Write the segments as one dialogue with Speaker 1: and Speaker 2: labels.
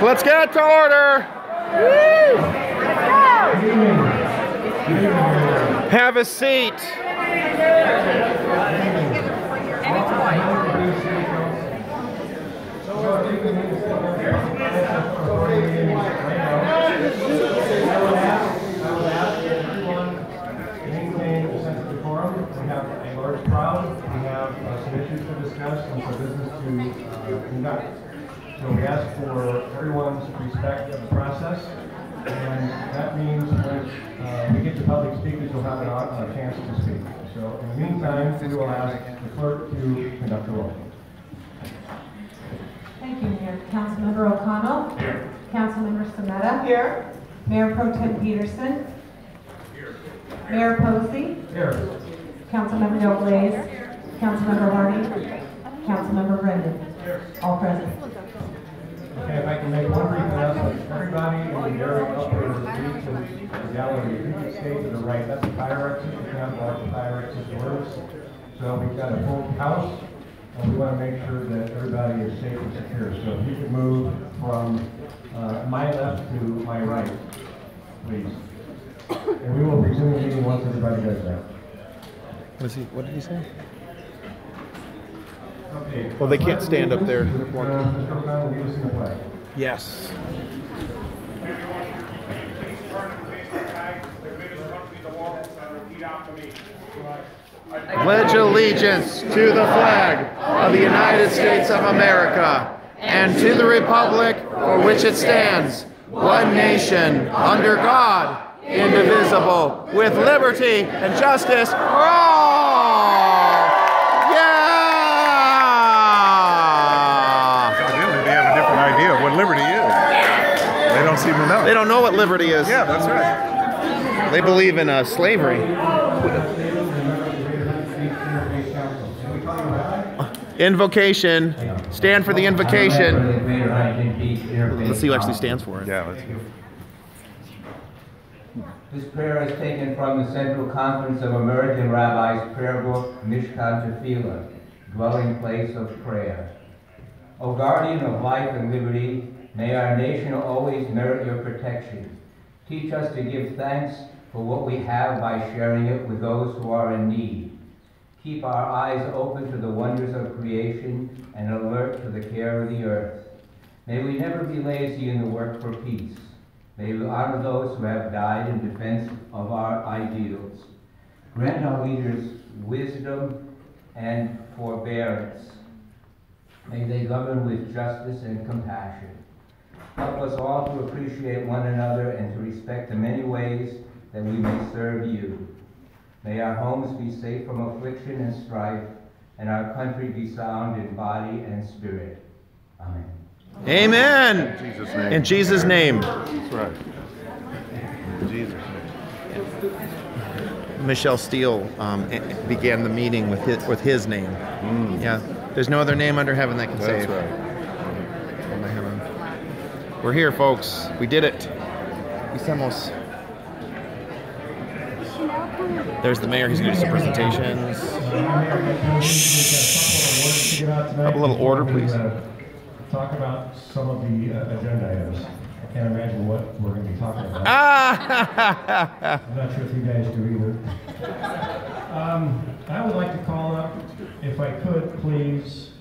Speaker 1: Let's get to order. Have a seat.
Speaker 2: We have a large crowd, we have some issues to discuss and some business to conduct. So we ask for everyone's respect of the process, and that means when we get to public speakers, you'll have a chance to speak. So in the meantime, we will ask the clerk to conduct the roll.
Speaker 3: Thank you, Mayor. Councilmember O'Connell.
Speaker 2: Here.
Speaker 3: Councilmember Sametta. Here. Mayor Pro Tem Peterson. Here. Mayor Posey.
Speaker 2: Here.
Speaker 3: Councilmember Del Blaze. Councilmember Hardy. Councilmember Brendan.
Speaker 2: Here.
Speaker 3: All present.
Speaker 2: Okay, if I can make one brief announcement. Everybody in the very upper reach of the gallery, if you could stay to the right, that's the fire exit. We have all the fire exit doors. So we've got a full house, and we want to make sure that everybody is safe and secure. So if you could move from my left to my right, please. And we will resume the meeting once everybody does that.
Speaker 1: What did he say?
Speaker 2: Okay.
Speaker 1: Well, they can't stand up there.
Speaker 2: Mr. O'Connell, lead us in the flag.
Speaker 1: Yes. Pledge allegiance to the flag of the United States of America and to the republic for which it stands, one nation, under God, indivisible, with liberty and justice for all. Yeah!
Speaker 4: Evidently, they have a different idea of what liberty is. They don't seem to know.
Speaker 1: They don't know what liberty is.
Speaker 4: Yeah, that's right.
Speaker 1: They believe in slavery. Invocation. Stand for the invocation. Let's see who actually stands for it.
Speaker 4: Yeah, let's
Speaker 5: This prayer is taken from the Central Conference of American Rabbis prayer book, Mishkan Tefillah, dwelling place of prayer. O guardian of life and liberty, may our nation always merit your protection. Teach us to give thanks for what we have by sharing it with those who are in need. Keep our eyes open to the wonders of creation and alert to the care of the earth. May we never be lazy in the work for peace. May we honor those who have died in defense of our ideals. Grant our leaders wisdom and forbearance. May they govern with justice and compassion. Help us all to appreciate one another and to respect the many ways that we may serve you. May our homes be safe from affliction and strife, and our country be sound in body and spirit. Amen.
Speaker 1: Amen.
Speaker 4: In Jesus' name.
Speaker 1: In Jesus' name.
Speaker 4: That's right. In Jesus' name.
Speaker 1: Michelle Steele began the meeting with his name. Yeah. There's no other name under heaven that can
Speaker 4: That's
Speaker 1: save.
Speaker 4: right.
Speaker 1: Under heaven. We're here, folks. We did it. Hicimos. There's the mayor. He's going to do some presentations. Have a little order, please.
Speaker 2: Talk about some of the agenda items. I can't imagine what we're going to be talking about. I'm not sure if you guys do either. I would like to call up, if I could, please,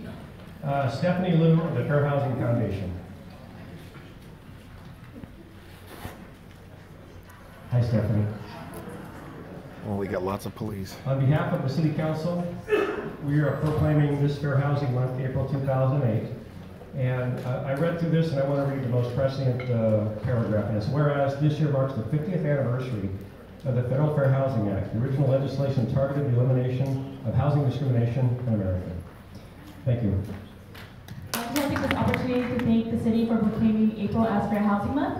Speaker 2: Stephanie Liu of the Fair Housing Foundation. Hi, Stephanie.
Speaker 1: Well, we got lots of police.
Speaker 2: On behalf of the City Council, we are proclaiming this Fair Housing Month, April 2008. And I read through this, and I want to read the most prescient paragraph in this. Whereas this year marks the 50th anniversary of the Federal Fair Housing Act, the original legislation targeted the elimination of housing discrimination in America. Thank you.
Speaker 6: I just want to take this opportunity to thank the city for proclaiming April as Fair Housing Month.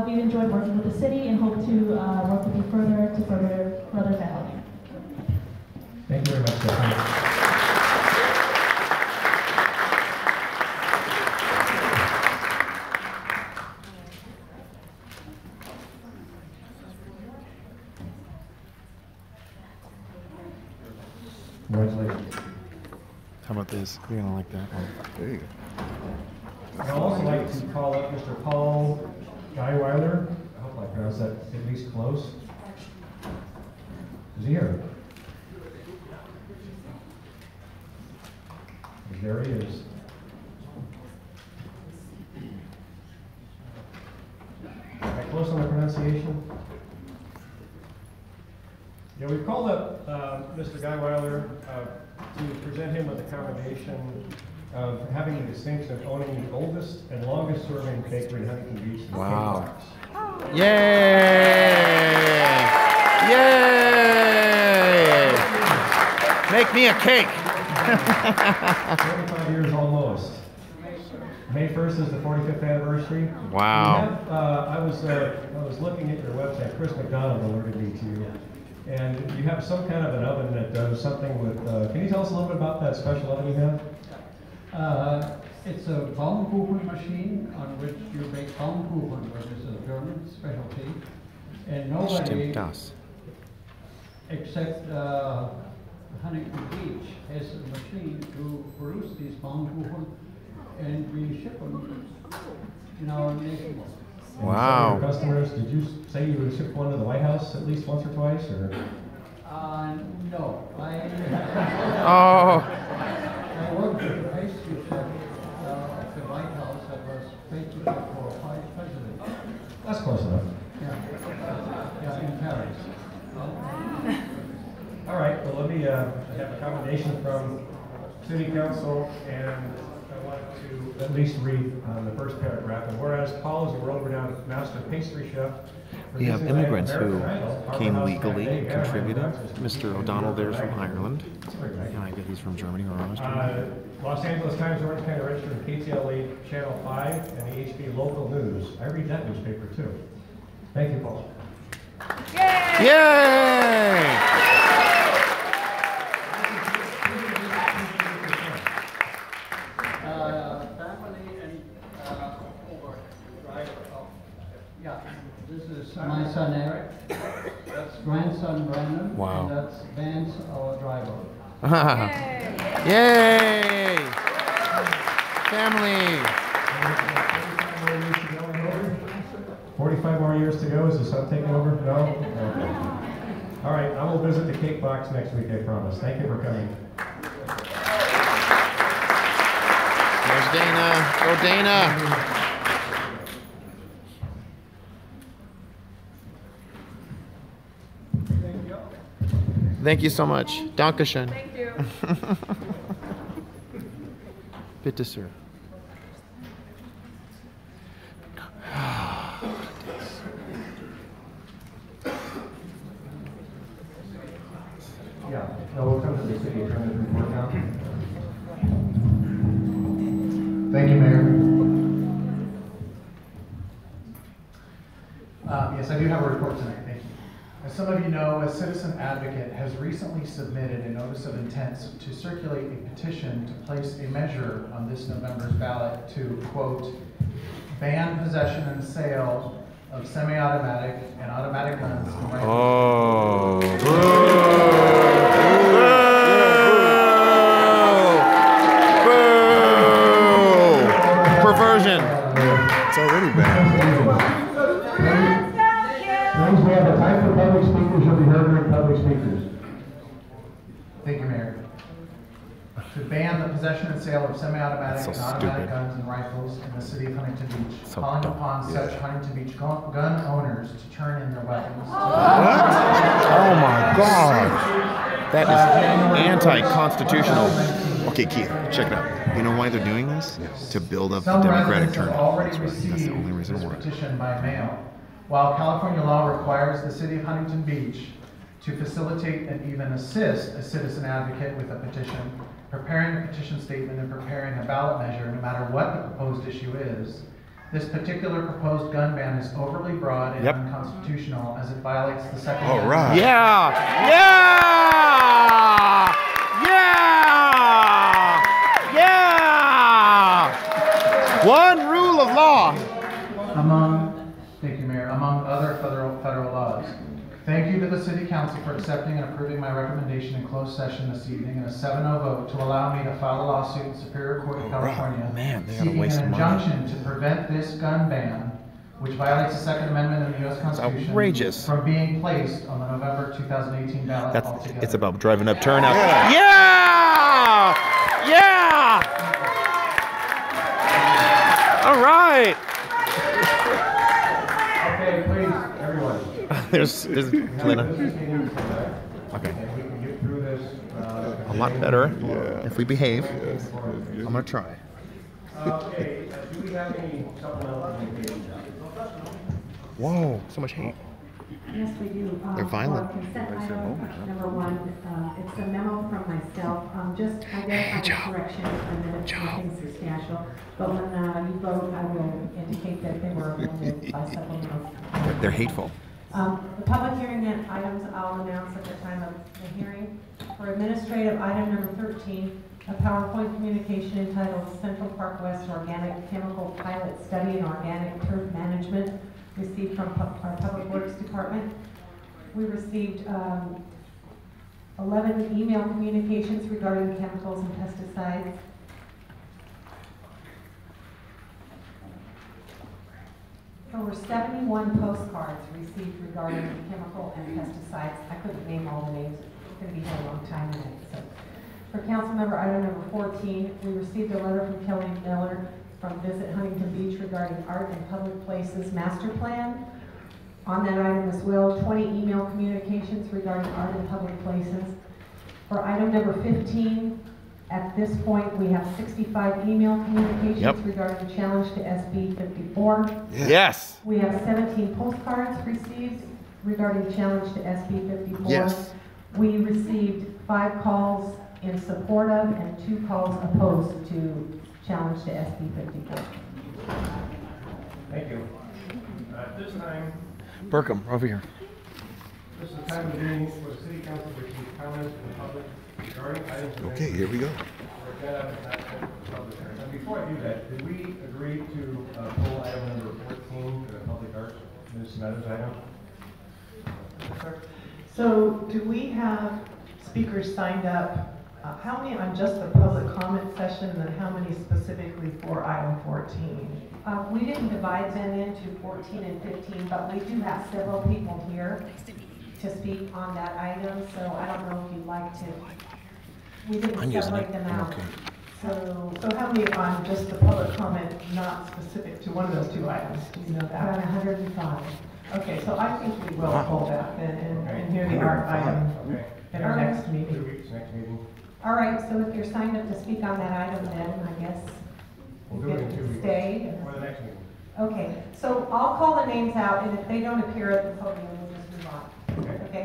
Speaker 6: We've enjoyed working with the city and hope to work with you further to further fair housing.
Speaker 2: Thank you very much, Stephanie. Congratulations.
Speaker 1: How about this? You're going to like that one.
Speaker 4: There you go.
Speaker 2: I'd also like to call up Mr. Paul Guyweiler. I hope I pronounced that at least close. Is he here? There he is. Am I close on the pronunciation? Yeah, we've called up Mr. Guyweiler to present him with the commendation of having the distinction of owning the oldest and longest serving bakery in Huntington Beach.
Speaker 1: Wow. Yay! Yay! Make me a cake.
Speaker 2: 45 years almost. May 1st is the 45th anniversary.
Speaker 1: Wow.
Speaker 2: I was looking at your website. Chris McDonald alerted me to you. And you have some kind of an oven that does something with, can you tell us a little bit about that special oven you have?
Speaker 7: It's a Baumkuchen machine on which you bake Baumkuchen, which is a German specialty. And nobody except Huntington Beach has a machine to produce these Baumkuchen, and we ship them, nationwide.
Speaker 1: Wow.
Speaker 2: Your customers, did you say you would ship one to the White House at least once or twice, or?
Speaker 7: No,
Speaker 1: Oh.
Speaker 7: I worked with the pastry chef at the White House that was pastry chef for 5 presidents.
Speaker 2: That's close enough.
Speaker 7: Yeah, in Paris.
Speaker 2: All right, well, let me have a commendation from City Council, and I want to at least read the first paragraph. And whereas Paul is a world-renowned master pastry chef,
Speaker 1: We have immigrants who came legally, contributed. Mr. O'Donnell there's from Ireland. And I get he's from Germany or Austria.
Speaker 2: Los Angeles Times, Orange County Register, and KTLA Channel 5, and the HB Local News. I read that newspaper too. Thank you, Paul.
Speaker 1: Yay! Yay!
Speaker 7: Family and this is my son Eric. That's grandson Brandon.
Speaker 1: Wow.
Speaker 7: And that's Vance, our driver.
Speaker 1: Yay! Family.
Speaker 2: 45 more years to go. Is the son taking over? No? Okay. All right, I will visit the cake box next week, I promise. Thank you for coming.
Speaker 1: There's Dana. Go Dana. Thank you so much. Dankeschön.
Speaker 3: Thank you.
Speaker 1: Bitte sehr.
Speaker 2: Yeah, no, we'll come to the city attorney's report now.
Speaker 8: Thank you, Mayor. Yes, I do have a report tonight. Thank you. As some of you know, a citizen advocate has recently submitted a notice of intent to circulate a petition to place a measure on this November's ballot to, quote, ban possession and sale of semi-automatic and automatic guns and rifles.
Speaker 1: Oh. Boo! Boo! Perversion.
Speaker 4: It's already bad.
Speaker 2: Friends, we have a time for public speakers. You'll be heard during public speakers.
Speaker 8: Thank you, Mayor. To ban the possession and sale of semi-automatic
Speaker 1: So
Speaker 8: and automatic
Speaker 1: stupid.
Speaker 8: guns and rifles in the city of Huntington Beach,
Speaker 1: So
Speaker 8: calling
Speaker 1: dumb.
Speaker 8: upon such Huntington Beach gun owners to turn in their weapons.
Speaker 1: Oh my God. That is anti-constitutional. Okay, Keith, check it out. You know why they're doing this? To build up the
Speaker 8: Some
Speaker 1: Democratic
Speaker 8: residents have
Speaker 1: turnout.
Speaker 8: already
Speaker 1: That's right. That's the
Speaker 8: received
Speaker 1: only reason
Speaker 8: this
Speaker 1: why.
Speaker 8: petition by mail. While California law requires the city of Huntington Beach to facilitate and even assist a citizen advocate with a petition, preparing a petition statement and preparing a ballot measure, no matter what the proposed issue is, this particular proposed gun ban is overly broad and
Speaker 1: Yep.
Speaker 8: unconstitutional as it violates the Second
Speaker 4: All
Speaker 8: Amendment.
Speaker 4: right.
Speaker 1: Yeah! Yeah! Yeah! Yeah! One rule of law.
Speaker 8: Thank you, Mayor, among other federal laws. Thank you to the City Council for accepting and approving my recommendation in closed session this evening in a 7-0 vote to allow me to file a lawsuit in Superior Court of California seeking an injunction to prevent this gun ban, which violates the Second Amendment of the U.S. Constitution,
Speaker 1: outrageous.
Speaker 8: from being placed on the November 2018 ballot altogether.
Speaker 1: It's about driving up turnout. Yeah! Yeah! All right.
Speaker 2: Okay, please, everyone.
Speaker 1: There's Helena. Okay.
Speaker 2: And we can get through this.
Speaker 1: A lot better if we behave. I'm gonna try.
Speaker 2: Okay, do we have any supplemental communications?
Speaker 1: Whoa, so much hate.
Speaker 9: Yes, we do.
Speaker 1: They're violent.
Speaker 9: For consent item number 1, it's a memo from myself, just identifying corrections and then it's nothing substantial. But when you vote, I will indicate that they were amended by supplemental.
Speaker 1: They're hateful.
Speaker 9: The public hearing items I'll announce at the time of the hearing. For administrative item number 13, a PowerPoint communication entitled Central Park West Organic Chemical Pilot Study and Organic Turf Management received from our Public Works Department. We received 11 email communications regarding chemicals and pesticides. There were 71 postcards received regarding chemical and pesticides. I couldn't name all the names. It's going to be here a long time tonight. So, for council member item number 14, we received a letter from Kelly Miller from Visit Huntington Beach regarding art and public places master plan. On that item as well, 20 email communications regarding art and public places. For item number 15, at this point, we have 65 email communications regarding the challenge to SB 54.
Speaker 1: Yes.
Speaker 9: We have 17 postcards received regarding challenge to SB 54.
Speaker 1: Yes.
Speaker 9: We received 5 calls in support of and 2 calls opposed to challenge to SB 54.
Speaker 2: Thank you. At this time,
Speaker 1: Burkham, over here.
Speaker 2: this is the time of the meeting where the City Council receives comments from the public regarding items of
Speaker 4: Okay, here we go.
Speaker 2: or agenda items not scheduled for public hearing. And before I do that, did we agree to pull item number 14, the public art, Ms. Meadows' item?
Speaker 10: So do we have speakers signed up? How many on just the public comment session and how many specifically for item 14?
Speaker 9: We didn't divide them into 14 and 15, but we do have several people here to speak on that item, so I don't know if you'd like to. We didn't separate them out.
Speaker 1: Okay.
Speaker 10: So how many on just the public comment, not specific to one of those 2 items? Do you know that?
Speaker 9: Around 105.
Speaker 10: Okay, so I think we will hold that and hear the art item at our next
Speaker 2: 2
Speaker 10: meeting.
Speaker 2: weeks, next meeting.
Speaker 9: All right, so if you're signed up to speak on that item, then I guess
Speaker 2: We'll
Speaker 9: you
Speaker 2: do it
Speaker 9: get
Speaker 2: in 2
Speaker 9: to
Speaker 2: weeks.
Speaker 9: stay.
Speaker 2: Or the next meeting.
Speaker 9: Okay, so I'll call the names out, and if they don't appear at the podium, we'll just move on. Okay?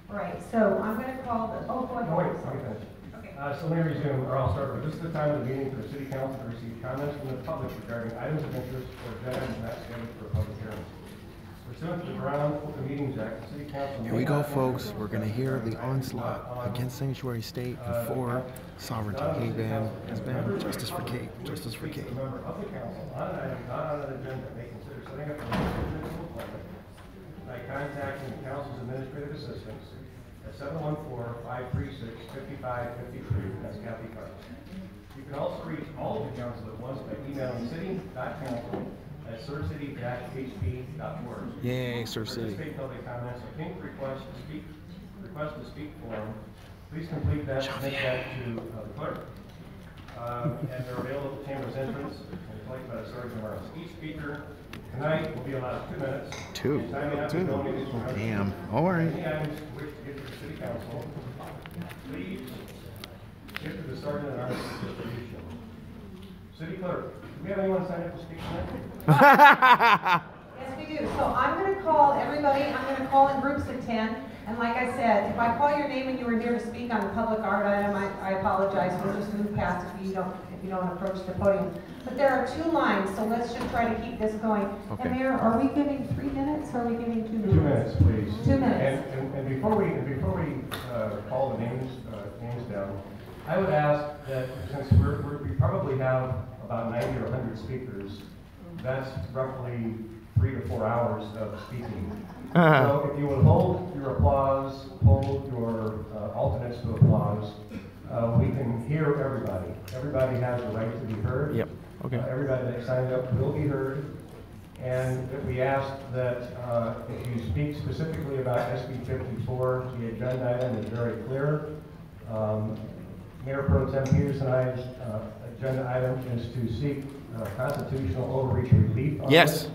Speaker 9: All right, so I'm going to call the, oh, go ahead.
Speaker 2: No, wait, let me finish.
Speaker 9: Okay.
Speaker 2: So let me resume, or I'll start with, this is the time of the meeting for the City Council to receive comments from the public regarding items of interest or agenda items not scheduled for a public hearing. Pursuant to the Brown Open Meetings Act, the City Council...
Speaker 1: Here we go, folks. We're going to hear the onslaught against sanctuary state and for sovereignty. Hey, man. Yes, man. Justice for Kate. Justice for Kate.
Speaker 2: A member of the council on an item not on an agenda may consider setting up an individual appointment by contacting the council's administrative assistants at 714-536-5553. That's Kathy Carter. You can also reach all of the council at once by emailing city.council@surcity-hp.org.
Speaker 1: Yay, Sur City.
Speaker 2: Participate public comments, a pink request to speak form. Please complete that, submit that to the clerk. And they're available at the chamber's entrance and collected by the sergeant tomorrow. Each speaker tonight will be allowed 2 minutes.
Speaker 1: 2.
Speaker 2: Time you have to donate to
Speaker 1: Damn. All right.
Speaker 2: any items you wish to give to the city council, please give to the sergeant at our distribution. City clerk, do we have anyone signed up to speak tonight?
Speaker 9: Yes, we do. So I'm going to call everybody, I'm going to call in groups of 10. And like I said, if I call your name and you were here to speak on a public art item, I apologize. We'll just move past if you don't approach the podium. But there are 2 lines, so let's just try to keep this going.
Speaker 1: Okay.
Speaker 9: And Mayor, are we giving 3 minutes or are we giving 2 minutes?
Speaker 2: 2 minutes, please.
Speaker 9: 2 minutes.
Speaker 2: And before we call the names down, I would ask that since we probably have about 90 or 100 speakers, that's roughly 3 to 4 hours of speaking. So if you would hold your applause, hold your alternates to applause, we can hear everybody. Everybody has the right to be heard.
Speaker 1: Yep. Okay.
Speaker 2: Everybody that signed up will be heard. And we asked that if you speak specifically about SB 54, the agenda item is very clear. Mayor Pro Tem Peterson and I's agenda item is to seek constitutional overreach relief on
Speaker 1: Yes.
Speaker 2: this.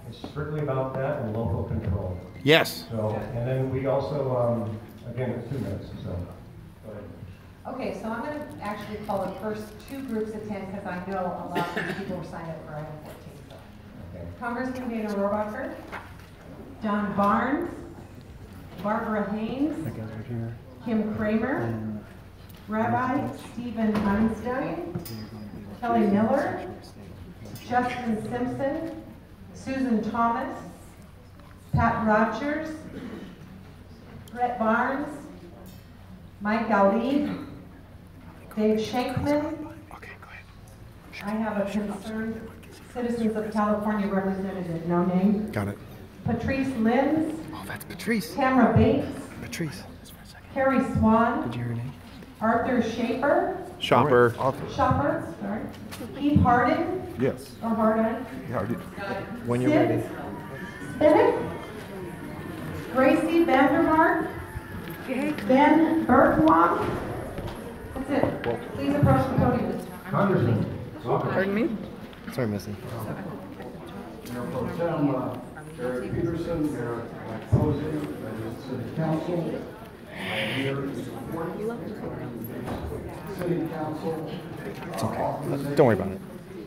Speaker 2: It's strictly about that and local control.
Speaker 1: Yes.
Speaker 2: So, and then we also, again, it's 2 minutes, so go ahead.
Speaker 9: Okay, so I'm going to actually call the first 2 groups attend because I know a lot of people were signed up for item 14. So.
Speaker 2: Okay.
Speaker 9: Congressman Dana Rohrabacher, John Barnes, Barbara Haynes, Kim Kramer, Rabbi Stephen Einstein, Kelly Miller, Justin Simpson, Susan Thomas, Pat Rogers, Brett Barnes, Mike Ali, Dave Shankman. I have a concerned Citizens of California representative, no name.
Speaker 1: Got it.
Speaker 9: Patrice Limbs.
Speaker 1: Oh, that's Patrice.
Speaker 9: Tamara Bates.
Speaker 1: Patrice.
Speaker 9: Carrie Swan.
Speaker 1: Did you hear her name?
Speaker 9: Arthur Schaefer.
Speaker 1: Shopper.
Speaker 9: Shopper, sorry. Keith Hardin.
Speaker 4: Yes.
Speaker 9: Or Hardin.
Speaker 4: Yeah, I did.
Speaker 1: When you're ready.
Speaker 9: Spinnick. Gracie Vandermark. Ben Bergwald. That's it. Please approach the podium.
Speaker 2: Congressman, welcome.
Speaker 1: Pardon me? Sorry, Missy.
Speaker 11: Mayor Pro Tem Eric Peterson, Mayor Mike Posey, members of the City Council. I'm here to support City Council.
Speaker 1: It's okay. Don't worry about it.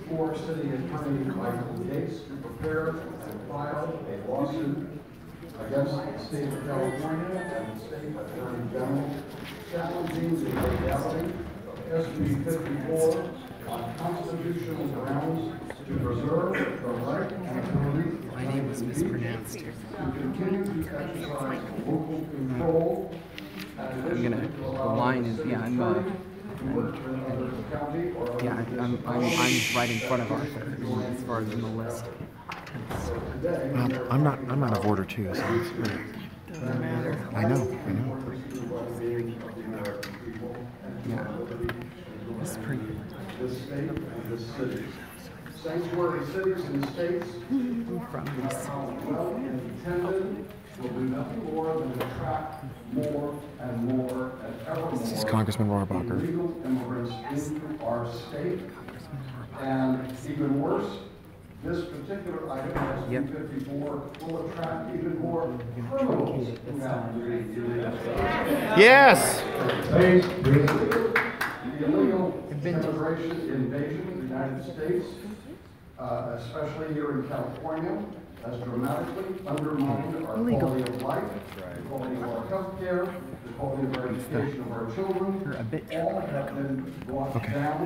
Speaker 11: For City Attorney Michael Gates to prepare and file a lawsuit against the state of California and the state attorney general challenging the legality of SB 54 on constitutional grounds to preserve the right and ability
Speaker 1: My name was mispronounced.
Speaker 11: to continue to exercise local control.
Speaker 12: I'm gonna. The line is I'm right in front of Arthur as far as in the list.
Speaker 1: I'm out of order too, so it's really,
Speaker 12: Doesn't matter.
Speaker 1: I know.
Speaker 12: Yeah. It's pretty.
Speaker 11: This state and this city. Sanctuary cities and states are well intended will do nothing more than attract more and more and ever more
Speaker 1: This is Congressman Rohrabacher.
Speaker 11: illegal immigrants into our state. And even worse, this particular item, SB 54, will attract even more criminals who have to be illegal.
Speaker 1: Yes!
Speaker 11: The illegal immigration invasion of the United States, especially here in California, has dramatically undermined our quality of life, the quality of our health care, the quality of our education of our children. All have been brought down.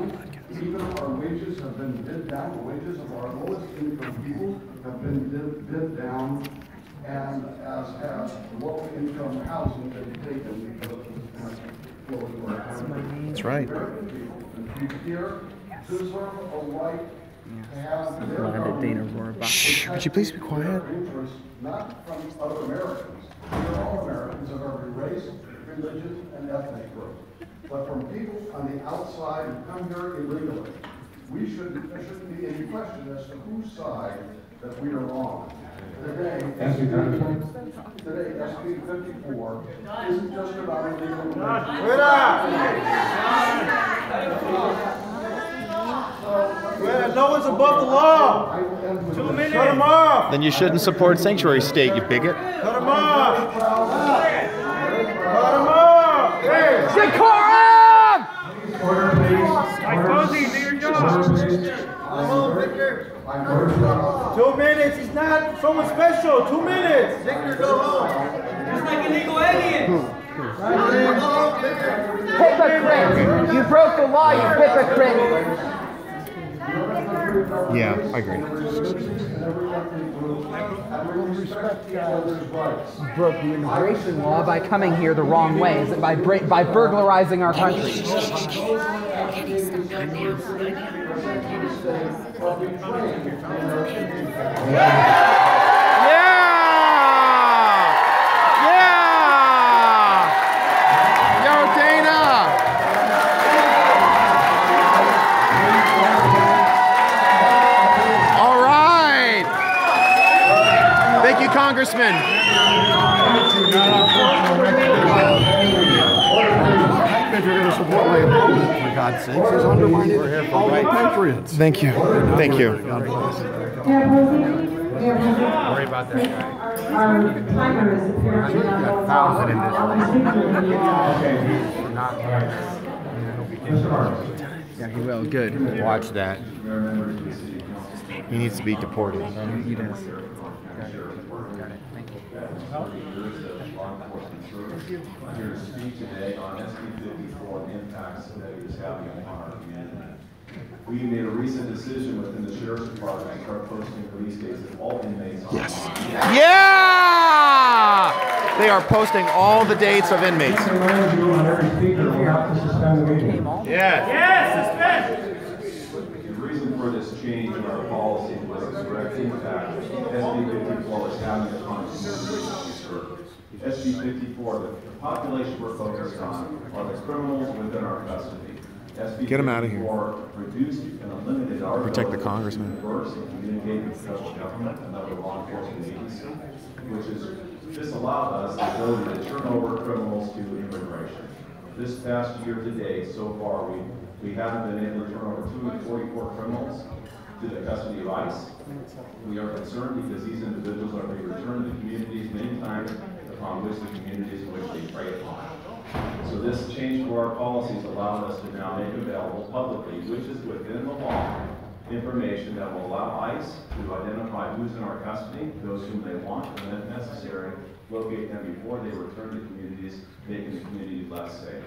Speaker 11: Even our wages have been bid down. The wages of our lowest income people have been bid down, and as has low income housing been taken because of the flow to our economy.
Speaker 1: That's right.
Speaker 11: American people and people here deserve a right to have their government.
Speaker 1: Shh, would you please be quiet?
Speaker 11: Not from other Americans. We are all Americans of every race, religion, and ethnic group. But from people on the outside who come here illegally, there shouldn't be any question as to whose side that we are wrong. Today, SB 54 isn't just about illegal immigration.
Speaker 13: No one's above the law. 2 minutes. Shut him off.
Speaker 1: Then you shouldn't support sanctuary state, you bigot.
Speaker 13: Cut him off. Cut him off. Hey.
Speaker 1: Decorum!
Speaker 11: Order, please.
Speaker 13: Mike Posey, do your job. Come on, Victor. 2 minutes. He's not someone special. 2 minutes. Victor, go home. Just like illegal alien.
Speaker 12: Hypocrite! You broke the law, you hypocrite!
Speaker 1: Yeah, I agree.
Speaker 12: You broke the immigration law by coming here the wrong way, is it by burglarizing our country?
Speaker 11: Yeah!
Speaker 1: Thank you, Congressman.
Speaker 11: If you're going to support my opponent, for God's sakes, he's undermining all the Patriots.
Speaker 1: Thank you. Thank you.
Speaker 3: Worry about that guy. Our timer is apparently not going
Speaker 1: Yeah, he will. Good. Watch that. He needs to be deported.
Speaker 12: He does. Got it. Thank you.
Speaker 14: Here to speak today on SB 54 and the impacts that it is having on our community. We made a recent decision within the Sheriff's Department to start posting police days of all inmates online.
Speaker 1: Yes. Yeah! They are posting all the dates of inmates.
Speaker 14: Yes. Yes, the reason for this change in our policy was the direct impact SB 54 was having upon communities we serve. SB 54, the population we're focused on are the criminals within our custody. SB
Speaker 1: Get him out of here.
Speaker 14: Reduced and eliminated our
Speaker 1: Protect the congressman.
Speaker 14: Converse and communicate with federal government and other law enforcement agencies, which is this allowed us the ability to turn over criminals to immigration. This past year to date, so far, we haven't been able to turn over 244 criminals to the custody of ICE. We are concerned because these individuals are being returned to the communities many times upon which the communities in which they prey upon. So this change to our policies allowed us to now make available publicly, which is within the law, information that will allow ICE to identify who's in our custody, those whom they want, and if necessary, locate them before they return to communities, making the community less safe.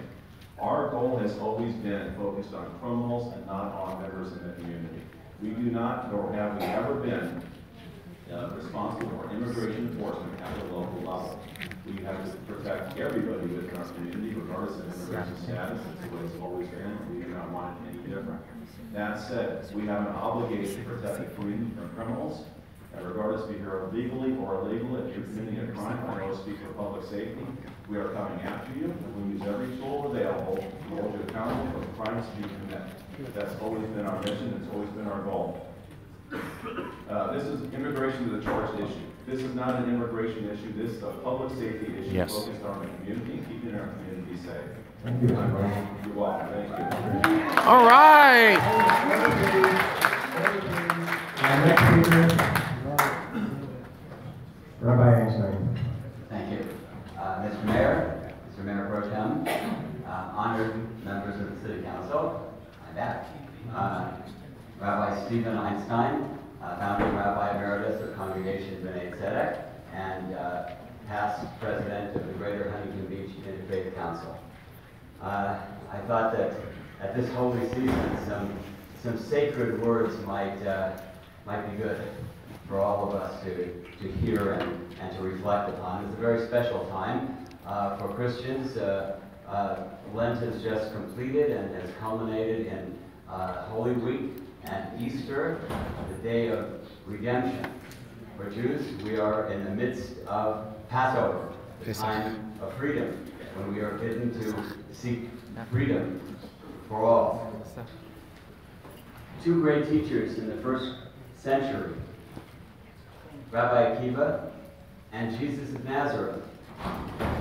Speaker 14: Our goal has always been focused on criminals and not on members in the community. We do not, nor have we ever been, responsible for immigration enforcement at the local level. We have to protect everybody within our community, regardless of immigration status. That's the way it's always been. We do not want it any different. That said, we have an obligation to protect the community from criminals. And regardless if you're illegally or illegally, if you're committing a crime, I know I speak for public safety, we are coming after you. We use every tool available to hold you accountable for the crimes you commit. That's always been our mission. It's always been our goal. This is immigration to the charged issue. This is not an immigration issue. This is a public safety issue focused on the community and keeping our community safe.
Speaker 2: Thank you.
Speaker 14: You're welcome. Thank you.
Speaker 1: All right.
Speaker 2: Next speaker, Rabbi Einstein.
Speaker 15: Thank you. Mr. Mayor, Mr. Mayor Pro Tem, honored members of the City Council, I'm back. Rabbi Stephen Einstein, founding Rabbi Emeritus of Congregation B'nai Tzedek, and past president of the Greater Huntington Beach Interfaith Council. I thought that at this holy season, some sacred words might be good for all of us to hear and to reflect upon. It's a very special time for Christians. Lent has just completed and has culminated in Holy Week and Easter, the day of redemption. For Jews, we are in the midst of Passover, the time of freedom, when we are bidden to seek freedom for all. Two great teachers in the first century, Rabbi Akiva and Jesus of Nazareth,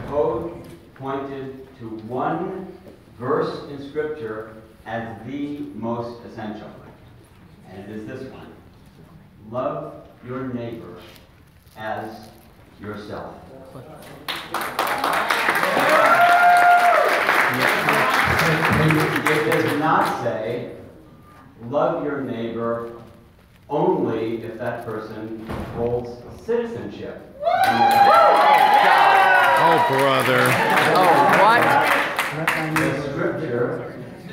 Speaker 15: both pointed to one verse in Scripture as the most essential. And it is this one: love your neighbor as yourself. It does not say, love your neighbor only if that person holds citizenship.
Speaker 1: Oh, brother.
Speaker 12: Oh, what?
Speaker 15: The scripture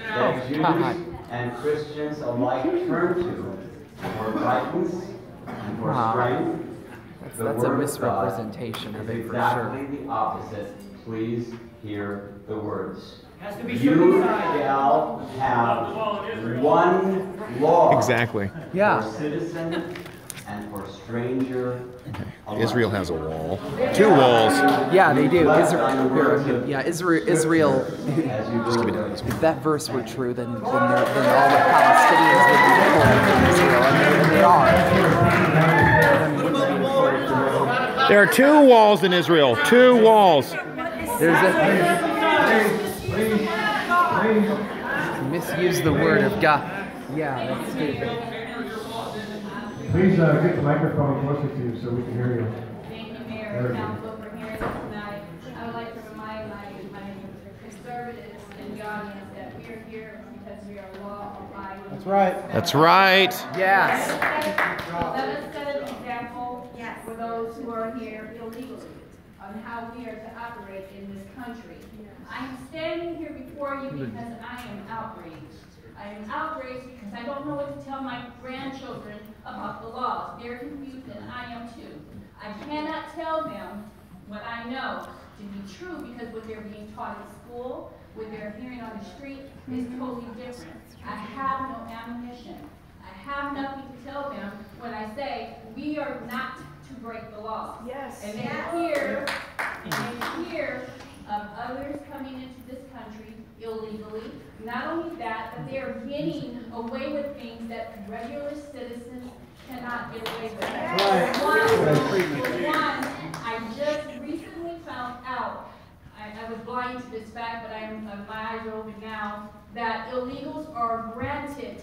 Speaker 15: that Jews and Christians alike turn to for guidance and for strength.
Speaker 12: That's a misrepresentation of it for sure.
Speaker 15: Exactly the opposite. Please hear the words.
Speaker 13: be
Speaker 15: You shall have one law.
Speaker 1: Exactly.
Speaker 12: Yeah.
Speaker 15: For citizen and for stranger.
Speaker 1: Israel has a wall. Two walls.
Speaker 12: Yeah, they do. Israel. If that verse were true, then all the Palestinians would be deported from Israel, and they are.
Speaker 1: There are 2 walls in Israel. 2 walls.
Speaker 12: There's a misuse the word of God. Yeah, that's stupid.
Speaker 2: Please get the microphone closer to you so we can hear you.
Speaker 16: Thank you, Mayor and Council, for hearing us tonight. I would like to remind my conservatives in the audience that we are here because we are law-abiding.
Speaker 8: That's right.
Speaker 1: That's right.
Speaker 12: Yes.
Speaker 16: Let us set an example for those who are here illegally on how we are to operate in this country. I am standing here before you because I am outraged. I am outraged because I don't know what to tell my grandchildren about the laws. They're confused and I am too. I cannot tell them what I know to be true because what they're being taught in school, what they're hearing on the street is totally different. I have no ammunition. I have nothing to tell them when I say we are not to break the law.
Speaker 10: Yes.
Speaker 16: And they hear of others coming into this country illegally. Not only that, but they are getting away with things that regular citizens cannot get away with. One, I just recently found out, I was blind to this fact, but my eyes are open now, that illegals are granted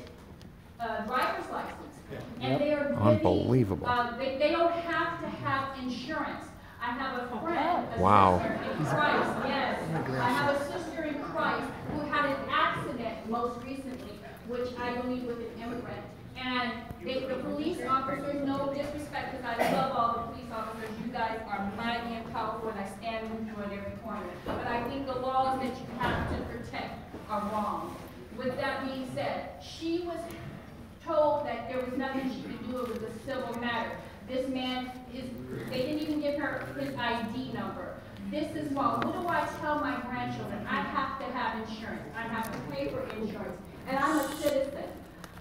Speaker 16: driver's license. And they are getting,
Speaker 1: Unbelievable.
Speaker 16: they don't have to have insurance. I have a friend, a
Speaker 1: Wow.
Speaker 16: sister in Christ, yes. I have a sister in Christ who had an accident most recently, which I believe was an immigrant. And the police officers, no disrespect, because I love all the police officers. You guys are mighty and powerful, and I stand with you at every corner. But I think the laws that you have to protect are wrong. With that being said, she was told that there was nothing she could do. It was a civil matter. This man they didn't even give her his ID number. This is wrong. What do I tell my grandchildren? I have to have insurance. I have to pay for insurance. And I'm a citizen.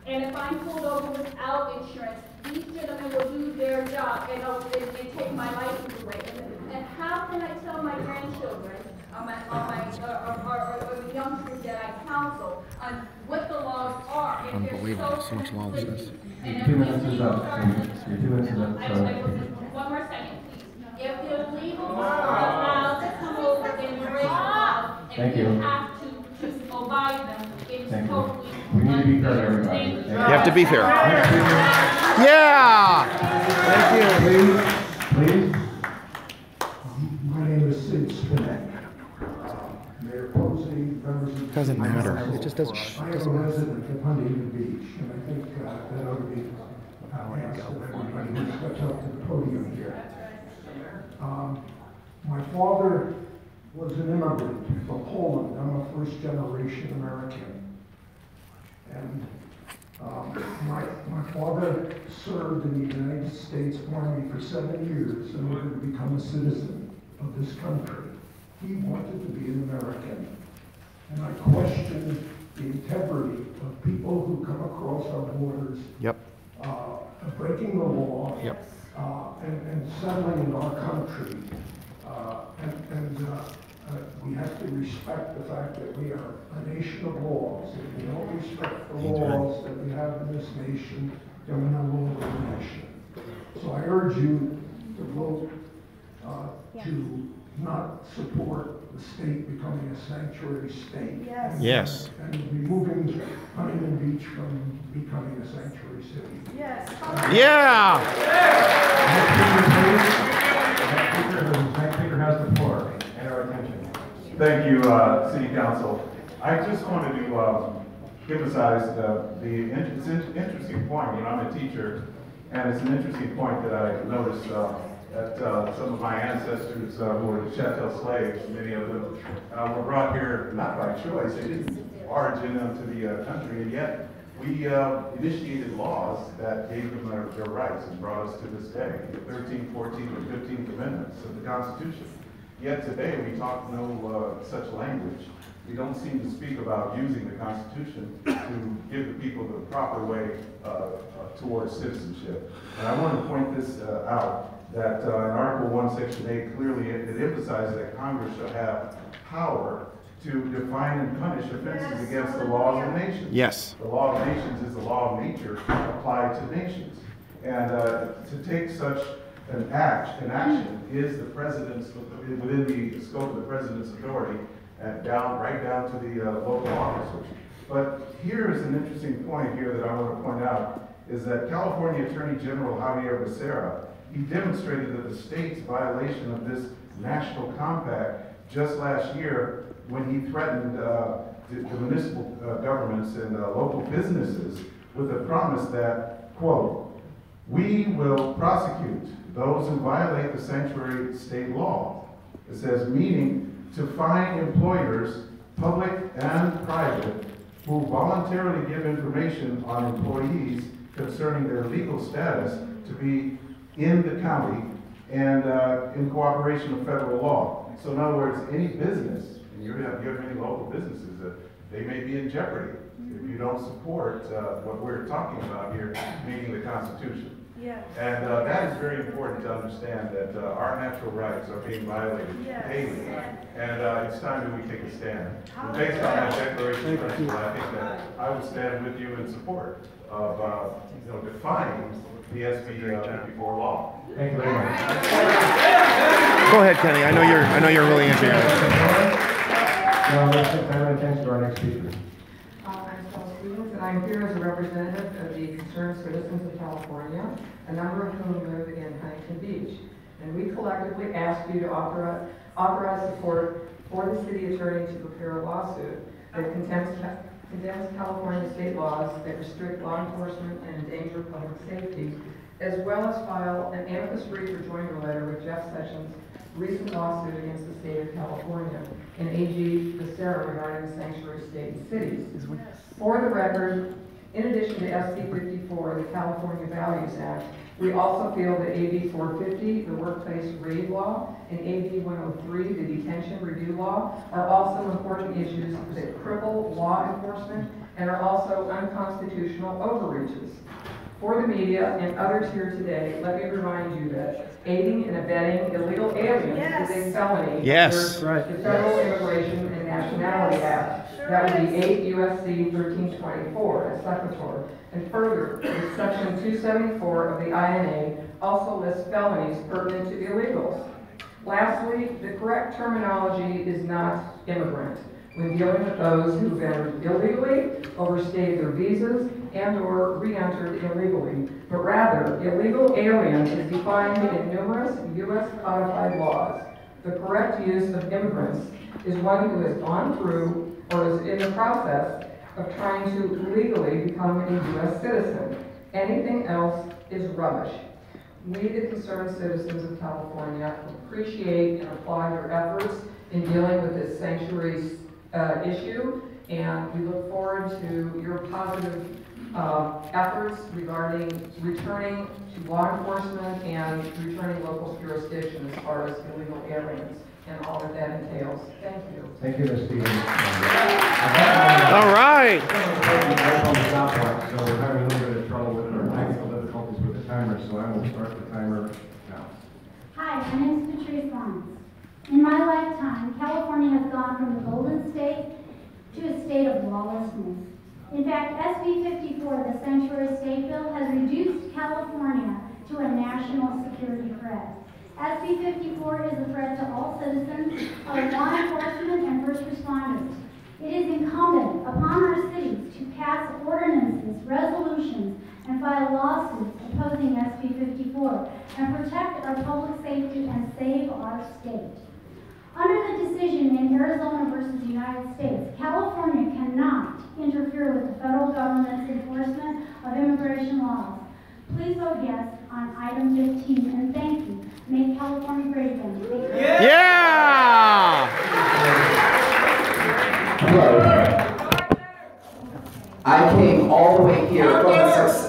Speaker 16: And if I'm pulled over without insurance, these gentlemen will do their job and take my license away. And how can I tell my grandchildren or the youngsters that I counsel on what the laws are?
Speaker 1: Unbelievable. So much lawlessness.
Speaker 2: 2 minutes is up. Your 2 minutes is up.
Speaker 16: One more second, please. If the illegals are allowed to come over and break the law, and we have to obey them, it's totally
Speaker 2: We need to be fair to everybody.
Speaker 1: You have to be fair. Yeah!
Speaker 2: Thank you. Please.
Speaker 17: My name is Sid Spinek. Mayor Posey, members of the
Speaker 1: Doesn't matter. It just doesn't.
Speaker 17: I am a resident of Huntington Beach, and I think that ought to be asked of everybody who steps up to the podium here. My father was an immigrant from Poland. I'm a first-generation American. And my father served in the United States Army for 7 years in order to become a citizen of this country. He wanted to be an American. And I question the integrity of people who come across our borders, breaking the law, and settling in our country. We have to respect the fact that we are a nation of laws. If we don't respect the laws that we have in this nation, then we're no longer a nation. So I urge you to vote to not support the state becoming a sanctuary state.
Speaker 1: Yes.
Speaker 17: And removing Huntington Beach from becoming a sanctuary city.
Speaker 10: Yes.
Speaker 1: Yeah!
Speaker 2: Next speaker has the floor and our attention.
Speaker 14: Thank you, City Council. I just wanted to emphasize the interesting point. You know, I'm a teacher, and it's an interesting point that I noticed that some of my ancestors who were chattel slaves, many of them were brought here not by choice. They didn't barge into the country, and yet we initiated laws that gave them their rights and brought us to this day, the 13th, 14th, and 15th Amendments of the Constitution. Yet today we talk no such language. We don't seem to speak about using the Constitution to give the people the proper way towards citizenship. And I want to point this out, that in Article 1, Section 8, clearly it emphasizes that Congress shall have power to define and punish offenses against the laws of nations.
Speaker 1: Yes.
Speaker 14: The law of nations is the law of nature applied to nations. And to take such
Speaker 18: an action is the president's, within the scope of the president's authority, and right down to the local officers. But here is an interesting point here that I want to point out, is that California Attorney General Javier Becerra, he demonstrated that the state's violation of this national compact just last year when he threatened the municipal governments and local businesses with a promise that, quote, "We will prosecute those who violate the sanctuary state law." It says, meaning to fine employers, public and private, who voluntarily give information on employees concerning their legal status to be in the county and in cooperation with federal law. So in other words, any business, and you have many local businesses, that they may be in jeopardy if you don't support what we're talking about here, meaning the Constitution.
Speaker 19: Yes.
Speaker 18: And that is very important to understand, that our natural rights are being violated daily. And it's time that we take a stand. And based on that declaration of principle, I think that I would stand with you in support of defying the SB 54 law.
Speaker 2: Thank you very much.
Speaker 1: Go ahead, Kenny. I know you're really into it.
Speaker 2: Now let's take time and attention to our next speaker.
Speaker 20: And I'm here as a representative of the concerned citizens of California, a number of whom live in Huntington Beach. And we collectively ask you to authorize support for the city attorney to prepare a lawsuit that condemns California state laws that restrict law enforcement and endanger public safety, as well as file an amicus brief rejoinder letter with Jeff Sessions' recent lawsuit against the state of California and AG Becerra regarding the sanctuary state and cities. For the record, in addition to SB 54, the California Values Act, we also feel that AB 450, the workplace raid law, and AB 103, the detention review law, are also important issues that cripple law enforcement and are also unconstitutional overreaches. For the media and others here today, let me remind you that aiding and abetting illegal aliens is a felony under the Federal Immigration and Nationality Act. That would be 8 U.S.C. 1324 as Secretary. And further, Section 274 of the INA also lists felonies pertinent to illegals. Lastly, the correct terminology is not immigrant when dealing with those who've entered illegally, overstayed their visas, and/or re-entered illegally, but rather, illegal alien is defined in numerous U.S. codified laws. The correct use of immigrants is one who has gone through or is in the process of trying to legally become a U.S. citizen. Anything else is rubbish. We, the concerned citizens of California, appreciate and applaud your efforts in dealing with this sanctuary issue, and we look forward to your positive efforts regarding returning to law enforcement and returning local jurisdiction as far as illegal aliens and all that that entails. Thank you.
Speaker 2: Thank you, Ms. Stevens.
Speaker 1: All right.
Speaker 2: So we're having a little bit of trouble with our technical difficulties with the timer, so I will start the timer now.
Speaker 19: Hi, my name is Patriots. In my lifetime, California has gone from the Golden State to a state of lawlessness. In fact, SB 54, the Sanctuary State Bill, has reduced California to a national security threat. SB 54 is a threat to all citizens, of law enforcement, and first responders. It is incumbent upon our cities to pass ordinances, resolutions, and file lawsuits opposing SB 54 and protect our public safety and save our state. Under the decision in Arizona versus United States, California cannot interfere with the federal government's enforcement of immigration laws. Please vote yes on item 15, and thank you. Make California great again.
Speaker 1: Yeah!
Speaker 12: Hello. I came all the way here from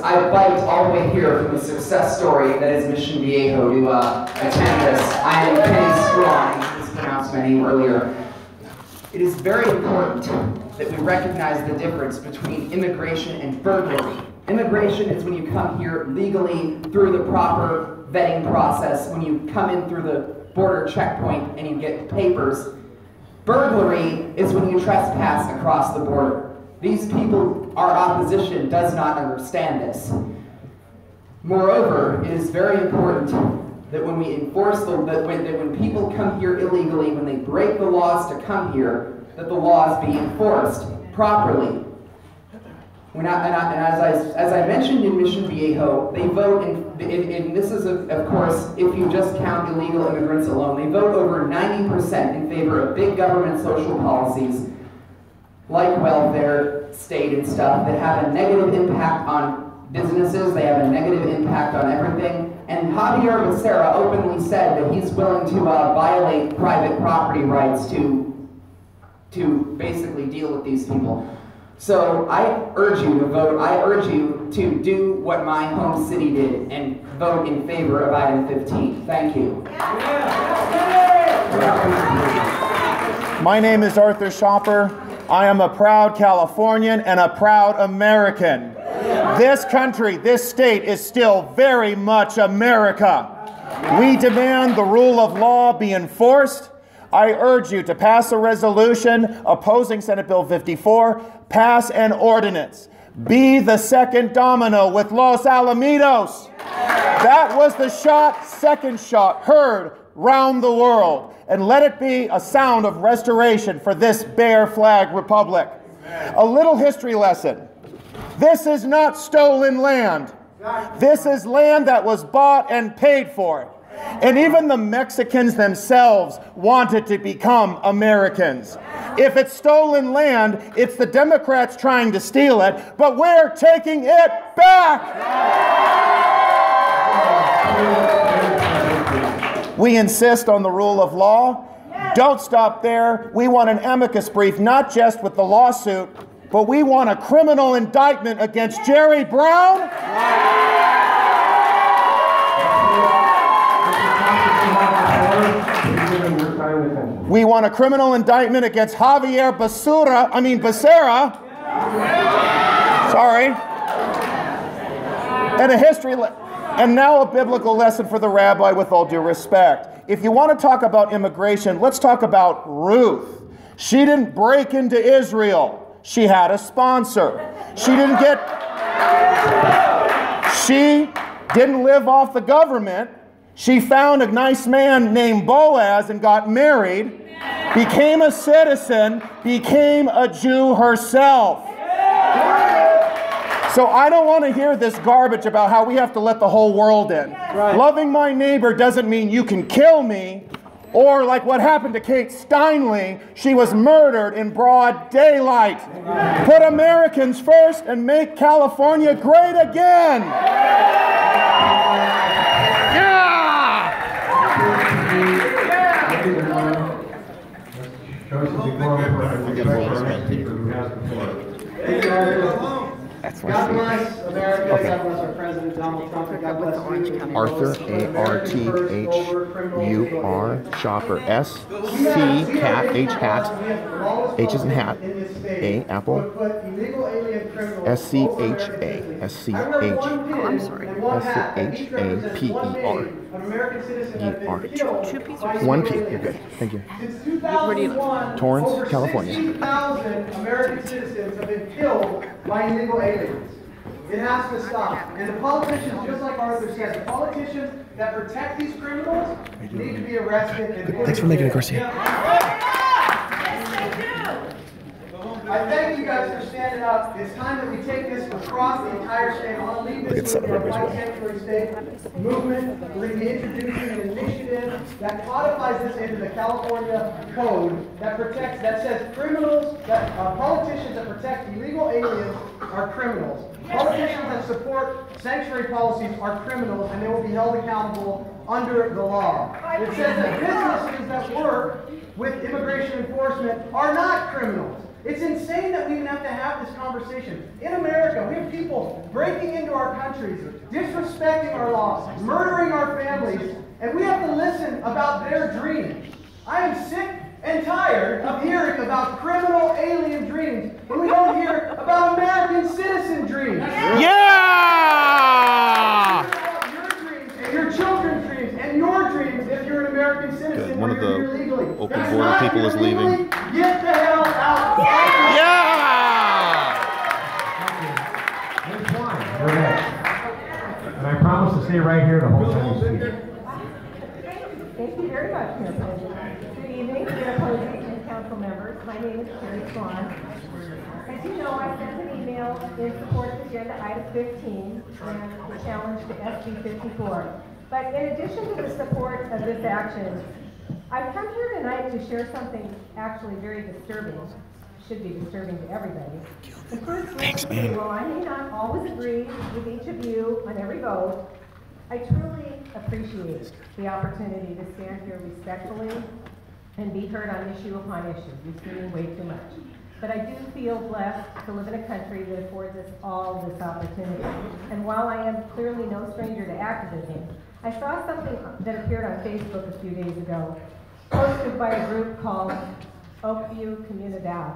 Speaker 12: I biked all the way here from the success story that is Mission Viejo to attend this. I am Kenny Strong. I mispronounced my name earlier. It is very important that we recognize the difference between immigration and burglary. Immigration is when you come here legally through the proper vetting process, when you come in through the border checkpoint and you get papers. Burglary is when you trespass across the border. These people, our opposition, does not understand this. Moreover, it is very important that when we enforce that when people come here illegally, when they break the laws to come here, that the laws be enforced properly. And as I mentioned in Mission Viejo, they vote and this is of course if you just count illegal immigrants alone, they vote over 90% in favor of big government social policies like welfare, state and stuff that have a negative impact on businesses, they have a negative impact on everything. And Javier Becerra openly said that he's willing to violate private property rights to basically deal with these people. So I urge you to vote. I urge you to do what my home city did and vote in favor of item 15. Thank you.
Speaker 1: My name is Arthur Schopper. I am a proud Californian and a proud American. This country, this state is still very much America. We demand the rule of law be enforced. I urge you to pass a resolution opposing Senate Bill 54, pass an ordinance. Be the second domino with Los Alamitos. That was the second shot heard round the world. And let it be a sound of restoration for this Bear Flag Republic. A little history lesson. This is not stolen land. This is land that was bought and paid for. And even the Mexicans themselves wanted to become Americans. If it's stolen land, it's the Democrats trying to steal it, but we're taking it back. We insist on the rule of law. Don't stop there. We want an amicus brief, not just with the lawsuit, but we want a criminal indictment against Jerry Brown. We want a criminal indictment against Javier Becerra. Sorry. And now a biblical lesson for the rabbi with all due respect. If you want to talk about immigration, let's talk about Ruth. She didn't break into Israel. She had a sponsor. She didn't live off the government. She found a nice man named Boaz and got married, became a citizen, became a Jew herself. So I don't want to hear this garbage about how we have to let the whole world in. Right. Loving my neighbor doesn't mean you can kill me, or like what happened to Kate Steinle, she was murdered in broad daylight. Put Americans first and make California great again.
Speaker 21: That's God bless America. Okay. God bless our President Donald Trump. God bless you.
Speaker 1: Arthur, A-R-T-H-U-R, Shopper, S-C, cat, H-hat, H is in hat, A, apple, S-C-H-A, S-C-H, I'm sorry, S-C-H-A-P-E-R. E-R. One P, you're good. Thank you.
Speaker 21: Since 2001,
Speaker 1: Torrance,
Speaker 21: over
Speaker 1: California.
Speaker 21: 60,000 American citizens have been killed by illegal aliens. It has to stop. And the politicians, just like Arthur said, the politicians that protect these criminals need to be arrested. And
Speaker 1: thanks for making it, Garcia.
Speaker 21: I thank you guys for standing up. It's time that we take this across the entire state. I want to leave this with our White Sanctuary State movement. We're going to be introducing an initiative that codifies this into the California Code that protects, that says criminals, that politicians that protect illegal aliens are criminals. Politicians that support sanctuary policies are criminals, and they will be held accountable under the law. It says that businesses that work with immigration enforcement are not criminals. It's insane that we even have to have this conversation. In America, we have people breaking into our countries, disrespecting our laws, murdering our families, and we have to listen about their dreams. I am sick and tired of hearing about criminal alien dreams when we don't hear about American citizen dreams.
Speaker 1: Yeah!
Speaker 21: Your dreams and your children's dreams and your dreams if you're an American citizen.
Speaker 1: Good. One of the open
Speaker 21: That's
Speaker 1: border people is leaving.
Speaker 21: Get the hell out!
Speaker 1: Yeah!
Speaker 2: We're next. And I promise to stay right here the whole time you speak.
Speaker 9: very much, Mayor Posey. Good evening, Mayor Posey and council members. My name is Carrie Swan. As you know, I sent an email in support of agenda item 15 and the challenge to SB 54. But in addition to the support of this action, I've come here tonight to share something actually very disturbing. Should be disturbing to everybody. The first, thanks, man. While I may not always agree with each of you on every vote, I truly appreciate the opportunity to stand here respectfully and be heard on issue upon issue. You've seen me way too much. But I do feel blessed to live in a country that affords us all this opportunity. And while I am clearly no stranger to activism, I saw something that appeared on Facebook a few days ago, posted by a group called Oakview Comunidad.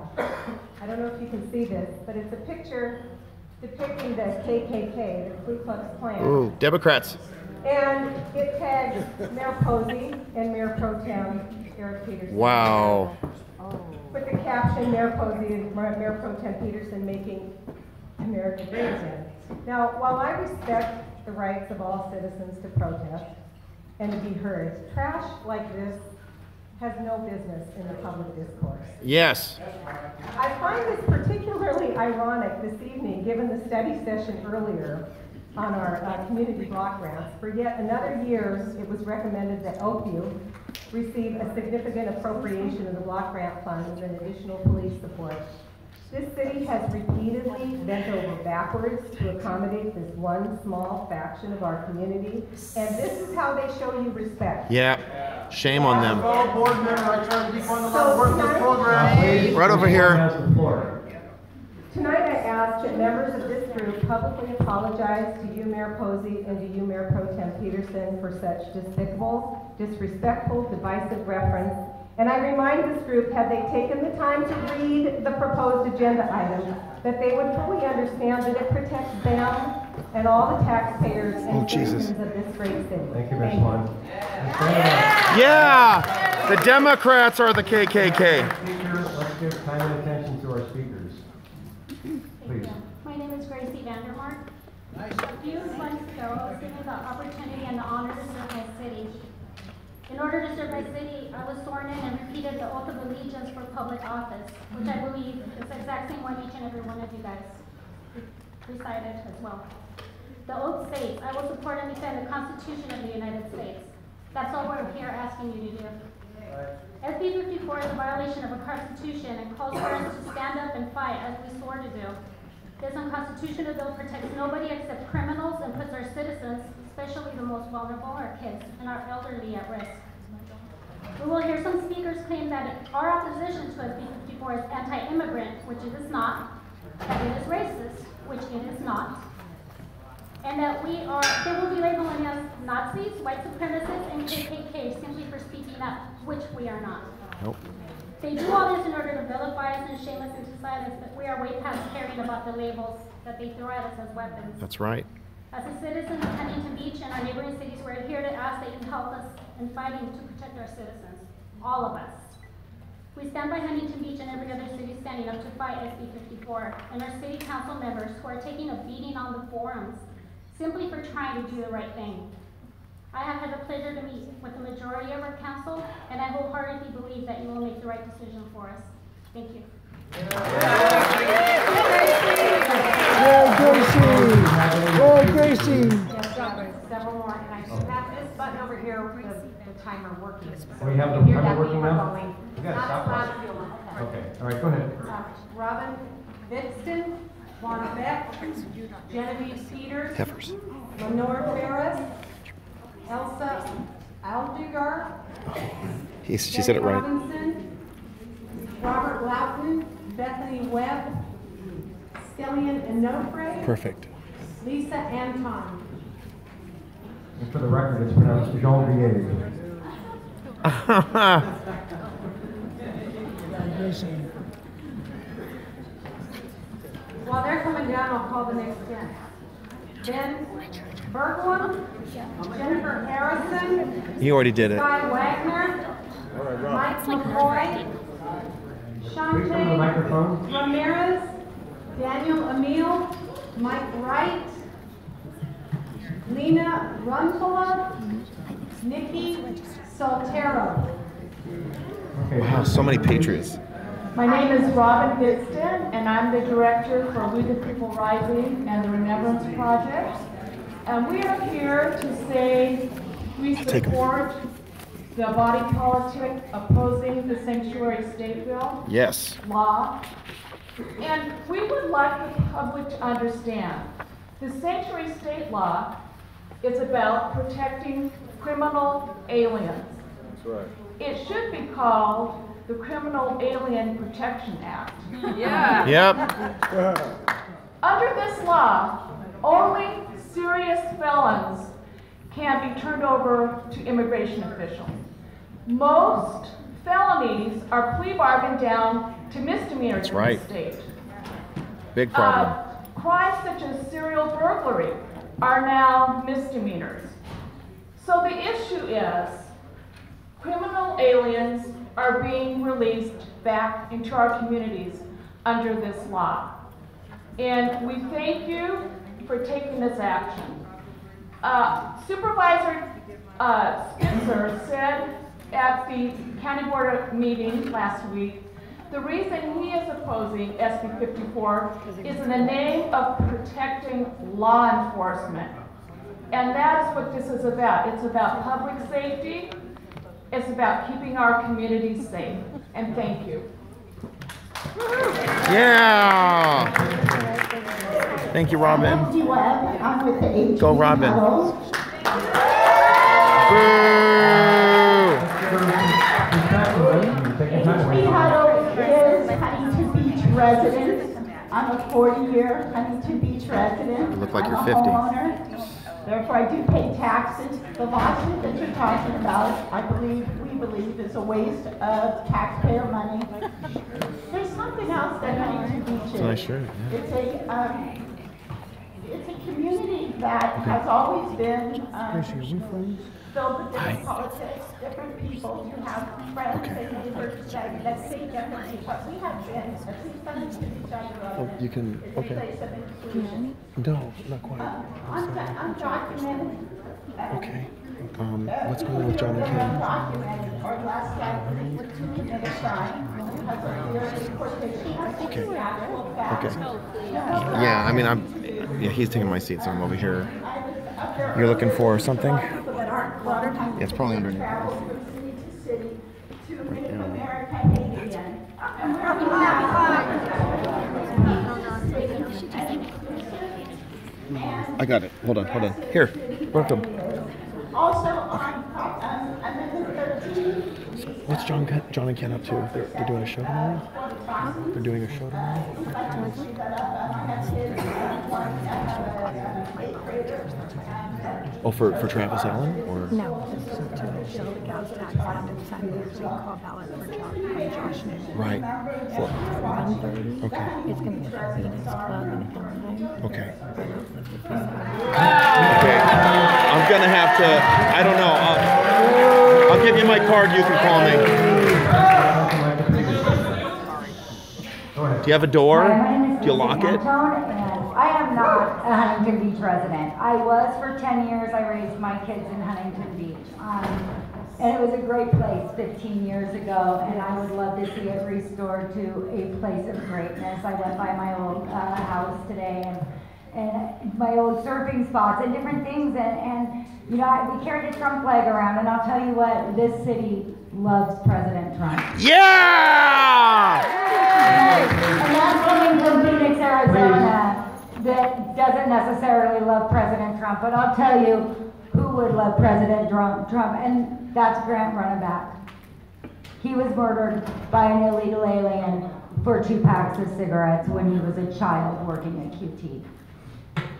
Speaker 9: I don't know if you can see this, but it's a picture depicting the KKK, the Ku Klux Klan.
Speaker 1: Ooh, Democrats.
Speaker 9: And it tags Mayor Posey and Mayor Pro Tem Eric Peterson.
Speaker 1: Wow.
Speaker 9: With the caption, Mayor Posey and Mayor Pro Tem Peterson making America great again. Now, while I respect the rights of all citizens to protest and to be heard, trash like this has no business in the public discourse.
Speaker 1: Yes.
Speaker 9: I find this particularly ironic this evening, given the study session earlier on our community block grants. For yet another year, it was recommended that Oakview receive a significant appropriation of the block grant funds and additional police support. This city has repeatedly bent over backwards to accommodate this one small faction of our community, and this is how they show you respect.
Speaker 1: Yeah. Shame on them.
Speaker 21: Board member, I try to be fun about work this program.
Speaker 1: Right over here.
Speaker 9: Tonight I ask that members of this group publicly apologize to you, Mayor Posey, and to you, Mayor Pro Tem Peterson, for such despicable, disrespectful, divisive reference. And I remind this group, had they taken the time to read the proposed agenda item, that they would fully understand that it protects them and all the taxpayers and citizens of this great city.
Speaker 2: Thank you, Ms. Swan.
Speaker 1: Yeah! The Democrats are the KKK.
Speaker 2: Let's give time and attention to our speakers. Please.
Speaker 19: My name is Gracie Vandermark. A few months ago, I was given the opportunity and the honor to serve my city. In order to serve my city, I was sworn in and repeated the oath of allegiance for public office, which I believe is the exact same one each and every one of you guys recited as well. The oath states, I will support and defend the Constitution of the United States. That's all we're here asking you to do. SB 54 is a violation of a Constitution and calls for us to stand up and fight as we swore to do. This unconstitutional bill protects nobody except criminals and puts our citizens, especially the most vulnerable, our kids, and our elderly at risk. We will hear some speakers claim that our opposition to SB 54 is anti-immigrant, which it is not, that it is racist, which it is not, and that they will be labeling us Nazis, white supremacists, and KKK simply for speaking up, which we are not.
Speaker 1: Nope.
Speaker 19: They do all this in order to vilify us and shame us into silence, but we are way past caring about the labels that they throw at us as weapons.
Speaker 1: That's right.
Speaker 19: As a citizen of Huntington Beach and our neighboring cities, we're here to ask that you help us in fighting to protect our citizens, all of us. We stand by Huntington Beach and every other city standing up to fight SB 54, and our city council members who are taking a beating on the forums simply for trying to do the right thing. I have had the pleasure to meet with the majority of our council, and I wholeheartedly believe that you will make the right decision for us. Thank you.
Speaker 21: Gracie!
Speaker 9: Yes, several more, and I should have this button over here with the timer working.
Speaker 2: We have the timer working now? You gotta stop us. Okay, all right, go ahead.
Speaker 9: Robin Vixton, Juana Beck, Genevieve Peters,
Speaker 1: Heifers.
Speaker 9: Lenore Ferris, Elsa Aldugar,
Speaker 1: She said it right.
Speaker 9: Robinson, Robert Loughton, Bethany Webb, Skillian Inofre,
Speaker 1: Perfect.
Speaker 9: Lisa Anton.
Speaker 2: And for the record, it's pronounced Jean-Vier.
Speaker 9: While they're coming down, I'll call the next guest. Ben Berglund, Jennifer Harrison.
Speaker 1: You already did it.
Speaker 9: Guy Wagner, Mike McCoy, Shante Ramirez, Daniel Emile, Mike Wright, Lena Runtula, Nikki Soltero.
Speaker 1: Wow, so many Patriots.
Speaker 5: My name is Robin Bitston, and I'm the director for We the People Rising and the Remembrance Project. And we are here to say we support the body politic opposing the sanctuary state bill.
Speaker 1: Yes.
Speaker 5: Law. And we would like the public to understand the sanctuary state law is about protecting criminal aliens.
Speaker 1: That's right.
Speaker 5: It should be called the Criminal Alien Protection Act.
Speaker 1: Yeah. Yep.
Speaker 5: Under this law, only serious felons can be turned over to immigration officials. Most felonies are plea bargained down to misdemeanors in the state.
Speaker 1: Big problem.
Speaker 5: Crimes such as serial burglary are now misdemeanors. So the issue is criminal aliens are being released back into our communities under this law. And we thank you for taking this action. Supervisor Spitzer said at the county board meeting last week, the reason he is opposing SB 54 is in the name of protecting law enforcement. And that is what this is about. It's about public safety. It's about keeping our communities safe. And thank you.
Speaker 1: Yeah. Thank you, Robin.
Speaker 22: I'm with the HB
Speaker 1: Go, Robin.
Speaker 22: HB Huddle is Huntington Beach resident. I'm a 40-year Huntington Beach resident.
Speaker 1: You look like you're
Speaker 22: I'm
Speaker 1: 50.
Speaker 22: A homeowner. Therefore, I do pay taxes. The lawsuit that you're talking about, we believe, is a waste of taxpayer money. There's something else that Huntington Beach is.
Speaker 1: It's a nice shirt, yeah.
Speaker 22: It's a community that has always been filled with different politics, different people who have friends and neighbors that think differently. But we have been, at least Huntington Beach,
Speaker 1: You can,
Speaker 22: is a place of inclusion.
Speaker 1: No, not quite.
Speaker 22: Undocumented.
Speaker 1: Okay. What's going on with John and Kim?
Speaker 22: Undocumented or less likely to commit a crime because of their deportation.
Speaker 1: Okay.
Speaker 22: Okay.
Speaker 1: Yeah, I mean, yeah, he's taking my seat, so I'm over here. You're looking for something? Yeah, it's probably underneath. I got it. Hold on. Here, welcome.
Speaker 22: Also on Amendment 13.
Speaker 1: What's John and Ken up to? They're doing a show tomorrow? They're doing a show tomorrow? Oh, for Travis Allen? Or?
Speaker 23: No, this is to show the gas tax land and send the recall ballot for Josh Newman.
Speaker 1: Right.
Speaker 23: 1:30.
Speaker 1: Okay.
Speaker 23: It's going to be at the Venus Club in Anaheim.
Speaker 1: Okay. Okay. I'm going to have to, I don't know. I'll give you my card. You can call me. Do you have a door? Do you lock it?
Speaker 22: I am not a Huntington Beach resident. I was for 10 years. I raised my kids in Huntington Beach. And it was a great place 15 years ago, and I would love to see it restored to a place of greatness. I went by my old house today and my old surfing spots and different things. And you know, we carried a Trump flag around, and I'll tell you what, this city loves President Trump.
Speaker 1: Yeah!
Speaker 22: And that's coming from Phoenix, Arizona, that doesn't necessarily love President Trump, but I'll tell you who would love President Trump, and that's Grant Runaback. He was murdered by an illegal alien for 2 packs of cigarettes when he was a child working at QT.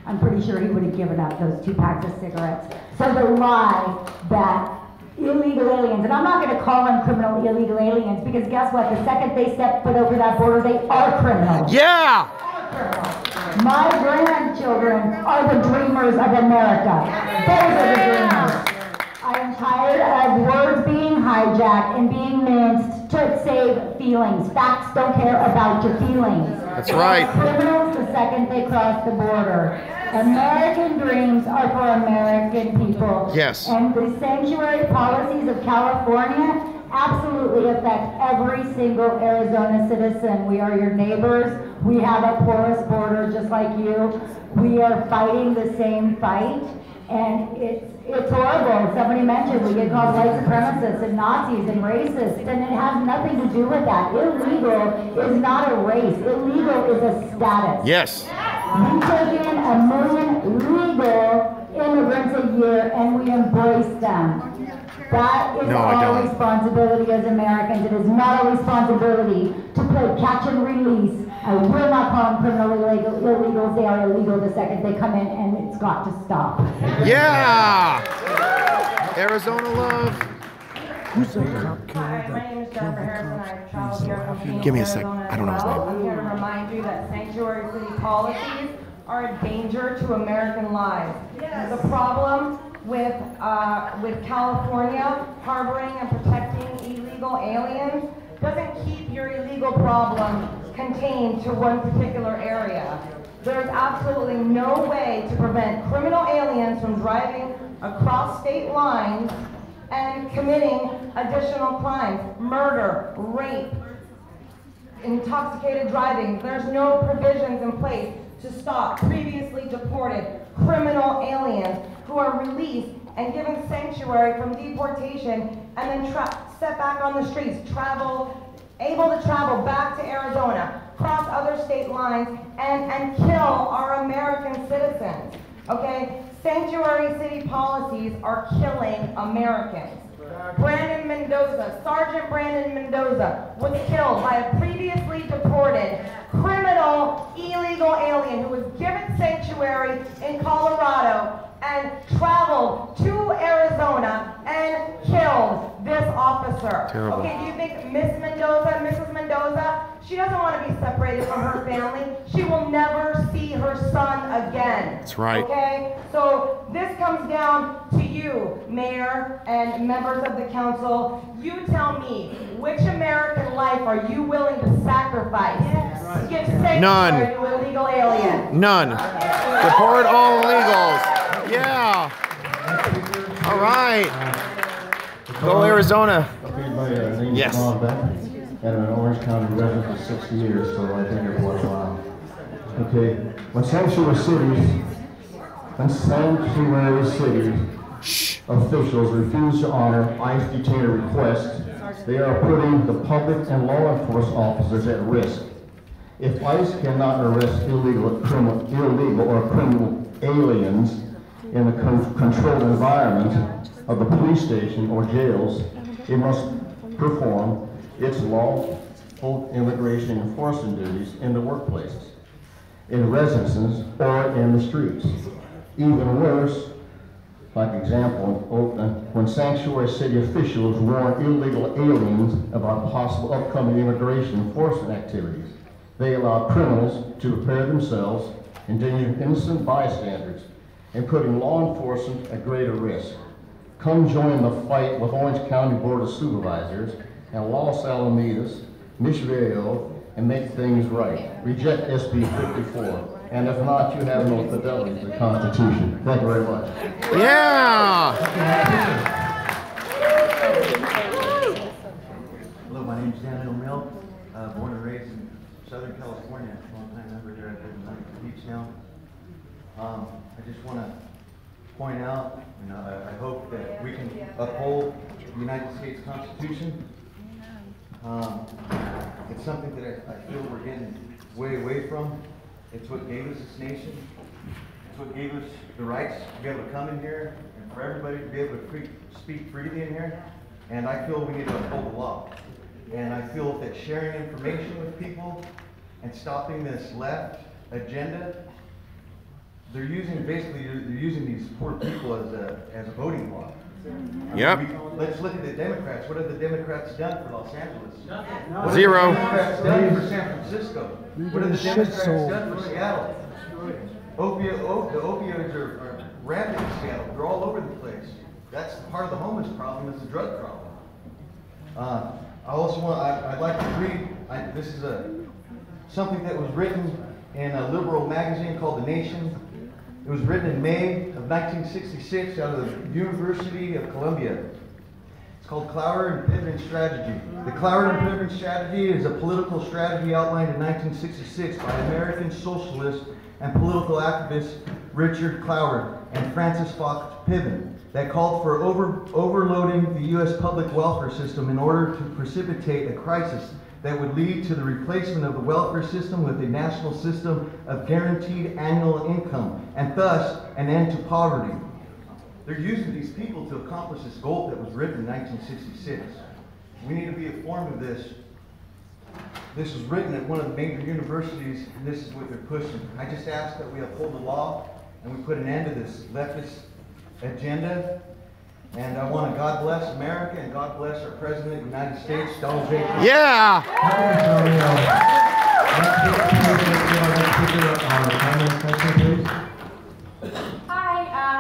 Speaker 22: I'm pretty sure he would have given up those 2 packs of cigarettes. So the lie that illegal aliens, and I'm not going to call them criminal illegal aliens, because guess what? The second they step foot over that border, they are criminals.
Speaker 1: Yeah!
Speaker 22: My grandchildren are the dreamers of America. Those are the dreamers. I am tired of words being hijacked and being minced to save feelings. Facts don't care about your feelings.
Speaker 1: That's right.
Speaker 22: Criminals the second they cross the border. American dreams are for American people.
Speaker 1: Yes.
Speaker 22: And the sanctuary policies of California absolutely affect every single Arizona citizen. We are your neighbors. We have a porous border just like you. We are fighting the same fight. And it's horrible. Somebody mentioned we get called white supremacists and Nazis and racists, and it has nothing to do with that. Illegal is not a race. Illegal is a status.
Speaker 1: Yes.
Speaker 22: We take in 1 million legal immigrants a year and we embrace them. That is our responsibility as Americans. It is not our responsibility to play catch and release. I will not call them criminal illegals. They are illegal the second they come in, and it's got to stop.
Speaker 1: Yeah! Arizona love.
Speaker 23: Who's the cop killer that killed the cop?
Speaker 1: Give me a sec. I don't know his name.
Speaker 3: I'm here to remind you that sanctuary city policies are a danger to American lives. The problem with California harboring and protecting illegal aliens doesn't keep your illegal problem contained to one particular area. There's absolutely no way to prevent criminal aliens from driving across state lines and committing additional crimes, murder, rape, intoxicated driving. There's no provisions in place to stop previously deported criminal aliens who are released and given sanctuary from deportation and then set back on the streets, able to travel back to Arizona, cross other state lines, and kill our American citizens, okay? Sanctuary city policies are killing Americans. Brandon Mendoza, Sergeant Brandon Mendoza, was killed by a previously deported criminal illegal alien who was given sanctuary in Colorado and traveled to Arizona and killed this officer.
Speaker 1: Terrible.
Speaker 3: Okay, do you think Mrs. Mendoza, she doesn't want to be separated from her family. She will never see her son again.
Speaker 1: That's right.
Speaker 3: Okay, so this comes down to you, Mayor and members of the council. You tell me, which American life are you willing to sacrifice to give sanctuary to illegal aliens?
Speaker 1: None. Deport all illegals. Yeah. All right. Go Arizona. Yes.
Speaker 4: And an Orange County resident for 60 years, so I've been here for a while. Okay, when sanctuary city officials refuse to honor ICE detainer requests, they are putting the public and law enforcement officers at risk. If ICE cannot arrest illegal or criminal aliens in the controlled environment of the police station or jails, it must perform its lawful immigration enforcement duties in the workplaces, in residences, or in the streets. Even worse, like example in Oakland, when sanctuary city officials warn illegal aliens about possible upcoming immigration enforcement activities, they allow criminals to prepare themselves, endangering innocent bystanders, and putting law enforcement at greater risk. Come join the fight with Orange County Board of Supervisors and Los Alamitos, Mission Viejo, and make things right. Reject SB 54. And if not, you have no fidelity to the Constitution. Thank you very much.
Speaker 1: Yeah!
Speaker 6: Hello, my name is Daniel Mill, born and raised in Southern California. Long-time member here. I live in Huntington Beach now. I just want to point out, I hope that we can uphold the United States Constitution. It's something that I feel we're getting way away from. It's what gave us this nation. It's what gave us the rights to be able to come in here and for everybody to be able to speak freely in here. And I feel we need to uphold the law. And I feel that sharing information with people and stopping this left agenda, they're using these poor people as a voting bloc.
Speaker 1: Yep.
Speaker 6: Let's look at the Democrats. What have the Democrats done for Los Angeles?
Speaker 1: Zero.
Speaker 6: What have the Democrats done for San Francisco? What have the Democrats done for Seattle? The opioids are rampant in Seattle. They're all over the place. That's part of the homeless problem. Is the drug problem. I'd like to read. This is something that was written in a liberal magazine called The Nation. It was written in May of 1966 out of the University of Columbia. It's called Cloward and Pittman Strategy. The Cloward and Pittman Strategy is a political strategy outlined in 1966 by American socialist and political activists Richard Cloward and Francis Fox Piven that called for overloading the U.S. public welfare system in order to precipitate a crisis that would lead to the replacement of the welfare system with a national system of guaranteed annual income and thus an end to poverty. They're using these people to accomplish this goal that was written in 1966. We need to be informed of this. This was written at one of the major universities, and this is what they're pushing. I just ask that we uphold the law and we put an end to this leftist agenda. And I want to God bless America and God bless our President of the United States, Donald J. Trump.
Speaker 1: Yeah!
Speaker 7: Hi,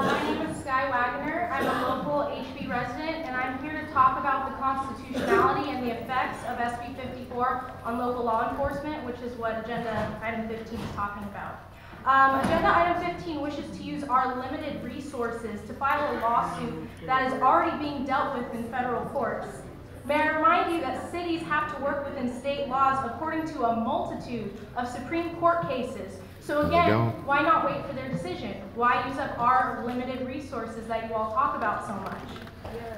Speaker 7: my name is Sky Wagner. I'm a local HB resident, and I'm here to talk about the constitutionality and the effects of SB 54 on local law enforcement, which is what Agenda Item 15 is talking about. Agenda Item 15 wishes to use our limited resources to file a lawsuit that is already being dealt with in federal courts. May I remind you that cities have to work within state laws according to a multitude of Supreme Court cases. So again, why not wait for their decision? Why use up our limited resources that you all talk about so much?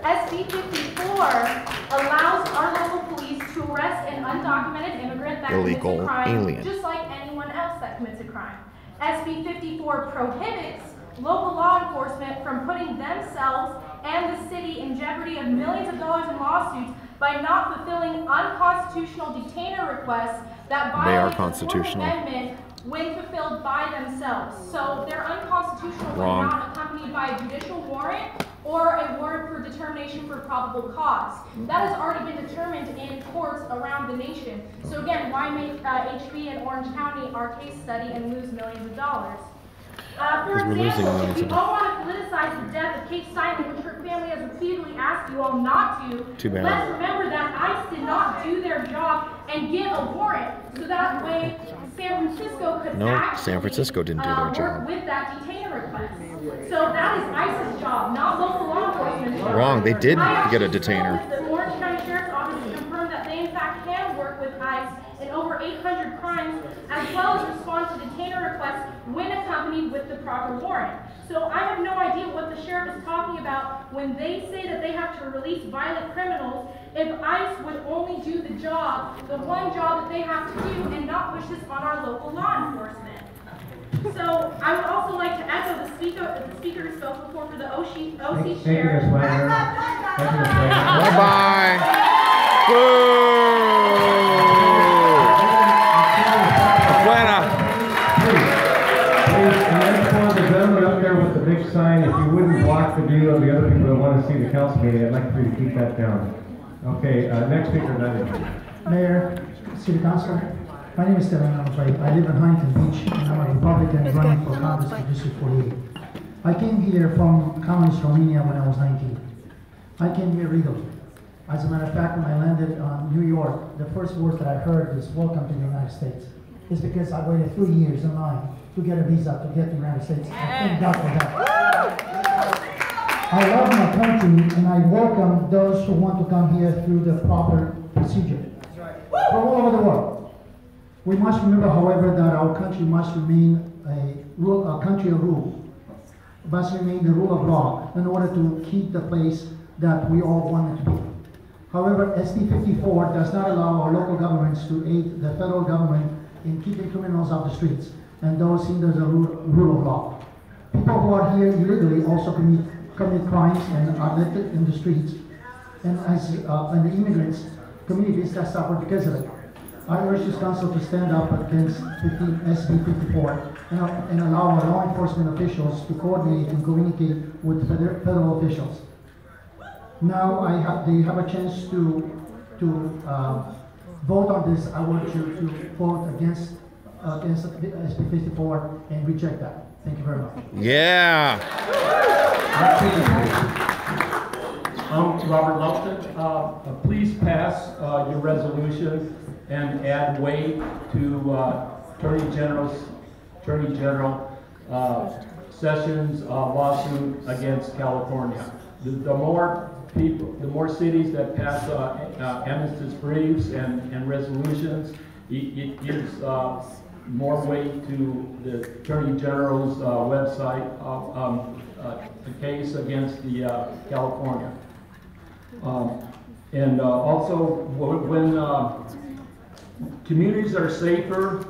Speaker 7: SB 54 allows our local police to arrest an undocumented immigrant that commits a crime, just like anyone else that commits a crime. SB 54 prohibits local law enforcement from putting themselves and the city in jeopardy of millions of dollars in lawsuits by not fulfilling unconstitutional detainer requests that violate the Fourth Amendment when fulfilled by themselves. So they're unconstitutional when not accompanied by a judicial warrant or a warrant for determination for probable cause. That has already been determined in courts around the nation. So again, why make HB and Orange County our case study and lose millions of dollars? For example, if you all want to politicize the death of Kate Steinle, which her family has repeatedly asked you all not to, let's remember that ICE did not do their job and give a warrant, so that way San Francisco could
Speaker 1: San Francisco didn't do their job.
Speaker 7: Work with that detainer request. So that is ICE's job, not local law enforcement.
Speaker 1: Wrong, they did get a detainer.
Speaker 7: The Orange County Sheriff's Office confirmed that they in fact can work with ICE in over 800 crimes, as well as respond to detainer requests when accompanied with the proper warrant. So I have no idea what the sheriff is talking about when they say that they have to release violent criminals if ICE would only do the job, the one job that they have to do, and not push this on our local law enforcement. So I would also like to echo the speaker who spoke before for the OC sheriff.
Speaker 2: Thank you, Ms. Wagner. Thank you, Ms. Wagner.
Speaker 1: Bye-bye.
Speaker 2: Big sign, if you wouldn't block the view of the other people that want to see the council meeting, I'd like for you to keep that down. Okay, next speaker,
Speaker 11: Mayor, City Council, my name is Stephen Alfred. I live in Huntington Beach, and I'm a Republican running for Congress in District 48. I came here from Communist Romania when I was 19. I came here legally. As a matter of fact, when I landed on New York, the first word that I heard was "Welcome to the United States." It's because I waited 3 years in line to get a visa to get to the United States. Thank God for that. I love my country and I welcome those who want to come here through the proper procedure from all over the world. We must remember, however, that our country must remain a country of rule, must remain the rule of law in order to keep the place that we all want it to be. However, SB 54 does not allow our local governments to aid the federal government in keeping criminals off the streets and those seen as a rule of law. People who are here illegally also commit crimes and are left in the streets, and as and the immigrants communities that suffer because of it. I urge this council to stand up against SB 54 and allow our law enforcement officials to coordinate and communicate with federal officials. Now they have a chance to vote on this. I want you to vote against SB 54 and reject that. Thank you very much.
Speaker 1: Yeah.
Speaker 13: Robert Lumpton. Please pass your resolution and add weight to Attorney General Sessions lawsuit against California. The more people, the more cities that pass amnesty briefs and resolutions, it gives more weight to the Attorney General's website of the case against the California. And also, when communities are safer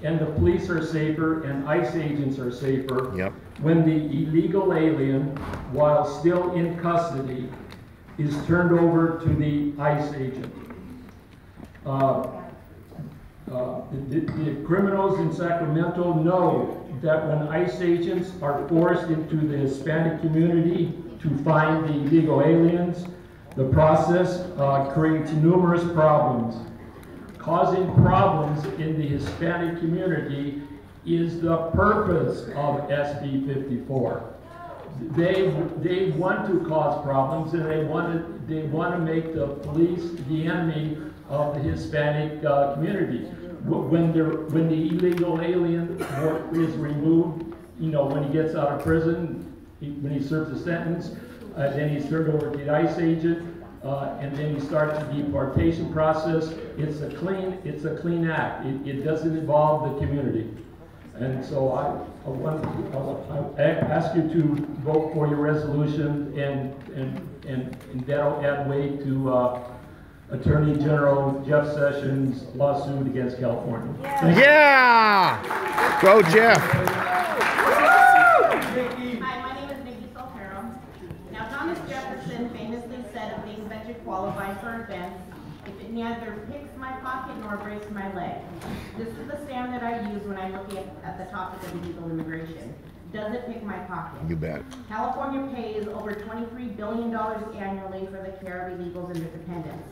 Speaker 13: and the police are safer and ICE agents are safer,
Speaker 1: yep.
Speaker 13: When the illegal alien, while still in custody, is turned over to the ICE agent. The criminals in Sacramento know that when ICE agents are forced into the Hispanic community to find the illegal aliens, the process creates numerous problems. Causing problems in the Hispanic community is the purpose of SB 54. They want to cause problems, and they want to make the police the enemy of the Hispanic community. When the illegal alien is removed, you know, when he gets out of prison, when he serves a sentence, then he's turned over to the ICE agent. And then he starts the deportation process. It's a clean act. It doesn't involve the community. And so I ask you to vote for your resolution, and that'll add weight to Attorney General Jeff Sessions' lawsuit against California.
Speaker 1: Yeah! Go, Jeff.
Speaker 8: Hi, my name is Nikki Soltero. Now, Thomas Jefferson famously said of things that should qualify for offense, if it neither picks my pocket nor breaks my leg. This is the stand that I use when I look at the topic of illegal immigration. Does it pick my pocket?
Speaker 1: You bet.
Speaker 8: California pays over $23 billion annually for the care of illegals and their dependents.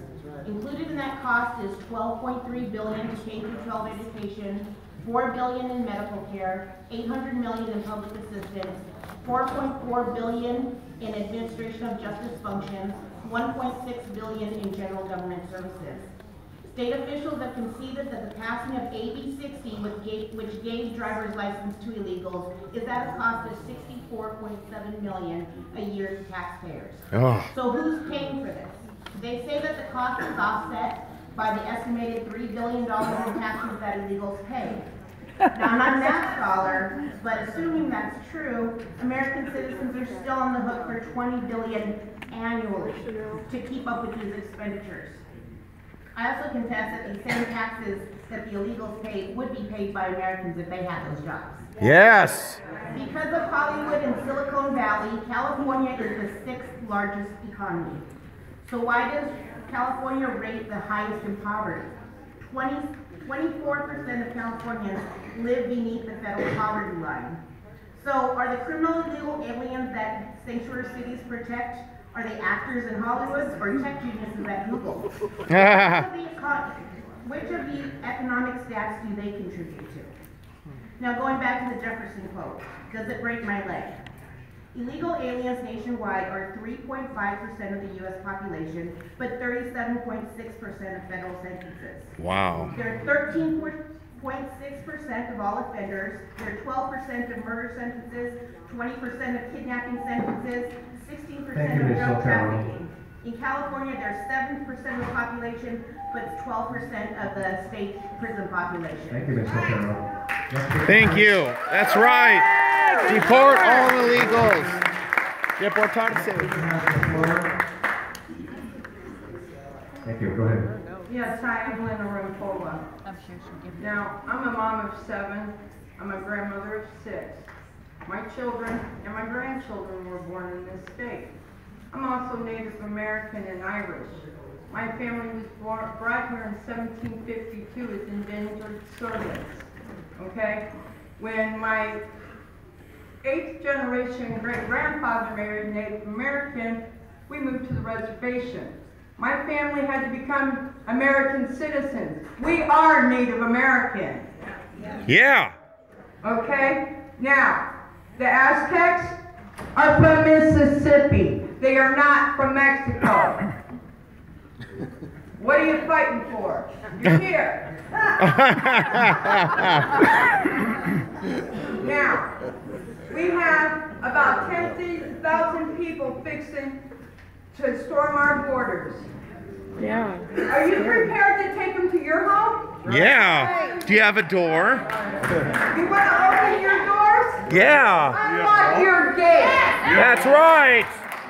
Speaker 8: Included in that cost is $12.3 billion to K-12 education, $4 billion in medical care, $800 million in public assistance, $4.4 billion in administration of justice functions, $1.6 billion in general government services. State officials have conceded that the passing of AB 60, which gave driver's license to illegals, is at a cost of $64.7 million a year to taxpayers.
Speaker 1: Oh.
Speaker 8: So who's paying for this? They say that the cost is offset by the estimated $3 billion in taxes that illegals pay. Now, I'm not a math scholar, but assuming that's true, American citizens are still on the hook for $20 billion annually to keep up with these expenditures. I also contest that these same taxes that the illegals pay would be paid by Americans if they had those jobs.
Speaker 1: Yes.
Speaker 8: Because of Hollywood and Silicon Valley, California is the 6th largest economy. So why does California rate the highest in poverty? 24% of Californians live beneath the federal poverty line. So are the criminal illegal aliens that sanctuary cities protect, are they actors in Hollywood or tech geniuses at Google? Which of the economic stats do they contribute to? Now going back to the Jefferson quote, does it break my leg? Illegal aliens nationwide are 3.5% of the U.S. population, but 37.6% of federal sentences.
Speaker 1: Wow.
Speaker 8: They're 13.6% of all offenders. They're 12% of murder sentences, 20% of kidnapping sentences, 16% of drug trafficking. In California, they're 7% of the population, but it's 12% of the state prison population.
Speaker 2: Thank you, Ms. Soltero.
Speaker 1: Thank you. That's right. Deport all illegals. Deportarse.
Speaker 2: Thank you. Go ahead.
Speaker 15: Yes, hi, I'm Linda Rampola. Now, I'm a mom of 7. I'm a grandmother of 6. My children and my grandchildren were born in this state. I'm also Native American and Irish. My family was brought here in 1752 as indentured servants. Okay? When my 8th generation great-grandfather married Native American, we moved to the reservation. My family had to become American citizens. We are Native American.
Speaker 1: Yeah.
Speaker 15: Okay? Now, the Aztecs are from Mississippi. They are not from Mexico. What are you fighting for? You're here. Now, We have about 10,000 people fixing to storm our borders.
Speaker 23: Yeah.
Speaker 15: Are you prepared to take them to your home?
Speaker 1: Yeah. Do you have a door?
Speaker 15: You want to open your doors?
Speaker 1: Yeah.
Speaker 15: Unlock your gates.
Speaker 1: That's right.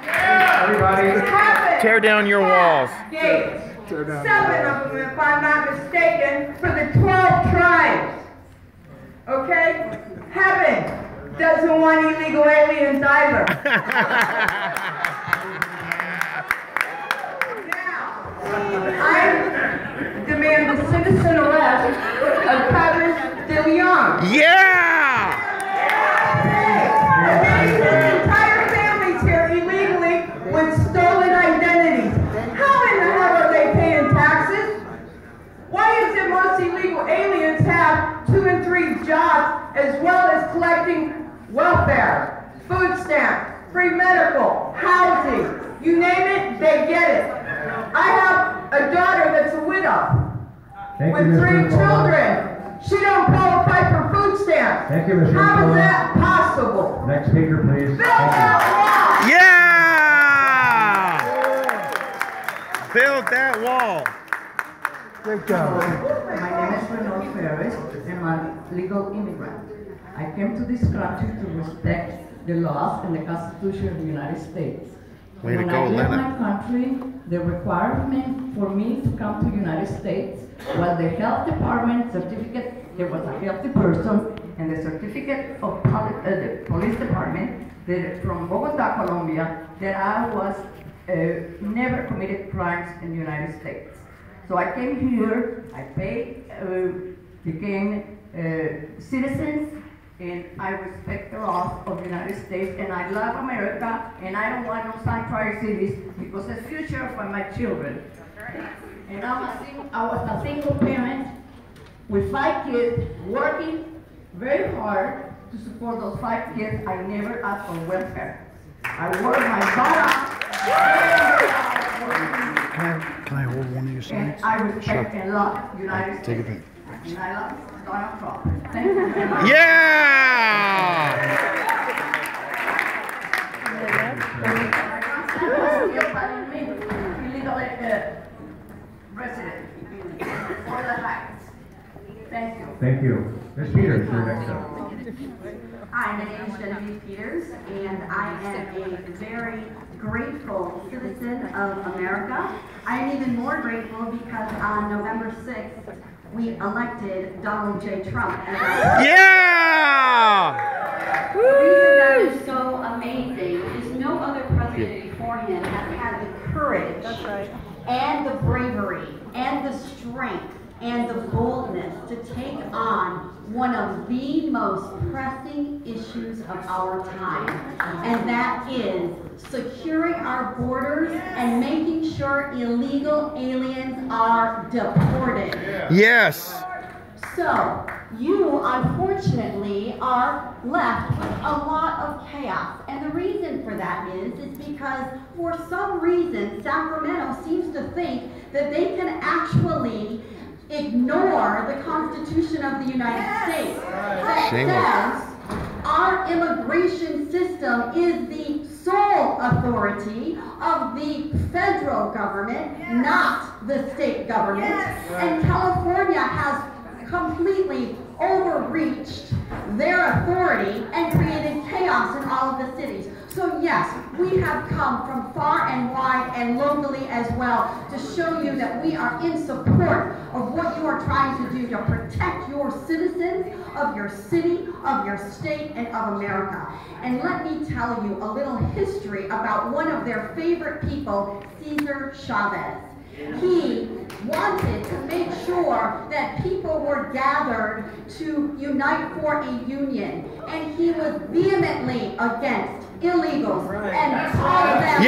Speaker 21: Everybody.
Speaker 1: Tear down your walls.
Speaker 15: Gates. 7 of them, if I'm not mistaken, for the 12 tribes. Okay? Heaven doesn't want illegal aliens either. I demand the citizen arrest of Travis DeLeon.
Speaker 1: Yeah!
Speaker 15: His entire family's here illegally with stolen identities. How in the hell are they paying taxes? Why is it most illegal aliens have 2 and 3 jobs as well as collecting welfare, food stamps, free medical, housing, you name it, they get it. I have a daughter that's a widow with 3 children. She don't qualify for food stamps.
Speaker 2: Thank you, Mr.
Speaker 15: How is that possible?
Speaker 2: Next speaker, please.
Speaker 15: Build that wall!
Speaker 1: Yeah! Build that wall.
Speaker 10: Great job. My name is Renaud Ferris, and I'm a legal immigrant. I came to this country to respect the laws and the Constitution of the United States.
Speaker 1: Way to
Speaker 10: when
Speaker 1: go,
Speaker 10: I left
Speaker 1: Lena.
Speaker 10: my country, the requirement for me to come to the United States was the health department certificate. There was a healthy person, and the certificate of the police department that from Bogota, Colombia, that I was never committed crimes in the United States. So I came here, I paid, became citizens, and I respect the laws of the United States, and I love America, and I don't want no sanctuary cities because it's future for my children. And I was a single parent with 5 kids, working very hard to support those 5 kids. I never asked for welfare. I worked my butt off.
Speaker 1: Can I hold one of your
Speaker 10: And
Speaker 1: slides?
Speaker 10: I respect and love the United States.
Speaker 1: Take it back.
Speaker 10: And I love Donald Trump. Thank you very much.
Speaker 1: Yeah!
Speaker 10: Illegal resident for the Heights. Thank you.
Speaker 2: Thank you. Ms. Peters, you're next up.
Speaker 8: Hi, my name is Genevieve Peters, and I am a very grateful citizen of America. I am even more grateful because on November 6th, we elected Donald J. Trump as our
Speaker 1: Yeah!
Speaker 8: The reason that is so amazing is no other president before him has had the courage and the bravery and the strength and the boldness to take on one of the most pressing issues of our time, and that is securing our borders and making sure illegal aliens are deported.
Speaker 1: Yes.
Speaker 8: So, you unfortunately are left with a lot of chaos. And the reason for that is because for some reason Sacramento seems to think that they can actually ignore the Constitution of the United States that says our immigration system is the sole authority of the federal government, not the state government. And California has completely overreached their authority and created chaos in all of the cities. So yes, we have come from far and wide and locally as well to show you that we are in support of what you are trying to do to protect your citizens of your city, of your state, and of America. And let me tell you a little history about one of their favorite people, Cesar Chavez. He wanted to make sure that people were gathered to unite for a union, and he was vehemently against illegals and called them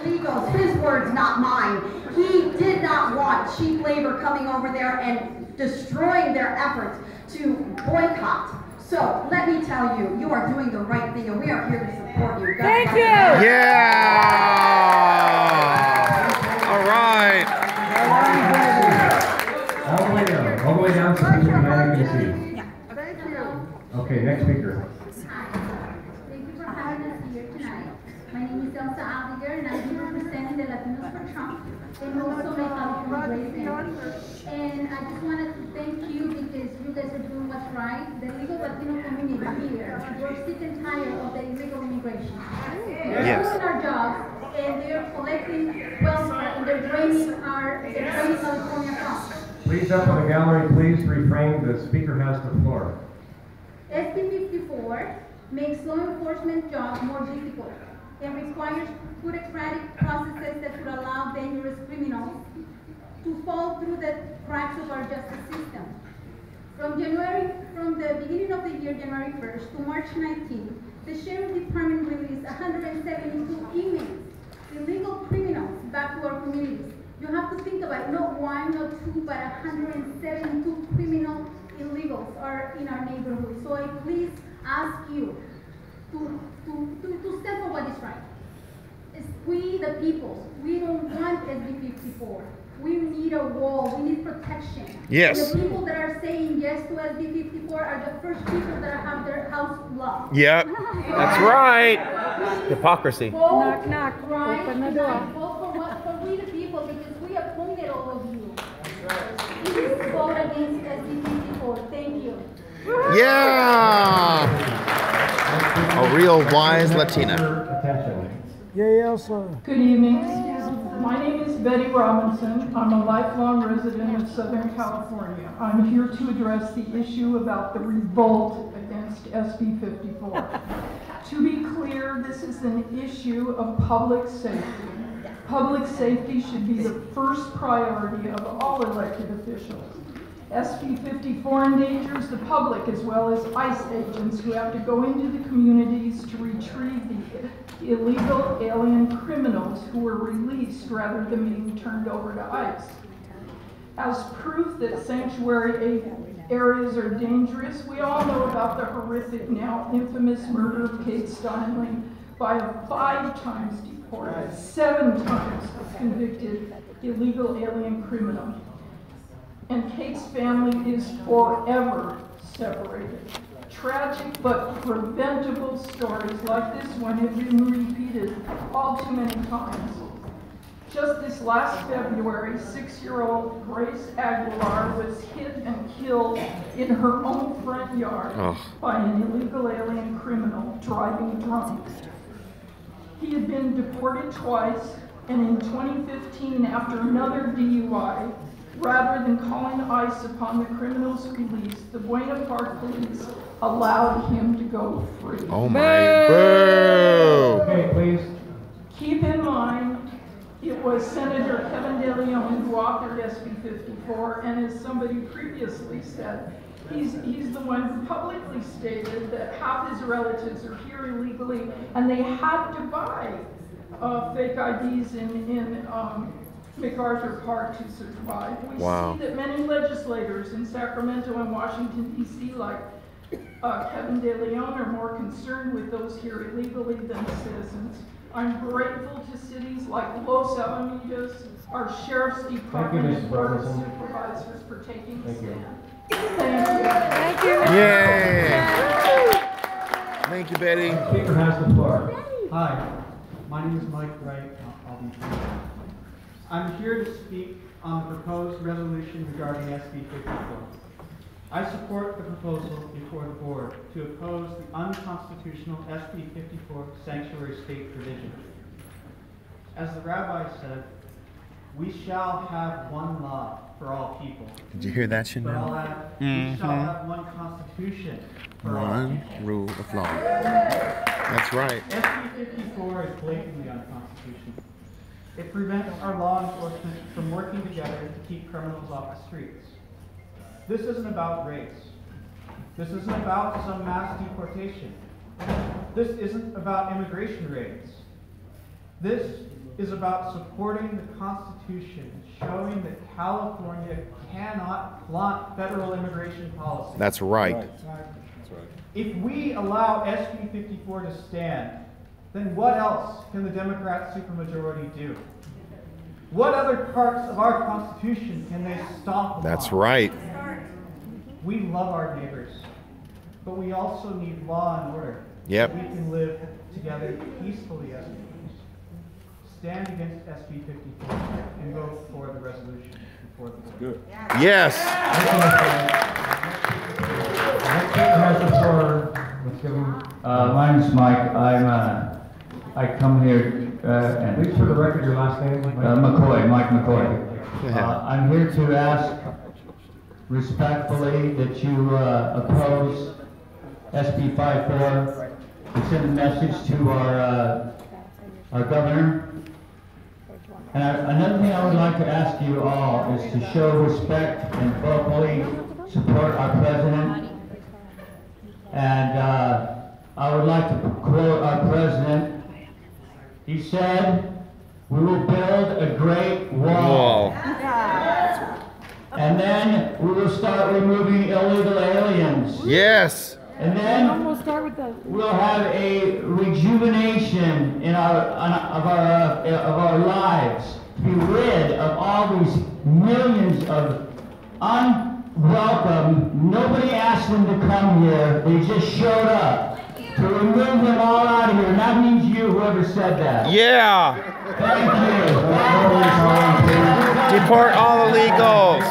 Speaker 8: illegals. His words, not mine. He did not want cheap labor coming over there and destroying their efforts to boycott. So let me tell you, you are doing the right thing, and we are here to support you.
Speaker 23: Thank you.
Speaker 1: Yeah! All right.
Speaker 2: All the way down so people behind you can see. Okay, next speaker.
Speaker 14: here tonight. My name is Elsa Aldiger, and I'm here representing the Latinos for Trump, and also my California Grace. And I just wanted to thank you because you guys are doing what's right. The legal Latino community here, we're sick and tired of the illegal immigration. They're doing our jobs, and they're collecting welfare, and they're draining California funds.
Speaker 2: Please up on the gallery, please refrain. The speaker has the floor.
Speaker 14: SB 54 makes law enforcement jobs more difficult and requires bureaucratic processes that would allow dangerous criminals to fall through the cracks of our justice system. From the beginning of the year, January 1st to March 19th, the Sheriff Department released 172 emails, illegal criminals back to our communities. You have to think about it, not one, not two, but 172 criminal illegals are in our neighborhood. So I please ask you to stand for what is right. It's we, the people, we don't want SB 54. We need a wall, we need protection.
Speaker 1: Yes.
Speaker 14: The people that are saying yes to SB 54 are the first people that have their house blocked.
Speaker 1: Yep. That's right. Hypocrisy.
Speaker 14: Knock, knock. Right. Open the door. Vote for we the people, because we appointed all of you. Please vote against SB 54. Thank you.
Speaker 1: Yeah. A real wise Latina.
Speaker 5: Good evening. My name is Betty Robinson. I'm a lifelong resident of Southern California. I'm here to address the issue about the revolt against SB 54. To be clear, this is an issue of public safety. Public safety should be the first priority of all elected officials. SB 54 endangers the public as well as ICE agents who have to go into the communities to retrieve the illegal alien criminals who were released rather than being turned over to ICE. As proof that sanctuary areas are dangerous, we all know about the horrific, now infamous murder of Kate Steinle by a 5 times deported, 7 times convicted illegal alien criminal. And Kate's family is forever separated. Tragic but preventable stories like this one have been repeated all too many times. Just this last February, 6-year-old Grace Aguilar was hit and killed in her own front yard by an illegal alien criminal driving drunk. He had been deported twice, and in 2015, after another DUI, rather than calling ICE upon the criminal's release, the Buena Park police allowed him to go free.
Speaker 1: Oh my, boo!
Speaker 2: Okay, please.
Speaker 5: Keep in mind, it was Senator Kevin De Leon who authored SB 54, and as somebody previously said, he's the one who publicly stated that half his relatives are here illegally, and they had to buy fake IDs in MacArthur Park to survive. We see that many legislators in Sacramento and Washington, D.C., like Kevin De Leon, are more concerned with those here illegally than the citizens. I'm grateful to cities like Los Alamitos, our sheriff's department, and board of supervisors for taking a stand. Thank you.
Speaker 1: Yay! Thank you, Betty.
Speaker 2: The speaker has the floor.
Speaker 16: Hi, my name is Mike Wright. I'll be brief. I'm here to speak on the proposed resolution regarding SB 54. I support the proposal before the board to oppose the unconstitutional SB 54 sanctuary state provision. As the rabbi said, we shall have one law for all people.
Speaker 1: Did you hear that, Chanel?
Speaker 16: We shall have one constitution for all people.
Speaker 1: One rule of law. That's right.
Speaker 16: SB 54 is blatantly unconstitutional. It prevents our law enforcement from working together to keep criminals off the streets. This isn't about race. This isn't about some mass deportation. This isn't about immigration raids. This is about supporting the Constitution, showing that California cannot flaunt federal immigration policy.
Speaker 1: That's right.
Speaker 16: If we allow SB 54 to stand, then what else can the Democrat supermajority do? What other parts of our Constitution can they stomp upon?
Speaker 1: That's right.
Speaker 16: We love our neighbors, but we also need law and order.
Speaker 1: Yep.
Speaker 16: So we can live together peacefully as a people. Stand against SB 54 and vote for the resolution before the board.
Speaker 1: Good. Yes.
Speaker 17: My name's Mike. I come here and
Speaker 2: Please, for the record, your last name.
Speaker 17: McCoy, Mike McCoy. I'm here to ask respectfully that you oppose SB 54 to send a message to our governor. And another thing I would like to ask you all is to show respect and vocally support our president. And I would like to quote our president. He said, "We will build a great wall. And then we will start removing illegal aliens.
Speaker 1: Yes.
Speaker 17: And then we'll have a rejuvenation in of our lives to be rid of all these millions of unwelcome. Nobody asked them to come here. They just showed up. To remove them all out of here. And that means you, whoever said that.
Speaker 1: Yeah.
Speaker 17: Thank you.
Speaker 1: Deport all illegals.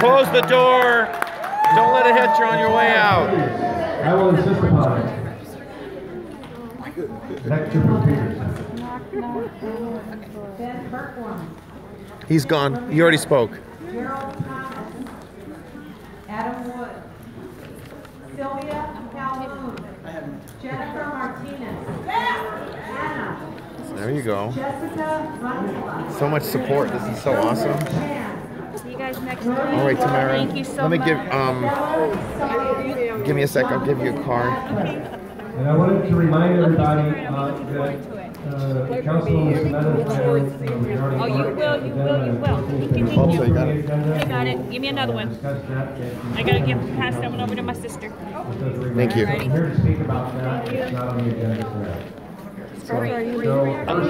Speaker 1: Close the door. Don't let it hit you on your way out.
Speaker 2: I will insist upon it. Next to Peters.
Speaker 9: Ben Kirkland,
Speaker 1: He's gone. He already spoke.
Speaker 9: Gerald Thomas, Adam Wood, Sylvia Calhoun, Jennifer Martinez, Anna,
Speaker 1: There you go.
Speaker 9: Jessica Runfla,
Speaker 1: So much support. This is so awesome.
Speaker 9: See you guys next week.
Speaker 1: All right, Tamara.
Speaker 9: Thank you so
Speaker 1: Let me
Speaker 9: much.
Speaker 1: give me a sec. I'll give you a card.
Speaker 2: And I wanted to remind everybody that Councilwoman Semedo's item regarding...
Speaker 18: Oh, you will.
Speaker 1: Also, you got it.
Speaker 18: I got it. Give me another one. I gotta pass that one over to my sister.
Speaker 1: Thank you.
Speaker 2: I'm here to speak about that. It's not on the agenda today.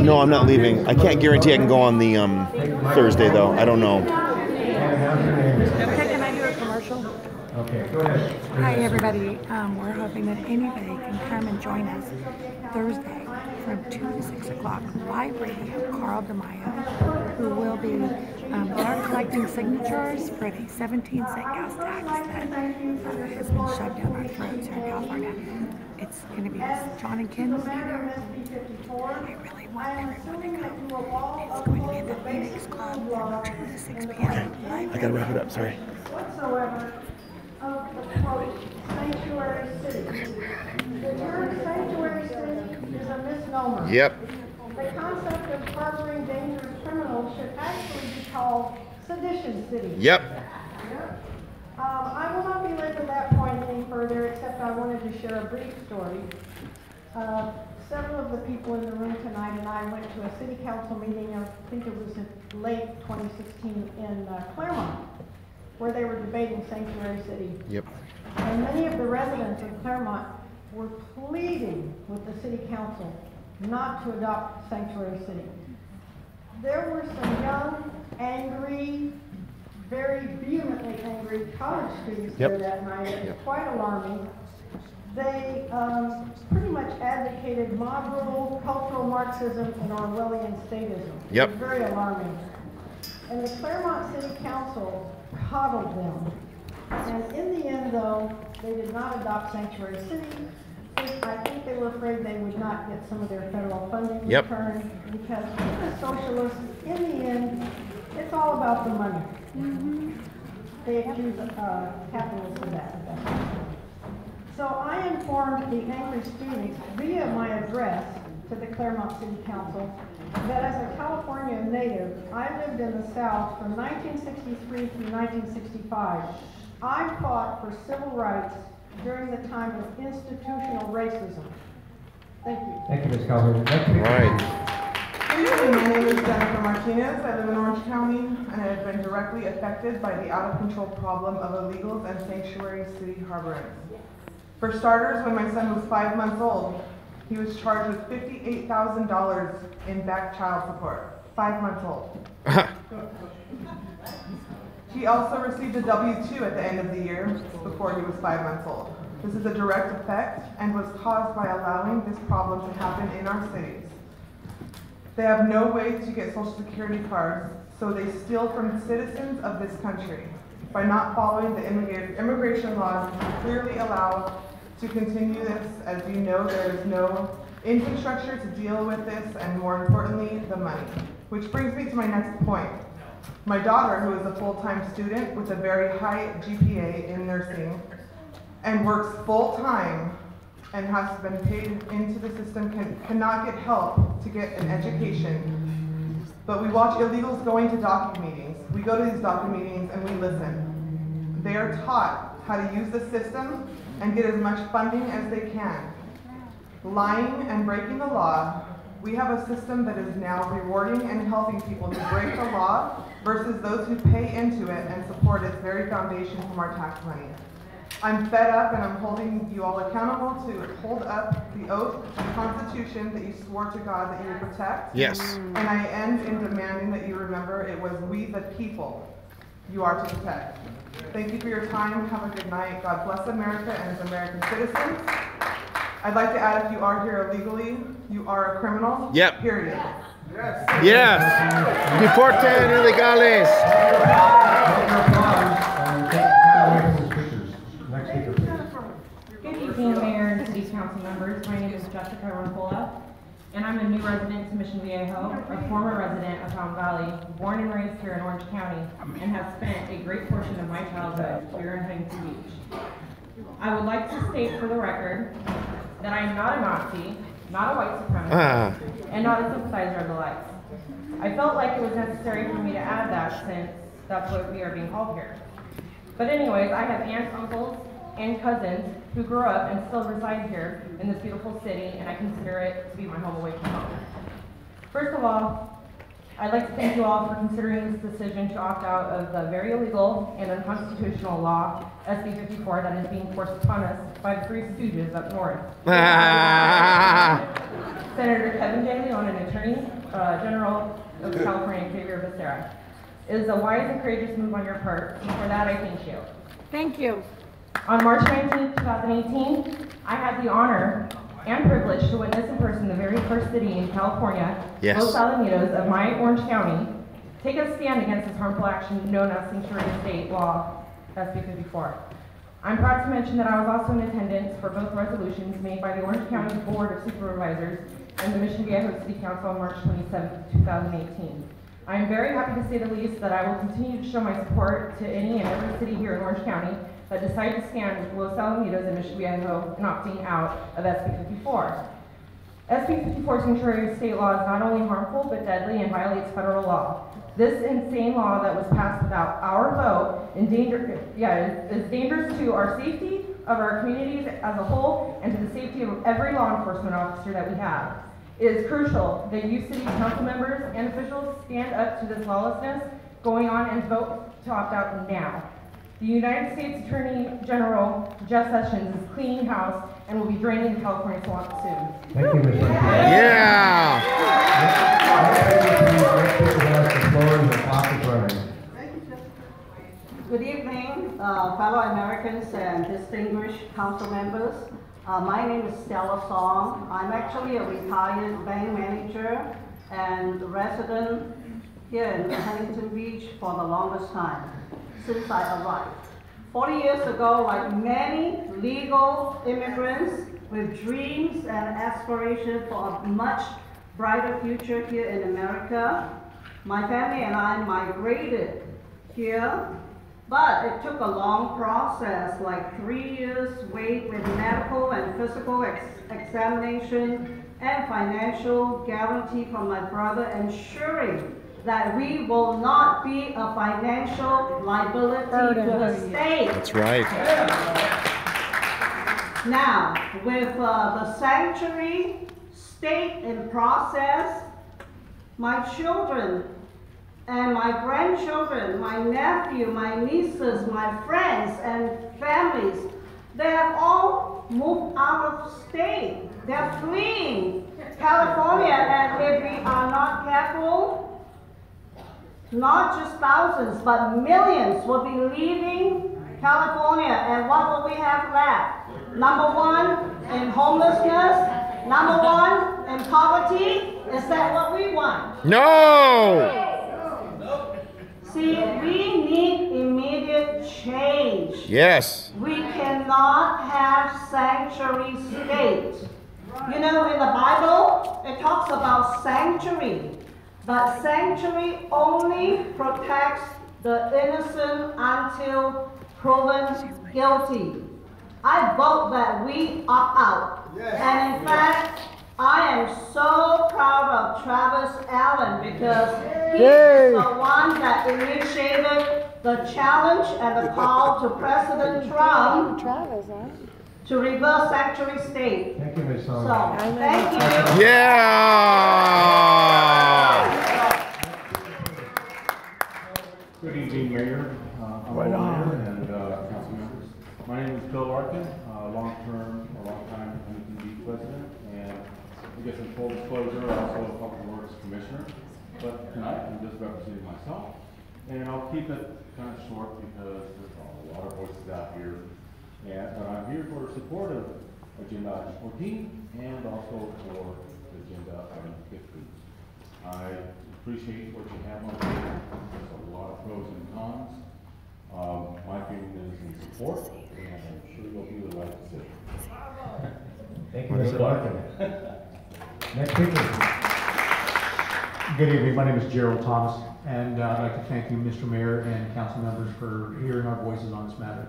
Speaker 1: No, I'm not leaving. I can't guarantee I can go on the Thursday, though. I don't know.
Speaker 23: Okay, can I do a commercial?
Speaker 2: Okay, go ahead.
Speaker 23: Hi, everybody. We're hoping that anybody can come and join us Thursday from 2 to 6 o'clock. Live radio, Carl DeMaio, who will be they're collecting signatures for the 17-cent gas tax that has been shoved down our throats here in California. It's going to be John and Ken will be there. I really want everyone to come. It's going to be at the Phoenix Club from 2 to 6 p.m.
Speaker 1: I gotta wrap it up. Sorry.
Speaker 20: Whatsoever of the quote sanctuary city. The term sanctuary city is a misnomer.
Speaker 1: Yep.
Speaker 20: The concept of harboring dangerous criminals should actually be called sedition city.
Speaker 1: Yep.
Speaker 20: I will not belabor that point any further, except I wanted to share a brief story. Several of the people in the room tonight and I went to a city council meeting, I think it was in late 2016 in Claremont, where they were debating sanctuary city.
Speaker 1: Yep.
Speaker 20: And many of the residents of Claremont were pleading with the city council not to adopt sanctuary city. There were some young, angry, very vehemently angry college students there that night. It was quite alarming. They pretty much advocated mob rule, cultural Marxism, and Orwellian statism.
Speaker 1: Yep.
Speaker 20: It was very alarming. And the Claremont City Council coddled them. And in the end, though, they did not adopt sanctuary city. I think they were afraid they would not get some of their federal funding returned, because the socialists, in the end, it's all about the money. They accuse capitalists of that. So I informed the angry students via my address to the Claremont City Council that as a California native, I lived in the South from 1963 through 1965. I fought for civil rights during the time of institutional racism. Thank you.
Speaker 2: Thank you, Ms. Calhoun.
Speaker 1: Right.
Speaker 24: Good evening, my name is Jennifer Martinez. I live in Orange County and I have been directly affected by the out-of-control problem of illegals and sanctuary city harborings. For starters, when my son was 5 months old, he was charged with $58,000 in back child support. 5 months old. He also received a W-2 at the end of the year before he was 5 months old. This is a direct effect and was caused by allowing this problem to happen in our cities. They have no way to get Social Security cards, so they steal from citizens of this country. By not following the immigration laws, we clearly allow to continue this. As you know, there is no infrastructure to deal with this, and more importantly, the money. Which brings me to my next point. My daughter, who is a full-time student with a very high GPA in nursing, and works full-time and has been paid into the system, cannot get help to get an education. But we watch illegals going to DACA meetings. We go to these DACA meetings and we listen. They are taught how to use the system and get as much funding as they can. Lying and breaking the law, we have a system that is now rewarding and helping people who break the law versus those who pay into it and support its very foundation from our tax money. I'm fed up and I'm holding you all accountable to hold up the oath to the Constitution that you swore to God that you would protect.
Speaker 1: Yes.
Speaker 24: And I end in demanding that you remember it was we the people you are to protect. Thank you for your time. Have a good night. God bless America and its American citizens. I'd like to add, if you are here illegally, you are a criminal.
Speaker 1: Yep.
Speaker 24: Period.
Speaker 1: Yes. Deporten ilegales.
Speaker 3: Good evening, Mayor and City Council members. My name is Jessica Roncola, and I'm a new resident to Mission Viejo, a former resident of Fountain Valley, born and raised here in Orange County, and have spent a great portion of my childhood here in Huntington Beach. I would like to state for the record that I am not a Nazi, not a white supremacist, and not a sympathizer of the lights. I felt like it was necessary for me to add that since that's what we are being called here. But anyways, I have aunts, uncles, and cousins who grew up and still reside here in this beautiful city, and I consider it to be my home away from home. First of all, I'd like to thank you all for considering this decision to opt out of the very illegal and unconstitutional law, SB 54, that is being forced upon us by the Three Stooges up north. Senator Kevin J. Leon, an Attorney General of California, and Xavier Becerra. It is a wise and courageous move on your part, and for that I thank you.
Speaker 23: Thank you.
Speaker 3: On March 19, 2018, I had the honor and privilege to witness in person the very first city in California,
Speaker 1: Yes.
Speaker 3: Los Alamitos of my Orange County, take a stand against this harmful action known as Sanctuary State Law, SB 54. I'm proud to mention that I was also in attendance for both resolutions made by the Orange County Board of Supervisors and the Mission Viejo City Council on March 27, 2018. I am very happy to say the least that I will continue to show my support to any and every city here in Orange County that decide to stand with Los Alamitos and Mission Viejo in opting out of SB 54. SB 54 Sanctuary State Law is not only harmful but deadly and violates federal law. This insane law that was passed without our vote is dangerous to our safety, of our communities as a whole, and to the safety of every law enforcement officer that we have. It is crucial that you city council members and officials stand up to this lawlessness going on and vote to opt out now. The United States Attorney General Jeff Sessions is cleaning house and will be draining the California swamp soon.
Speaker 2: Thank you, Mr.
Speaker 1: Yeah.
Speaker 10: Good evening, fellow Americans and distinguished council members. My name is Stella Song. I'm actually a retired bank manager and resident here in Huntington Beach for the longest time, since I arrived. 40 years ago, like many legal immigrants with dreams and aspirations for a much brighter future here in America, my family and I migrated here. But it took a long process, like 3 years wait with medical and physical examination and financial guarantee from my brother, ensuring that we will not be a financial liability to the state.
Speaker 1: That's right.
Speaker 10: Now, with the sanctuary state in process, my children and my grandchildren, my nephew, my nieces, my friends and families, they have all moved out of state. They're fleeing California, and if we are not careful, not just thousands, but millions will be leaving California, and what will we have left?
Speaker 4: number one in homelessness, number one in poverty. Is that what we want?
Speaker 1: No!
Speaker 4: See, we need immediate change.
Speaker 1: Yes.
Speaker 4: We cannot have sanctuary state. You know, in the Bible, it talks about sanctuary, but sanctuary only protects the innocent until proven guilty. I vote that we opt out. Yes. And in fact, I am so proud of Travis Allen because he is the one that initiated the challenge and the call to President Trump to reverse sanctuary state.
Speaker 2: Thank you, Ms.
Speaker 4: So, thank you.
Speaker 1: Yeah!
Speaker 12: Good evening, Mayor,
Speaker 1: Right on.
Speaker 12: and council members. My name is Bill Larkin, long-time Huntington Beach resident, and I guess in full disclosure, also a Public Works Commissioner. But tonight, I'm just representing myself, and I'll keep it kind of short because there's a lot of voices out here. But I'm here for support of Agenda Item 14 and also for Agenda Item 15. I appreciate what you have on the table. There's a lot of pros and cons. My feeling is in support, and I'm sure you'll do the right decision.
Speaker 2: Thank you, Mr. Larkin. Next speaker. Good evening. My name is Gerald Thomas, and I'd like to thank you, Mr. Mayor and council members, for hearing our voices on this matter.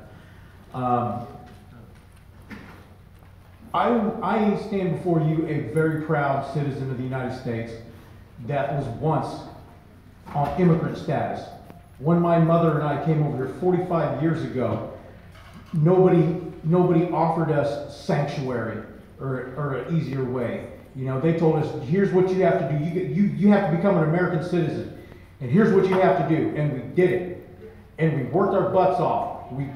Speaker 2: I stand before you a very proud citizen of the United States that was once on immigrant status. When my mother and I came over here 45 years ago, nobody offered us sanctuary or an easier way. You know, they told us, here's what you have to do. You have to become an American citizen, and here's what you have to do. And we did it. And we worked our butts off. We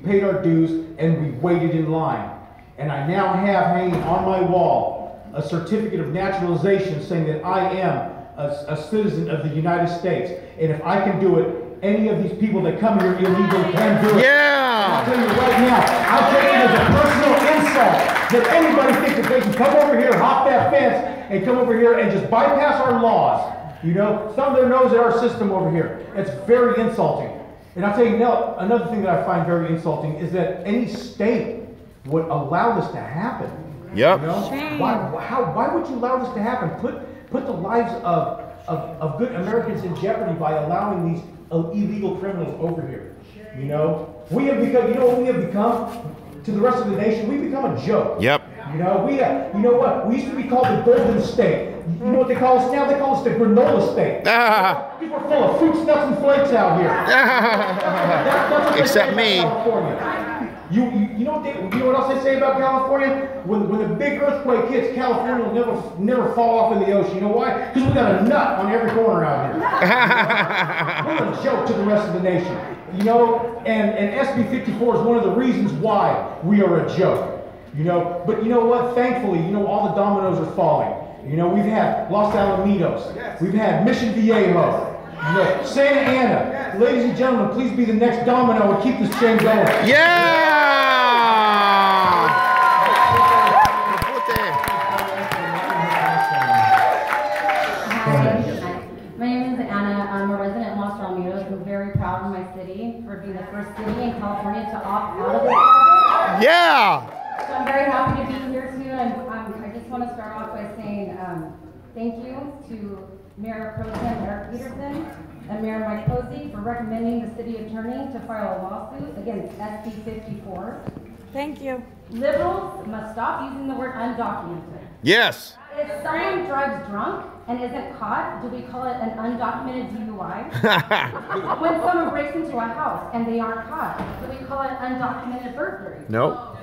Speaker 2: paid our dues, and we waited in line. And I now have hanging on my wall a certificate of naturalization saying that I am a citizen of the United States. And if I can do it, any of these people that come here illegally can do it.
Speaker 1: Yeah!
Speaker 2: I'll tell you right now, I'll take it as a personal insult that anybody thinks that they can come over here, hop that fence, and come over here and just bypass our laws. You know, thumb their nose at our system over here. It's very insulting. And I'll tell you now, another thing that I find very insulting is that any state would allow this to happen.
Speaker 1: Yep.
Speaker 2: You know? Why would you allow this to happen? Put the lives of good Americans in jeopardy by allowing these illegal criminals over here. You know, we have become. You know what we have become to the rest of the nation? We've become a joke.
Speaker 1: Yep.
Speaker 2: You know, you know what? We used to be called the Golden State. You know what they call us now? They call us the Granola State. Because we're full of fruits, nuts, and flakes out here. That's
Speaker 1: Except me.
Speaker 2: You know what else they say about California? When the big earthquake hits, California will never fall off in the ocean. You know why? Because we got a nut on every corner out here. We're a joke to the rest of the nation. You know, and SB 54 is one of the reasons why we are a joke. You know, but you know what? Thankfully, you know, all the dominoes are falling. You know, we've had Los Alamitos. We've had Mission Viejo. You know, Santa Ana. Yes. Ladies and gentlemen, please be the next domino and keep this chain going.
Speaker 1: Yeah!
Speaker 19: My name is Anna. I'm a resident in Los Alamitos. I'm very proud of my city for being the first city in California to opt out of this project.
Speaker 1: Yeah!
Speaker 19: So I'm very happy to be here too, and I just want to start off by saying thank you to Mayor Pro Tem Eric Peterson and Mayor Mike Posey for recommending the city attorney to file a lawsuit against SB 54.
Speaker 23: Thank you.
Speaker 19: Liberals must stop using the word undocumented.
Speaker 1: Yes.
Speaker 19: If someone drives drunk and isn't caught, do we call it an undocumented DUI? When someone breaks into a house and they aren't caught, do we call it undocumented burglary?
Speaker 1: Nope.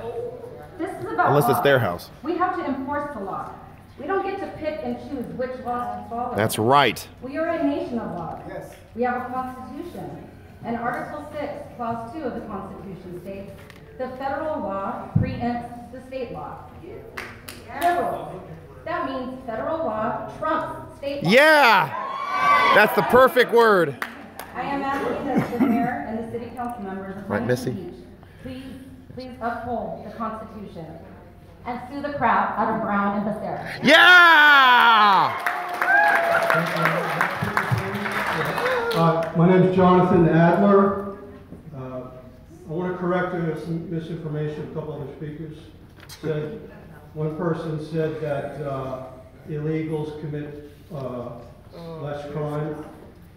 Speaker 19: This is about
Speaker 1: Unless
Speaker 19: law.
Speaker 1: it's their house.
Speaker 19: We have to enforce the law. We don't get to pick and choose which laws to follow.
Speaker 1: That's right.
Speaker 19: We are a nation of laws. Yes. We have a constitution. And Article 6, Clause 2 of the Constitution states, the federal law preempts the state law. Federal. That means federal law trumps state law.
Speaker 1: Yeah! That's the perfect word.
Speaker 19: I am asking that the mayor and the city council members of
Speaker 1: Right, Missy?
Speaker 19: Huntington Beach please please uphold the Constitution and sue the crap out of Brown and Becerra.
Speaker 1: Yeah!
Speaker 6: My name is Jonathan Adler. I want to correct some misinformation. A couple other speakers said, one person said that illegals commit less crime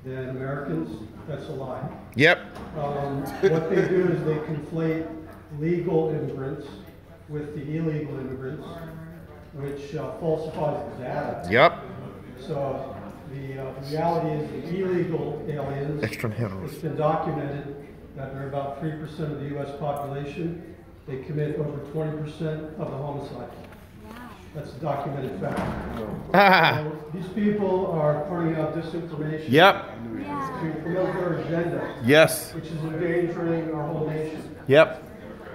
Speaker 6: than Americans. That's a lie.
Speaker 1: Yep.
Speaker 6: What they do is they conflate legal immigrants with the illegal immigrants, which falsifies the data.
Speaker 1: Yep.
Speaker 6: So the reality is the illegal aliens, it's been documented that they're about 3% of the U.S. population. They commit over 20% of the homicides. That's a documented fact. So these people are putting out disinformation to promote their agenda,
Speaker 1: Yes.
Speaker 6: which is endangering our whole nation.
Speaker 1: Yep.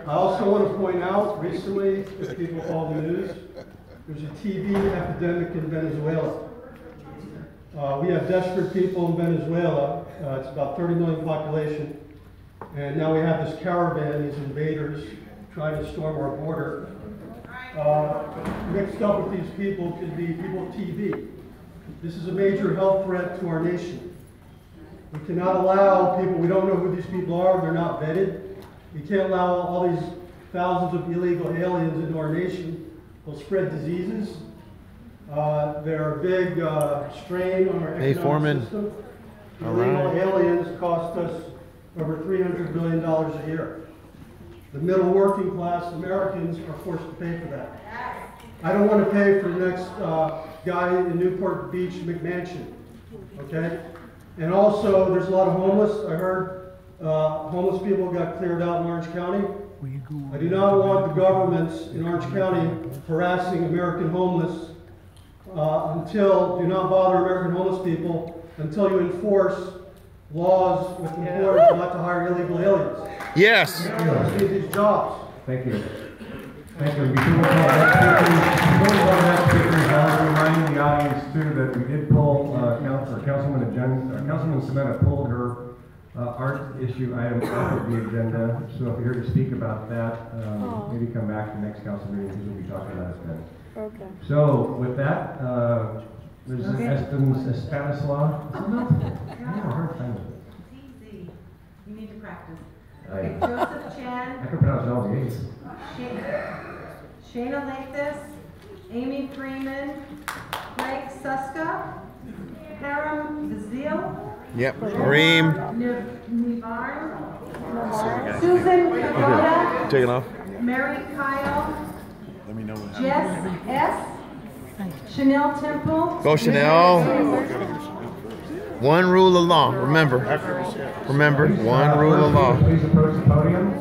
Speaker 6: I also want to point out, recently, if people follow the news, there's a TB epidemic in Venezuela. We have desperate people in Venezuela. It's about 30 million population. And now we have this caravan, these invaders, trying to storm our border. Mixed up with these people could be people with TB. This is a major health threat to our nation. We cannot allow people, we don't know who these people are, they're not vetted. We can't allow all these thousands of illegal aliens into our nation. They'll spread diseases. They're a big strain on our economic system. Illegal aliens cost us over $300 billion a year. The middle working class Americans are forced to pay for that. I don't want to pay for the next guy in Newport Beach McMansion, okay? And also, there's a lot of homeless. I heard homeless people got cleared out in Orange County. I do not want the governments in Orange County harassing American homeless do not bother American homeless people until you enforce laws with employers not to hire illegal aliens.
Speaker 1: Yes.
Speaker 6: These jobs.
Speaker 2: Thank you. Thank you. Before we call next speakers, I want to remind the audience too that we did pull Councilwoman Samantha pulled her art issue item off of the agenda. So if you're here to speak about that, maybe come back to the next council meeting because we'll be talking about it then.
Speaker 23: Okay.
Speaker 2: So with that, there's Stanislaw. It's a mouthful. I have a hard time with it.
Speaker 9: It's easy. You need to practice.
Speaker 2: Okay,
Speaker 9: Joseph Chan.
Speaker 2: I can pronounce all the A's.
Speaker 9: Shayna Lathis, Amy Freeman, Craig Suska, Karam Bazil.
Speaker 1: Yep. Reem.
Speaker 9: Nivar, Susan Kagoda,
Speaker 1: Take it off.
Speaker 9: Mary Kyle,
Speaker 1: Let me know what
Speaker 9: Jess S., Chanel Temple.
Speaker 1: Go Chanel. One rule of law. Remember, one rule of law.
Speaker 2: Please approach the podium.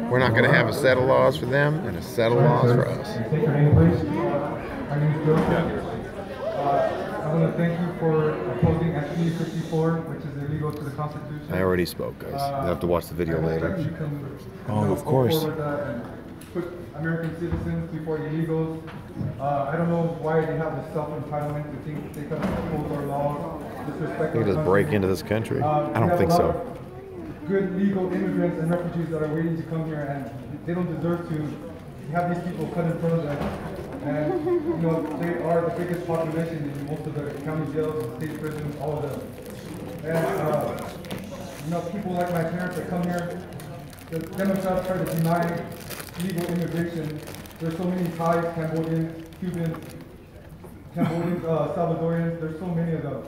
Speaker 1: We're not going to have a set of laws for them and a set of laws for us.
Speaker 2: Take your name, please.
Speaker 7: My name is Joseph. I want to thank you for opposing SB 54, which is illegal to the Constitution.
Speaker 1: I already spoke, guys. You have to watch the video later.
Speaker 7: You can,
Speaker 1: Oh, of course.
Speaker 7: Put American citizens before illegals. I don't know why they have this self-entitlement to think they can oppose our laws, disrespect
Speaker 1: They
Speaker 7: our
Speaker 1: just
Speaker 7: country.
Speaker 1: break into this country. I don't think so.
Speaker 7: Good legal immigrants and refugees that are waiting to come here, and they don't deserve to have these people cut in front of them. And you know, they are the biggest population in most of the county jails, state prisons, all of them. And you know, people like my parents that come here, the Democrats try to deny legal immigration. There's so many Thais, Cambodians, Cubans, Salvadorians. There's so many of them.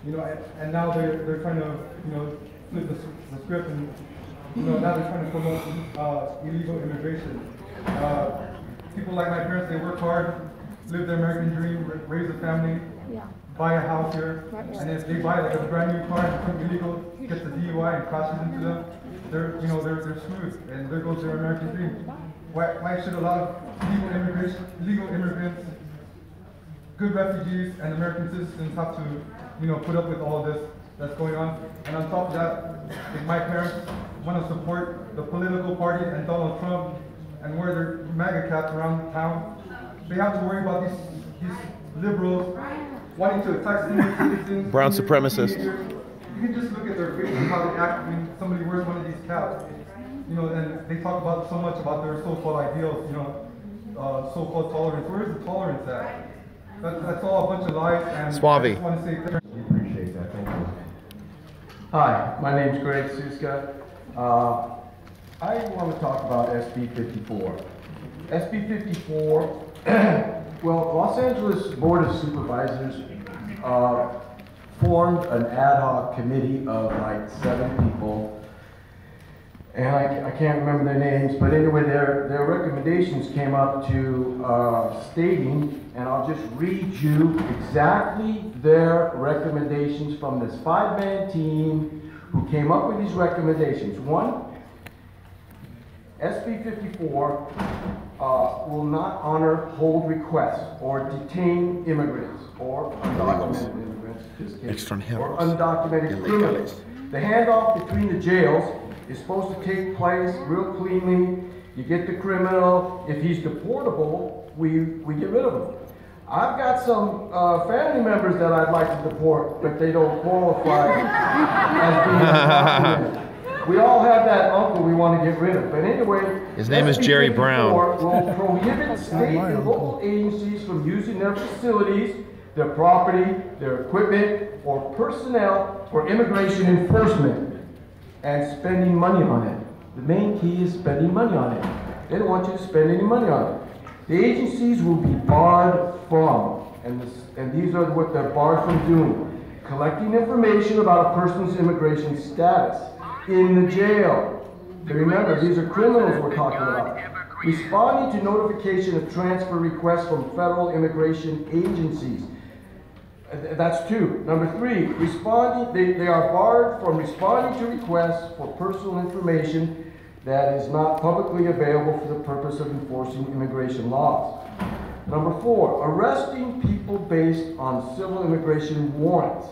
Speaker 7: You know, and now they're trying to flip the script, and now they're trying to promote illegal immigration. People like my parents, they work hard, live their American dream, raise a family, buy a house here, and if they buy like a brand new car and some illegal gets a DUI and crashes into them, they're screwed, and there goes their American dream. Why should a lot of legal immigrants, good refugees, and American citizens have to put up with all of this that's going on? And on top of that, if my parents want to support the political party and Donald Trump and wear their MAGA caps around town, they have to worry about these liberals wanting to attack senior citizens.
Speaker 1: Brown supremacists.
Speaker 7: You can just look at their faces, how they act when somebody wears one of these caps. you know, and they talk about so much about their so-called ideals, you know, so-called tolerance. Where is the tolerance at? That's all a bunch of lies. And
Speaker 1: Suave.
Speaker 7: I just want to say, we appreciate that. Thank you.
Speaker 11: Hi, my name's Greg Suska. I want to talk about SB 54. SB 54, well, Los Angeles Board of Supervisors formed an ad hoc committee of like 7 people. And I can't remember their names, but anyway, their recommendations came up to stating, and I'll just read you exactly their recommendations from this 5-man team who came up with these recommendations. 1, SB 54 will not honor hold requests or detain immigrants or undocumented immigrants, or undocumented criminals. The handoff between the jails is supposed to take place real cleanly. You get the criminal. If he's deportable, we get rid of him. I've got some family members that I'd like to deport, but they don't qualify as being undocumented. We all have that uncle we want to get rid of. But anyway,
Speaker 1: his name is Jerry Brown.
Speaker 11: Will prohibit state and local agencies from using their facilities, their property, their equipment, or personnel for immigration enforcement and spending money on it. The main key is spending money on it. They don't want you to spend any money on it. The agencies will be barred from, and these are what they're barred from doing: collecting information about a person's immigration status in the jail. Remember, these are criminals we're talking about. Responding to notification of transfer requests from federal immigration agencies. That's 2. Number 3, they are barred from responding to requests for personal information that is not publicly available for the purpose of enforcing immigration laws. Number 4, arresting people based on civil immigration warrants.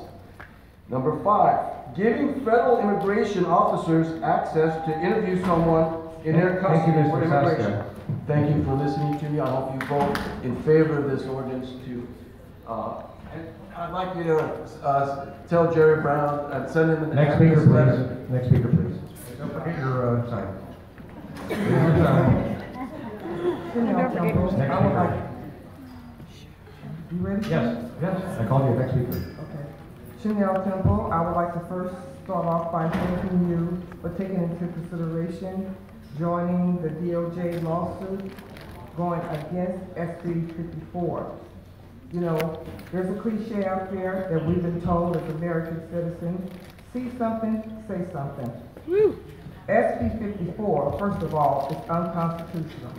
Speaker 11: Number 5, giving federal immigration officers access to interview someone in their custody for immigration. Thank you for listening to me. I hope you vote in favor of this ordinance to I'd like you to tell Jerry Brown and send him an
Speaker 2: Next speaker, please. Next speaker, please. Don't forget your sign.
Speaker 24: You ready?
Speaker 2: Yes, I called you next speaker.
Speaker 24: Okay. Chanel Temple, I would like to first start off by thanking you for taking into consideration joining the DOJ lawsuit going against SB 54. You know, there's a cliche out there that we've been told as American citizens: see something, say something. Woo. SB 54, first of all, is unconstitutional.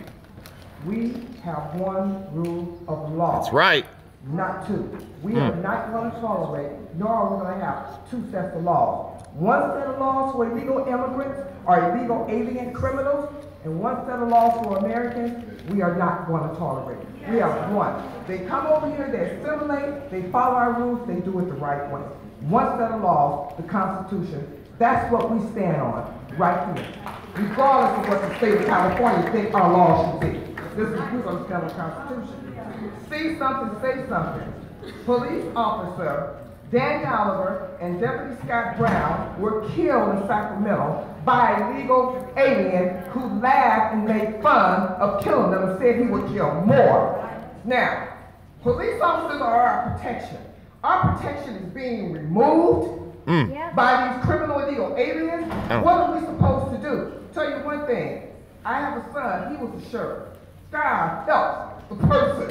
Speaker 24: We have one rule of law.
Speaker 1: That's right.
Speaker 24: Not 2. We are not going to tolerate, nor are we going to have 2 sets of laws. One set of laws for illegal immigrants or illegal alien criminals, and one set of laws for Americans we are not going to tolerate. We have one. They come over here, they assimilate, they follow our rules, they do it the right way. One set of laws, the Constitution. That's what we stand on, right here. Regardless of what the state of California thinks our laws should be. We're going to stand on the Constitution. See something, say something. Police officer Dan Oliver and Deputy Scott Brown were killed in Sacramento by a illegal alien who laughed and made fun of killing them and said he would kill more. Now, police officers are our protection. Our protection is being removed by these criminal illegal aliens. What are we supposed to do? Tell you one thing. I have a son. He was a sheriff. God helps the person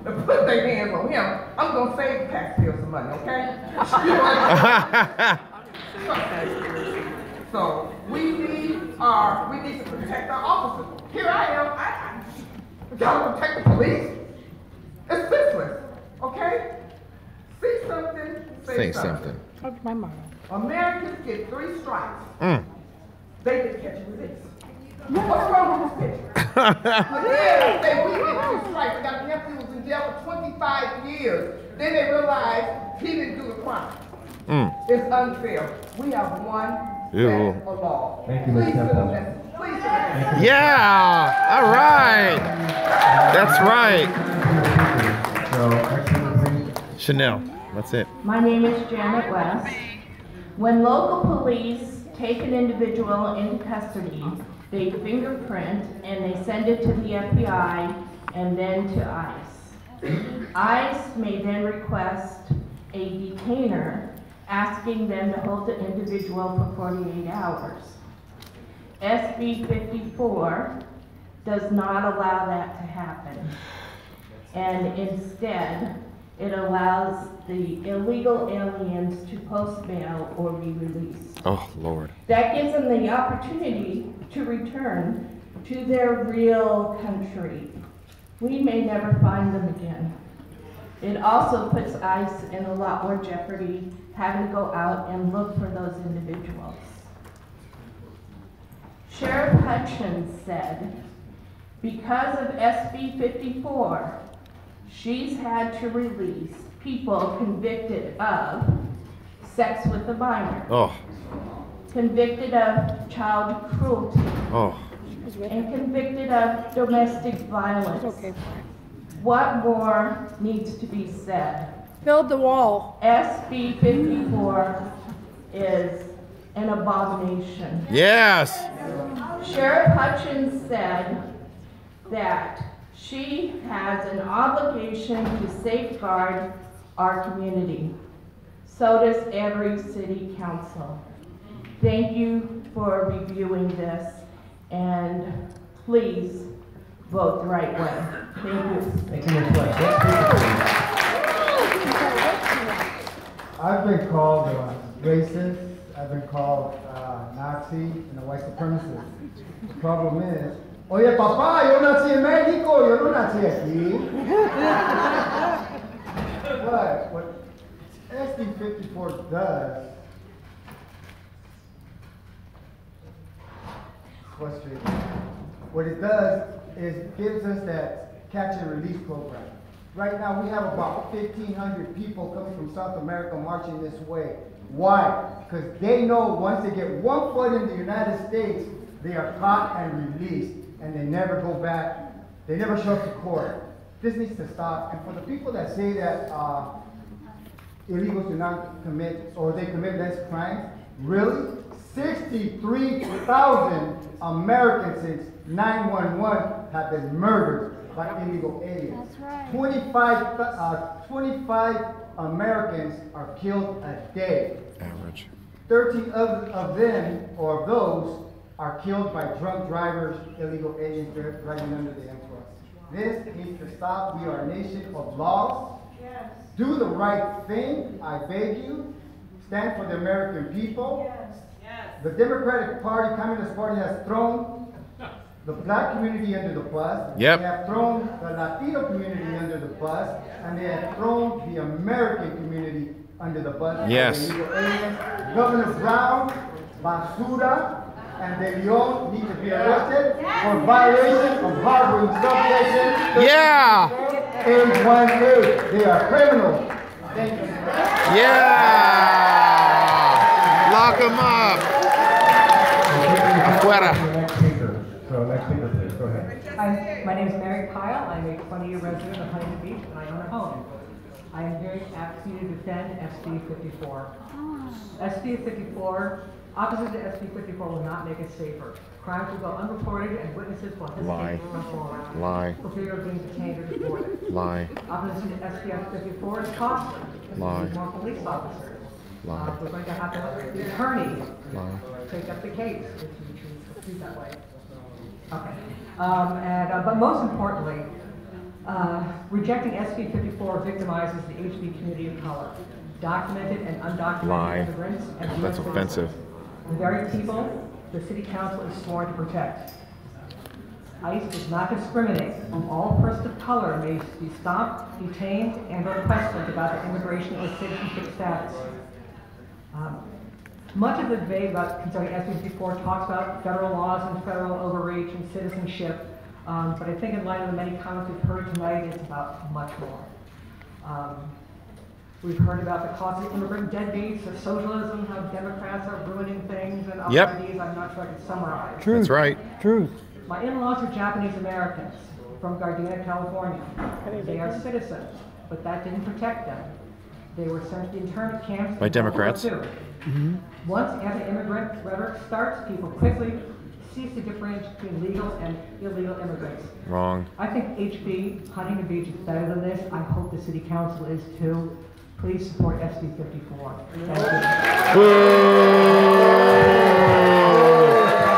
Speaker 24: to put their hands on him. I'm going to save the taxpayers some money, okay? So we need to protect our officers. Here I am. I gotta protect the police. It's senseless, okay? See something, say something.
Speaker 23: That's my motto.
Speaker 24: Americans get 3 strikes. They get catch and release. What's wrong with this picture? Again, say we get 2 strikes. I got a nephew who was in jail for 25 years. Then they realized he didn't do the crime. It's unfair. We have one set of law.
Speaker 2: Thank you, Ms. Temple.
Speaker 1: Yeah! All right! That's right. Chanel, that's it.
Speaker 8: My name is Janet West. When local police take an individual into custody,
Speaker 5: They fingerprint and they send it to the FBI and then to ICE. ICE may then request a detainer asking them to hold the individual for 48 hours. SB 54 does not allow that to happen. And instead, it allows the illegal aliens to post bail or be released.
Speaker 1: Oh, Lord.
Speaker 5: That gives them the opportunity to return to their real country. We may never find them again. It also puts ICE in a lot more jeopardy, having to go out and look for those individuals. Sheriff Hutchins said, because of SB 54, she's had to release people convicted of sex with a minor, convicted of child cruelty, and convicted of domestic violence. What more needs to be said?
Speaker 23: Build the wall.
Speaker 5: SB 54 is an abomination.
Speaker 1: Yes.
Speaker 5: Sheriff Hutchins said that she has an obligation to safeguard our community. So does every city council. Thank you for reviewing this, and please vote the right way. Thank you.
Speaker 7: Thank you, Ms. West. I've been called racist. I've been called Nazi and a white supremacist. The problem is, oye, papá, yo nací en México, yo no nací aquí. But what SB 54 does, what it does is gives us that catch and release program. Right now we have about 1,500 people coming from South America marching this way. Why? Because they know once they get one foot in the United States, they are caught and released, and they never go back. They never show up to court. This needs to stop. And for the people that say that illegals do not commit, or they commit less crimes, really? 63,000 Americans since 9/11 have been murdered by illegal aliens. That's right. 25 Americans are killed a day.
Speaker 1: Average.
Speaker 7: 13 of them, or of those, are killed by drunk drivers, illegal aliens driving under the influence. This needs to stop. We are a nation of laws.
Speaker 4: Yes.
Speaker 7: Do the right thing, I beg you. Stand for the American people.
Speaker 4: Yes. Yes.
Speaker 7: The Democratic Party, Communist Party, has thrown the black community under the bus.
Speaker 1: Yep.
Speaker 7: They have thrown the Latino community under the bus, and they have thrown the American community under the bus.
Speaker 1: Yes.
Speaker 7: Governor Brown, Basura, and De Leon need to be arrested for violation of harboring subsection.
Speaker 1: Yeah.
Speaker 7: 818. They are criminals. Thank you.
Speaker 1: Yeah. Lock them up. Afuera.
Speaker 7: So next speaker, please. Go ahead.
Speaker 13: Hi, my name is Mary Kyle. I'm a 20-year resident of Huntington Beach, and I own a home. I am here asking you to defend SB 54. SB 54, opposite to SB 54, will not make it safer. Crimes will go unreported, and witnesses will hesitate to rumble around.
Speaker 1: Lie.
Speaker 13: For fear of being detained or deported.
Speaker 1: Lie.
Speaker 13: Opposite to SB 54 is costly.
Speaker 1: Lie.
Speaker 13: More police officers.
Speaker 1: Lie.
Speaker 13: We're going to have to let the attorney
Speaker 1: Lie.
Speaker 13: take up the case if you choose to proceed that way. Okay. But most importantly, rejecting SB 54 victimizes the HB community of color, documented and undocumented
Speaker 1: Lie.
Speaker 13: immigrants, and
Speaker 1: That's
Speaker 13: US
Speaker 1: offensive.
Speaker 13: citizens. The very people the City Council is sworn to protect. ICE does not discriminate. All persons of color may be stopped, detained, and or questioned about their immigration or citizenship status. Much of the debate concerning SB 54 talks about federal laws and federal overreach and citizenship, but I think in light of the many comments we've heard tonight, it's about much more. We've heard about the cost of immigrant deadbeats, of socialism, how Democrats are ruining things, and other ideas I'm not sure I can summarize.
Speaker 1: Truth. That's right.
Speaker 13: Truth. My in-laws are Japanese Americans from Gardena, California. They are citizens, but that didn't protect them. They were sent to internment camps
Speaker 1: By Democrats.
Speaker 13: Once anti-immigrant rhetoric starts, people quickly cease to differentiate between legal and illegal immigrants.
Speaker 1: Wrong.
Speaker 13: I think HB, Huntington Beach, is better than this. I hope the city council is too. Please support SB 54. Thank you.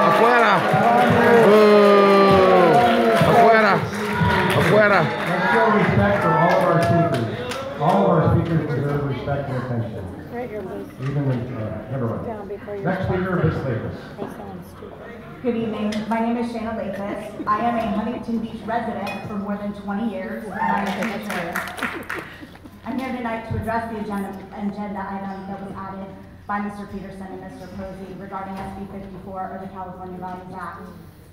Speaker 1: Afuera! Afuera! Afuera!
Speaker 2: Let's show respect for all of our speakers. All of our speakers deserve respect and attention. Even never mind. Next speaker, Ms. Davis.
Speaker 14: Good evening. My name is Shanna Lapis. I am a Huntington Beach resident for more than 20 years, and I'm a commissioner. I'm here tonight to address the agenda item that was added by Mr. Peterson and Mr. Posey regarding SB 54 or the California Values Act.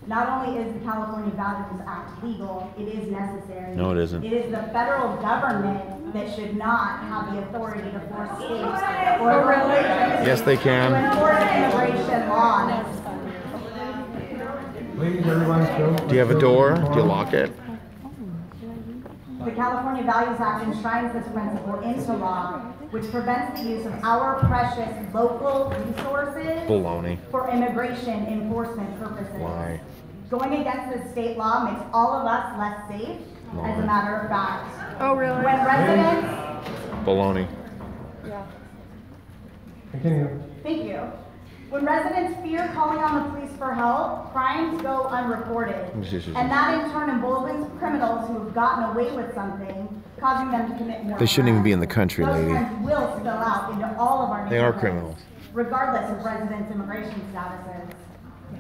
Speaker 14: Not only is the California Values Act legal, it is necessary.
Speaker 1: No, it isn't.
Speaker 14: It is the federal government that should not have the authority to force states or regulations
Speaker 1: Yes, they can.
Speaker 14: to enforce immigration laws.
Speaker 2: Please, everyone,
Speaker 1: Do you have a door? Do you lock it?
Speaker 14: The California Values Act enshrines this principle into law, which prevents the use of our precious local resources
Speaker 1: Baloney.
Speaker 14: for immigration enforcement purposes.
Speaker 1: Why?
Speaker 14: Going against this state law makes all of us less safe, as a matter of fact.
Speaker 23: Oh, really?
Speaker 14: When residents...
Speaker 1: Baloney.
Speaker 14: Yeah.
Speaker 2: Continue.
Speaker 14: Thank you. When residents fear calling on the police for help, crimes go unreported. And that in turn emboldens criminals who have gotten away with something, causing them to commit more
Speaker 1: They shouldn't even be in the country,
Speaker 14: crimes. Those
Speaker 1: lady.
Speaker 14: crimes will spill out into all of our
Speaker 1: They are
Speaker 14: neighborhoods,
Speaker 1: criminals.
Speaker 14: regardless of residents' immigration statuses.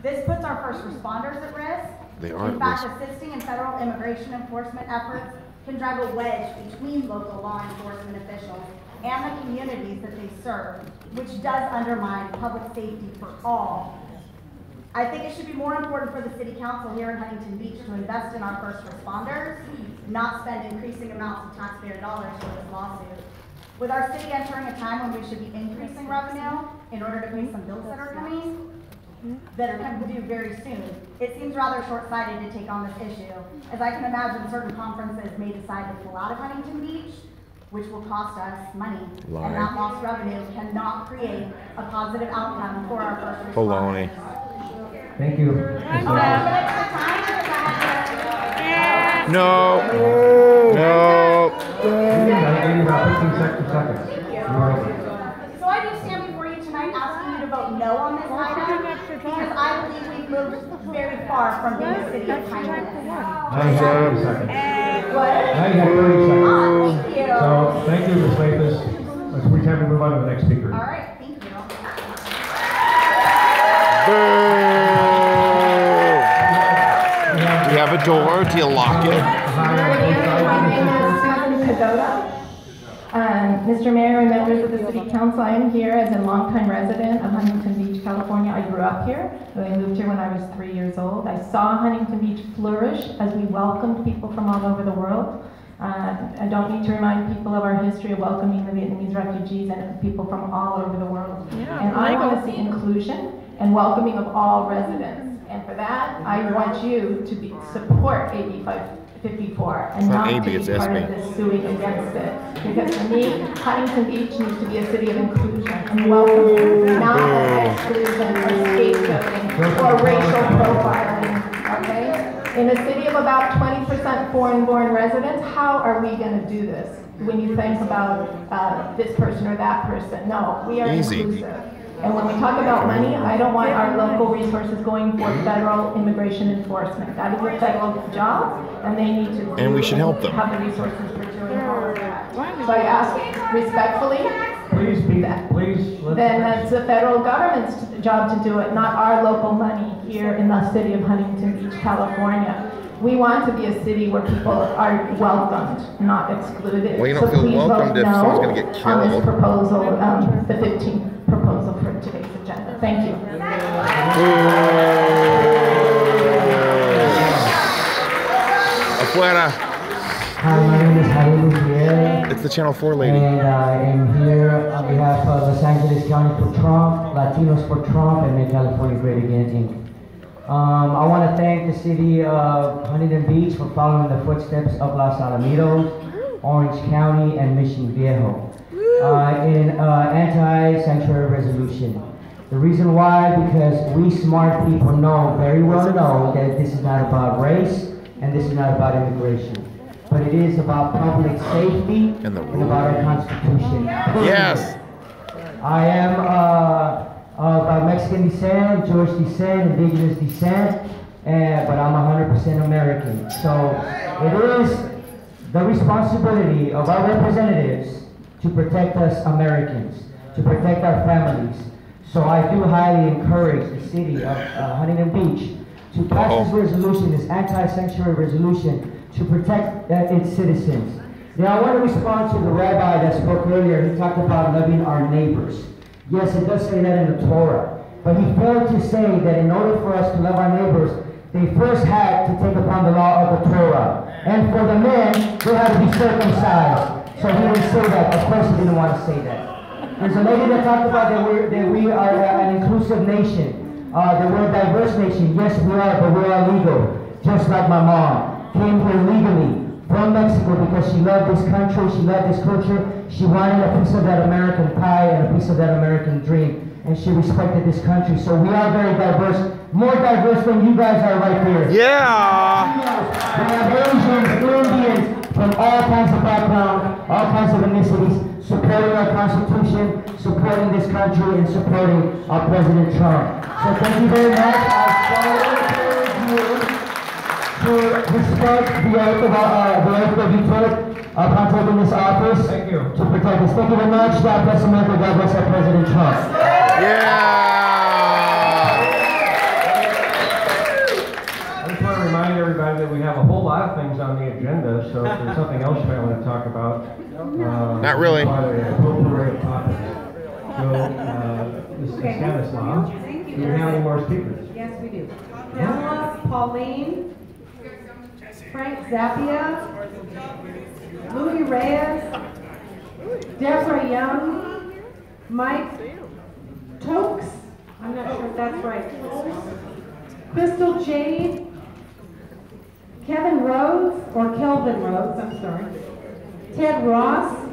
Speaker 14: This puts our first responders at risk.
Speaker 1: They are
Speaker 14: In
Speaker 1: at
Speaker 14: fact,
Speaker 1: risk.
Speaker 14: assisting in federal immigration enforcement efforts can drive a wedge between local law enforcement officials and the communities that they serve, which does undermine public safety for all. I think it should be more important for the city council here in Huntington Beach to invest in our first responders, not spend increasing amounts of taxpayer dollars for this lawsuit. With our city entering a time when we should be increasing revenue in order to pay some bills that are coming due very soon, it seems rather short-sighted to take on this issue, as I can imagine certain conferences may decide to pull out of Huntington Beach, which will cost us money.
Speaker 1: Lie.
Speaker 14: And that lost revenue cannot create a positive outcome for our first responders.
Speaker 1: Baloney.
Speaker 2: Thank you.
Speaker 1: No. No.
Speaker 14: So I do stand before you tonight asking you to vote no on this item, because I believe we've moved very far from being a city of kindness. What?
Speaker 2: Now you have 30 seconds.
Speaker 14: Thank you.
Speaker 2: So, thank you, Ms. Lapis. Let's pretend to move on to the next speaker.
Speaker 14: All right, thank you.
Speaker 1: Do you have a door? Do you lock it?
Speaker 3: Mr. Mayor and members of the City Council, I am here as a longtime resident of Huntington Beach, California. I grew up here. I moved here when I was 3 years old. I saw Huntington Beach flourish as we welcomed people from all over the world. I don't need to remind people of our history of welcoming the Vietnamese refugees and people from all over the world. And I want to see inclusion and welcoming of all residents. And for that, I want you to support AB 554 and not to be part of this suing against it. Because for me, Huntington Beach needs to be a city of inclusion and welcoming, not of exclusion or scapegoating or racial profiling, okay? In a city of about 20% foreign-born residents, how are we going to do this? When you think about this person or that person, no, we are inclusive. And when we talk about money, I don't want our local resources going for federal immigration enforcement. That is a federal job, and they need to
Speaker 1: And we should help them.
Speaker 3: have the resources for doing all of that. So I ask respectfully, then that's the federal government's job to do it, not our local money here in the city of Huntington Beach, California. We want to be a city where people are welcomed, not excluded.
Speaker 1: Well, you don't feel welcomed if someone's going to get killed.
Speaker 3: On this proposal, the 15th proposal for today's agenda. Thank you.
Speaker 1: Afuera.
Speaker 15: Hi, my name is Javier Gutierrez.
Speaker 1: It's the Channel 4 lady.
Speaker 15: And I am here on behalf of Los Angeles County for Trump, Latinos for Trump, and Make California Great Again, Inc. I want to thank the city of Huntington Beach for following the footsteps of Los Alamitos, Orange County, and Mission Viejo in anti-sanctuary resolution. The reason why, because we smart people very well know that this is not about race and this is not about immigration, but it is about public safety and about our Constitution.
Speaker 1: Yes.
Speaker 15: I am of Mexican descent, Jewish descent, indigenous descent, but I'm 100% American. So it is the responsibility of our representatives to protect us Americans, to protect our families. So I do highly encourage the city of Huntington Beach to pass this resolution, this anti-sanctuary resolution, to protect its citizens. Now I want to respond to the rabbi that spoke earlier. He talked about loving our neighbors. Yes, it does say that in the Torah. But he failed to say that in order for us to love our neighbors, they first had to take upon the law of the Torah. And for the men, they had to be circumcised. So he didn't say that. Of course he didn't want to say that. There's a lady that talked about that we are an inclusive nation, that we're a diverse nation. Yes, we are, but we are legal. Just like my mom came here legally from Mexico because she loved this country, she loved this culture. She wanted a piece of that American pie and a piece of that American dream. And she respected this country. So we are very diverse, more diverse than you guys are right here.
Speaker 1: Yeah.
Speaker 15: We have Asians, Indians, from all kinds of backgrounds, all kinds of ethnicities, supporting our Constitution, supporting this country, and supporting our President Trump. So thank you very much. I strongly encourage you to respect the oath that you took upon taking this office. Thank you. To protect us. Thank you very much. God bless America. God bless our President Trump.
Speaker 2: I just want to remind everybody that we have a whole lot of things on the agenda, so if there's something else you might want to talk about.
Speaker 1: Not really.
Speaker 2: Appropriate topics. So, Ms. Stanislaw, do you have any more speakers?
Speaker 9: Yes, we do. Pamela, Pauline, Frank Zappia, Louis Reyes, Deborah Young, Mike Tokes, I'm not sure if that's right, Crystal Jade, Kevin Rhodes, or Kelvin Rhodes, I'm sorry, Ted Ross,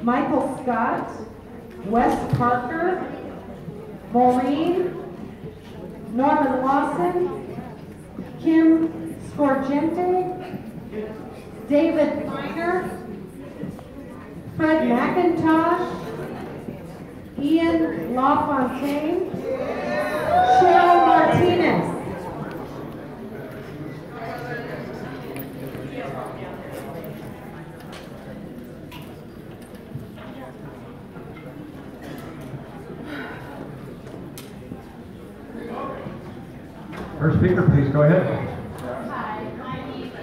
Speaker 9: Michael Scott, Wes Parker, Maureen, Norman Lawson, Kim Scorgente, David Feiner, Fred McIntosh, Ian LaFontaine, Cheryl Martinez.
Speaker 2: First speaker, please go ahead.
Speaker 16: Hi, my name is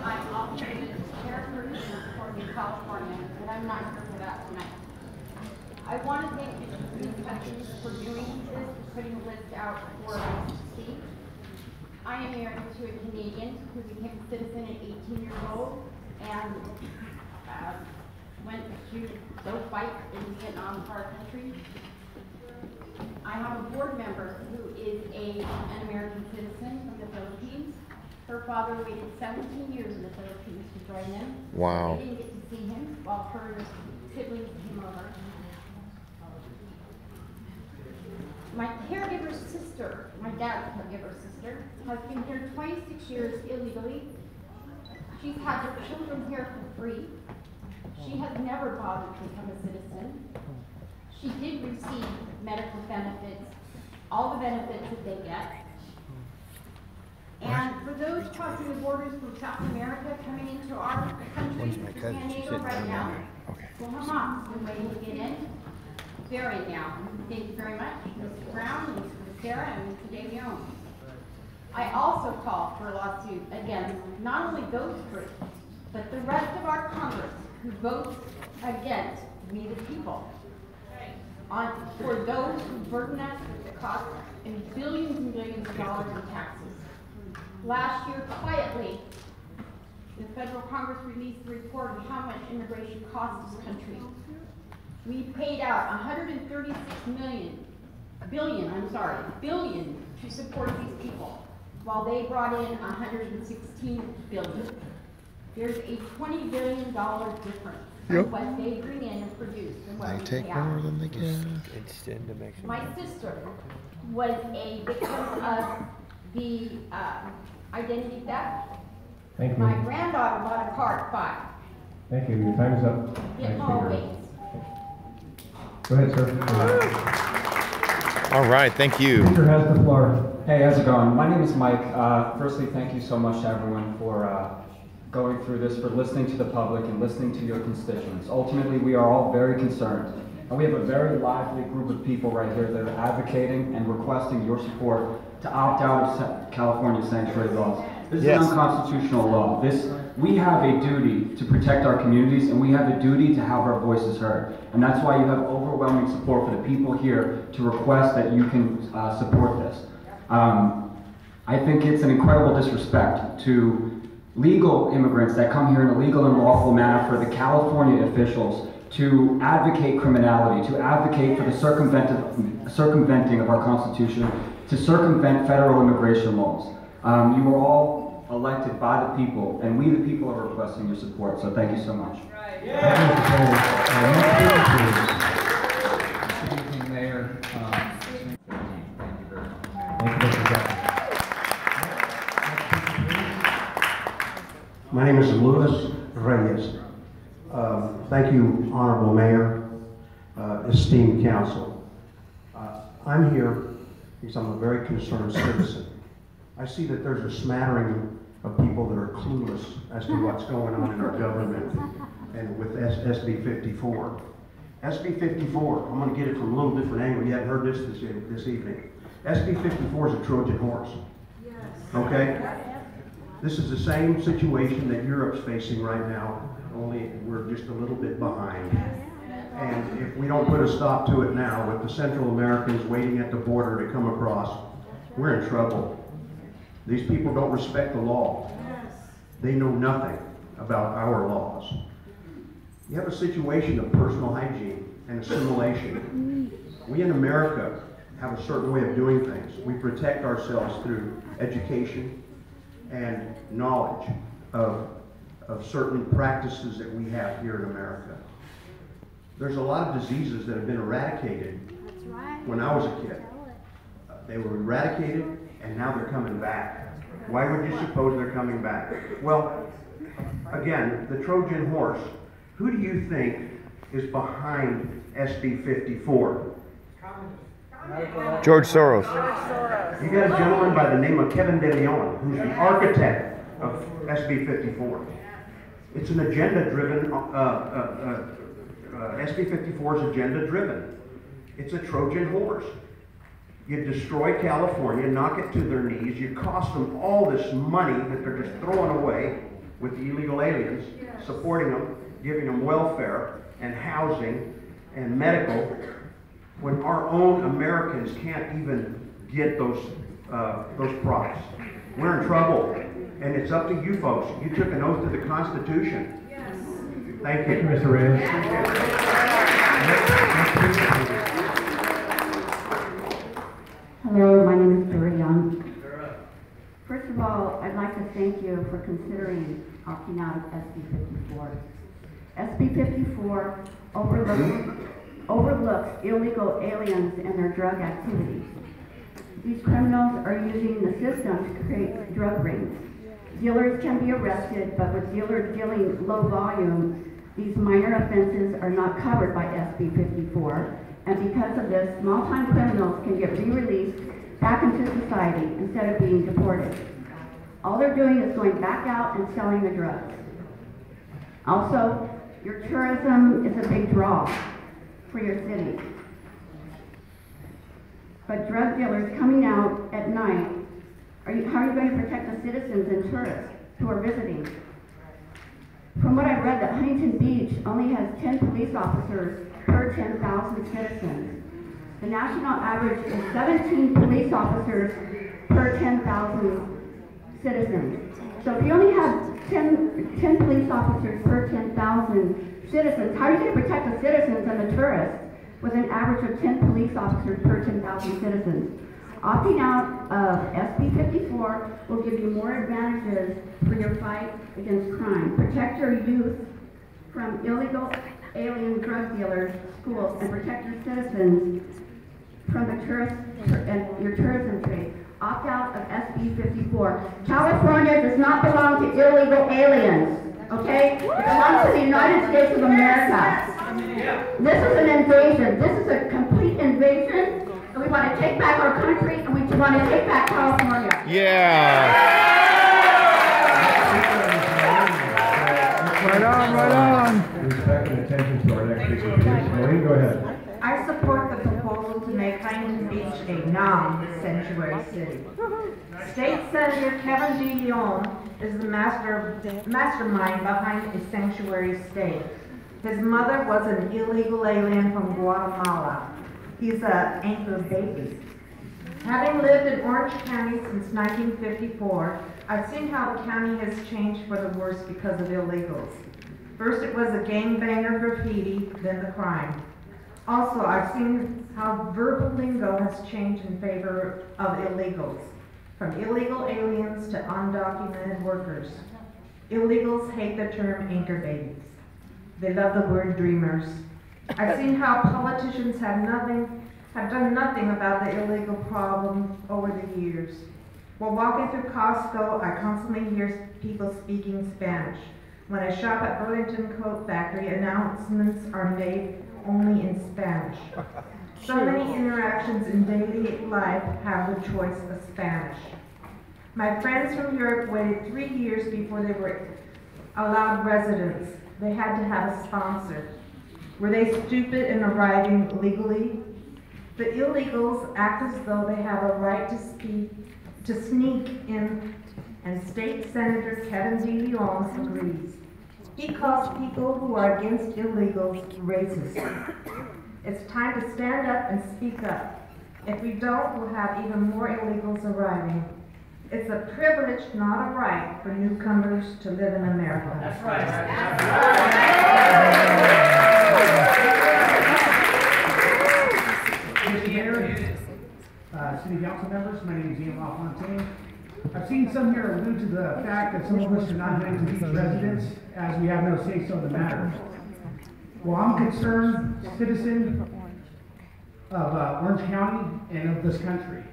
Speaker 16: I'm also chairperson for California, but I'm not here for that tonight. I want to thank the countries for doing this, putting a list out for us to see. I am married to a Canadian who became a citizen at 18 years old and went to go fight in Vietnam for our country. I have a board member who is an American citizen from the Philippines. Her father waited 17 years in the Philippines to join them.
Speaker 1: Wow.
Speaker 16: They didn't get to see him while her siblings came over. My caregiver's sister, my dad's caregiver's sister, has been here 26 years illegally. She's had her children here for free. She has never bothered to become a citizen. She did receive medical benefits, all the benefits that they get. And for those crossing the borders from South America coming into our country, San Diego right now, well, her mom's been waiting to get in. They're in now. Thank you very much, Mr. Brown, Mr. Sarah, and Mr. De Leon. I also call for a lawsuit against not only those three, but the rest of our Congress who votes against we the people. For those who burden us with the cost in billions and billions of dollars in taxes. Last year, quietly, the federal Congress released a report on how much immigration costs this country. We paid out $136 billion to support these people, while they brought in $116 billion.
Speaker 8: There's a $20 billion difference from what they bring in and produce and what we pay out.
Speaker 1: more than they get.
Speaker 8: My sister was a victim of the identity theft.
Speaker 2: Thank you.
Speaker 8: My granddaughter bought a car at 5.
Speaker 2: Thank you. Your time is up.
Speaker 8: Get
Speaker 2: Next
Speaker 8: home,
Speaker 2: speaker.
Speaker 8: wait.
Speaker 2: Go ahead, sir.
Speaker 1: All right, thank you.
Speaker 2: Speaker has the floor.
Speaker 17: Hey, how's it going? My name is Mike. Firstly, thank you so much to everyone for going through this, for listening to the public and listening to your constituents. Ultimately, we are all very concerned. And we have a very lively group of people right here that are advocating and requesting your support to opt out of California sanctuary laws. This is an unconstitutional law. We have a duty to protect our communities, and we have a duty to have our voices heard. And that's why you have overwhelming support for the people here to request that you can support this. I think it's an incredible disrespect to legal immigrants that come here in a legal and lawful manner for the California officials to advocate criminality, to advocate for the circumventing of our Constitution, to circumvent federal immigration laws. You are all elected by the people, and we the people are requesting your support, so thank you so much.
Speaker 2: Good evening, Mayor. Thank you very much. Thank you, Mr. Jackson.
Speaker 18: My name is Louis Reyes. Thank you, Honorable Mayor, esteemed council. I'm here because I'm a very concerned citizen. I see that there's a smattering of people that are clueless as to what's going on in our government and with SB 54. SB 54, I'm going to get it from a little different angle. You haven't heard this evening. SB 54 is a Trojan horse. Okay? This is the same situation that Europe's facing right now, only we're just a little bit behind. And if we don't put a stop to it now, with the Central Americans waiting at the border to come across, we're in trouble. These people don't respect the law. They know nothing about our laws. You have a situation of personal hygiene and assimilation. We in America have a certain way of doing things. We protect ourselves through education and knowledge of certain practices that we have here in America. There's a lot of diseases that have been eradicated when I was a kid. They were eradicated and now they're coming back. Why would you suppose they're coming back? Well, again, the Trojan horse. Who do you think is behind SB 54?
Speaker 1: George Soros.
Speaker 18: You got a gentleman by the name of Kevin De Leon, who's the architect of SB 54. It's an agenda-driven, SB 54 is agenda-driven. It's a Trojan horse. You destroy California, knock it to their knees, you cost them all this money that they're just throwing away with the illegal aliens, supporting them, giving them welfare and housing and medical, when our own Americans can't even get those products. We're in trouble, and it's up to you folks. You took an oath to the Constitution. Yes. Thank you.
Speaker 2: Thank you, Mr. Reyes.
Speaker 21: Hello, my name is Dura Young. First of all, I'd like to thank you for considering opting out of SB 54. SB 54 overlooks illegal aliens and their drug activities. These criminals are using the system to create drug rings. Dealers can be arrested, but with dealers dealing low volume, these minor offenses are not covered by SB 54. And because of this, small-time criminals can get re-released back into society instead of being deported. All they're doing is going back out and selling the drugs. Also, your tourism is a big draw for your city. But drug dealers coming out at night, how are you going to protect the citizens and tourists who are visiting? From what I've read, that Huntington Beach only has 10 police officers per 10,000 citizens. The national average is 17 police officers per 10,000 citizens. So if you only have 10 police officers per 10,000 citizens, how are you going to protect the citizens and the tourists with an average of 10 police officers per 10,000 citizens? Opting out of SB 54 will give you more advantages for your fight against crime. Protect your youth from illegal alien drug dealers, schools, and protect your citizens from the tourist and your tourism trade. Opt out of SB 54. California does not belong to illegal aliens, okay? It belongs to the United States of America. This is an invasion. This is a complete invasion, and we want to take back our country, and we want to take back California.
Speaker 1: Yeah. Right on, right on.
Speaker 2: Respect and attention to our next speaker, please. Maureen, go ahead.
Speaker 3: I support the proposal to make Huntington Beach a non-sanctuary city. State Senator Kevin D. Leon is the mastermind behind a sanctuary state. His mother was an illegal alien from Guatemala. He's an anchor baby. Having lived in Orange County since 1954, I've seen how the county has changed for the worse because of illegals. First it was a gangbanger graffiti, then the crime. Also, I've seen how verbal lingo has changed in favor of illegals, from illegal aliens to undocumented workers. Illegals hate the term anchor babies. They love the word dreamers. I've seen how politicians have done nothing about the illegal problem over the years. While walking through Costco, I constantly hear people speaking Spanish. When I shop at Burlington Coat Factory, announcements are made only in Spanish. So many interactions in daily life have the choice of Spanish. My friends from Europe waited 3 years before they were allowed residence. They had to have a sponsor. Were they stupid in arriving legally? The illegals act as though they have a right to sneak in, and State Senator Kevin D. Leon agrees. He calls people who are against illegals racist. It's time to stand up and speak up. If we don't, we'll have even more illegals arriving. It's a privilege, not a right, for newcomers to live in America. That's right.
Speaker 10: Mr. Mayor, City Council members, my name is Ian LaFontaine. I've seen some here allude to the fact that some of us are not Huntington Beach residents, as we have no say-so in the matter. Well, I'm a concerned citizen of Orange County and of this country.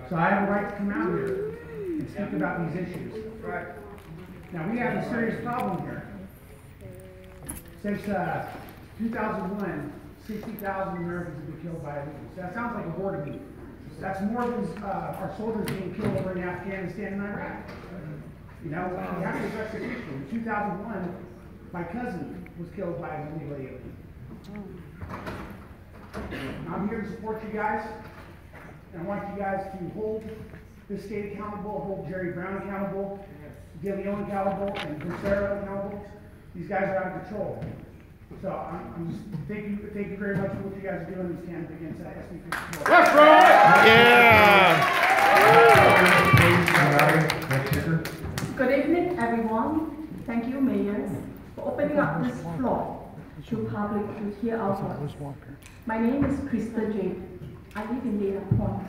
Speaker 10: So I have a right to come out here and speak about these issues. Now, we have a serious problem here. Since 2001, 60,000 Americans have been killed by illegals. That sounds like a war to me. That's more than our soldiers being killed over in Afghanistan and Iraq. You know, we have to address this issue. In 2001, my cousin was killed by an illegal alien. I'm here to support you guys. And I want you guys to hold this state accountable, hold Jerry Brown accountable, Gil Leon accountable, and Becerra accountable. These guys are out of control. So I'm just thank you very much for what you guys are doing in stand against SB 54.
Speaker 1: That's right!
Speaker 10: Yeah!
Speaker 12: Good evening, everyone. Thank you, Mayor, for opening up this floor to public to hear our voice. My name is Krista J. I live in Dana Point,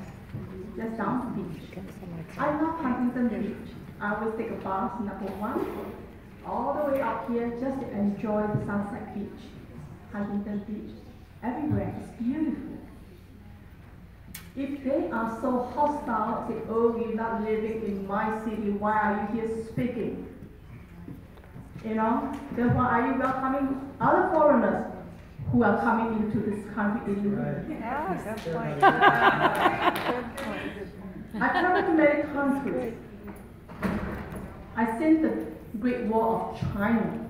Speaker 12: just down the beach. I love Huntington Beach. I always take a bus, #1, all the way up here just to enjoy the Sunset Beach. Huntington Beach, everywhere is beautiful. If they are so hostile, say, oh, you're not living in my city, why are you here speaking? You know, then why are you welcoming other foreigners who are coming into this country illegally?
Speaker 23: Yes, that's right.
Speaker 12: I traveled to many countries. I've seen the Great Wall of China.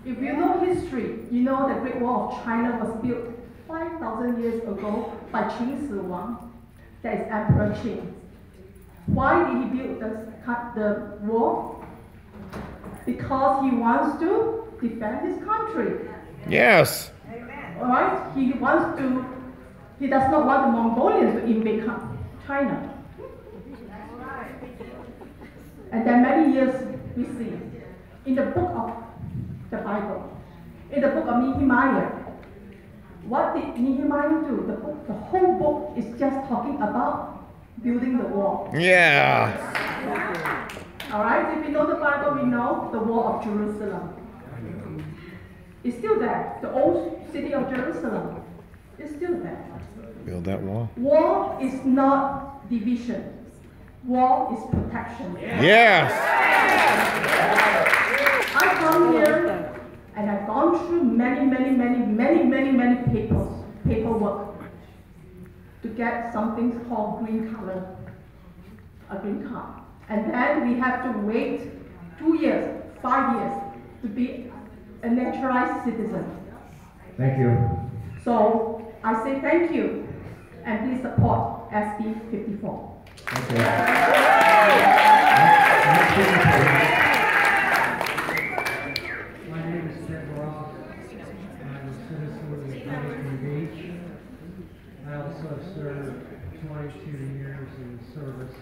Speaker 12: If you know history, you know the Great Wall of China was built 5,000 years ago by Qin Shi Huang, that is Emperor Qin. Why did he build the wall? Because he wants to defend his country.
Speaker 1: Yes.
Speaker 12: Alright? He does not want the Mongolians to invade China. And then many years we see in the book of the Bible, in the book of Nehemiah, What did Nehemiah do? The whole book is just talking about building the wall.
Speaker 1: Yeah.
Speaker 12: All right, if we know the Bible, we know the wall of Jerusalem. It's still there. The old city of Jerusalem is still there.
Speaker 1: Build that wall.
Speaker 12: Wall is not division. Wall is protection.
Speaker 1: Yes.
Speaker 12: I come here and I've gone through many paperwork to get something called green color, a green card. And then we have to wait 2 years, 5 years to be a naturalized citizen.
Speaker 2: Thank you.
Speaker 12: So I say thank you and please support SB 54.
Speaker 2: Okay.
Speaker 6: My name is Ted Ross. I'm a citizen of Huntington Beach. I also have served 22 years in service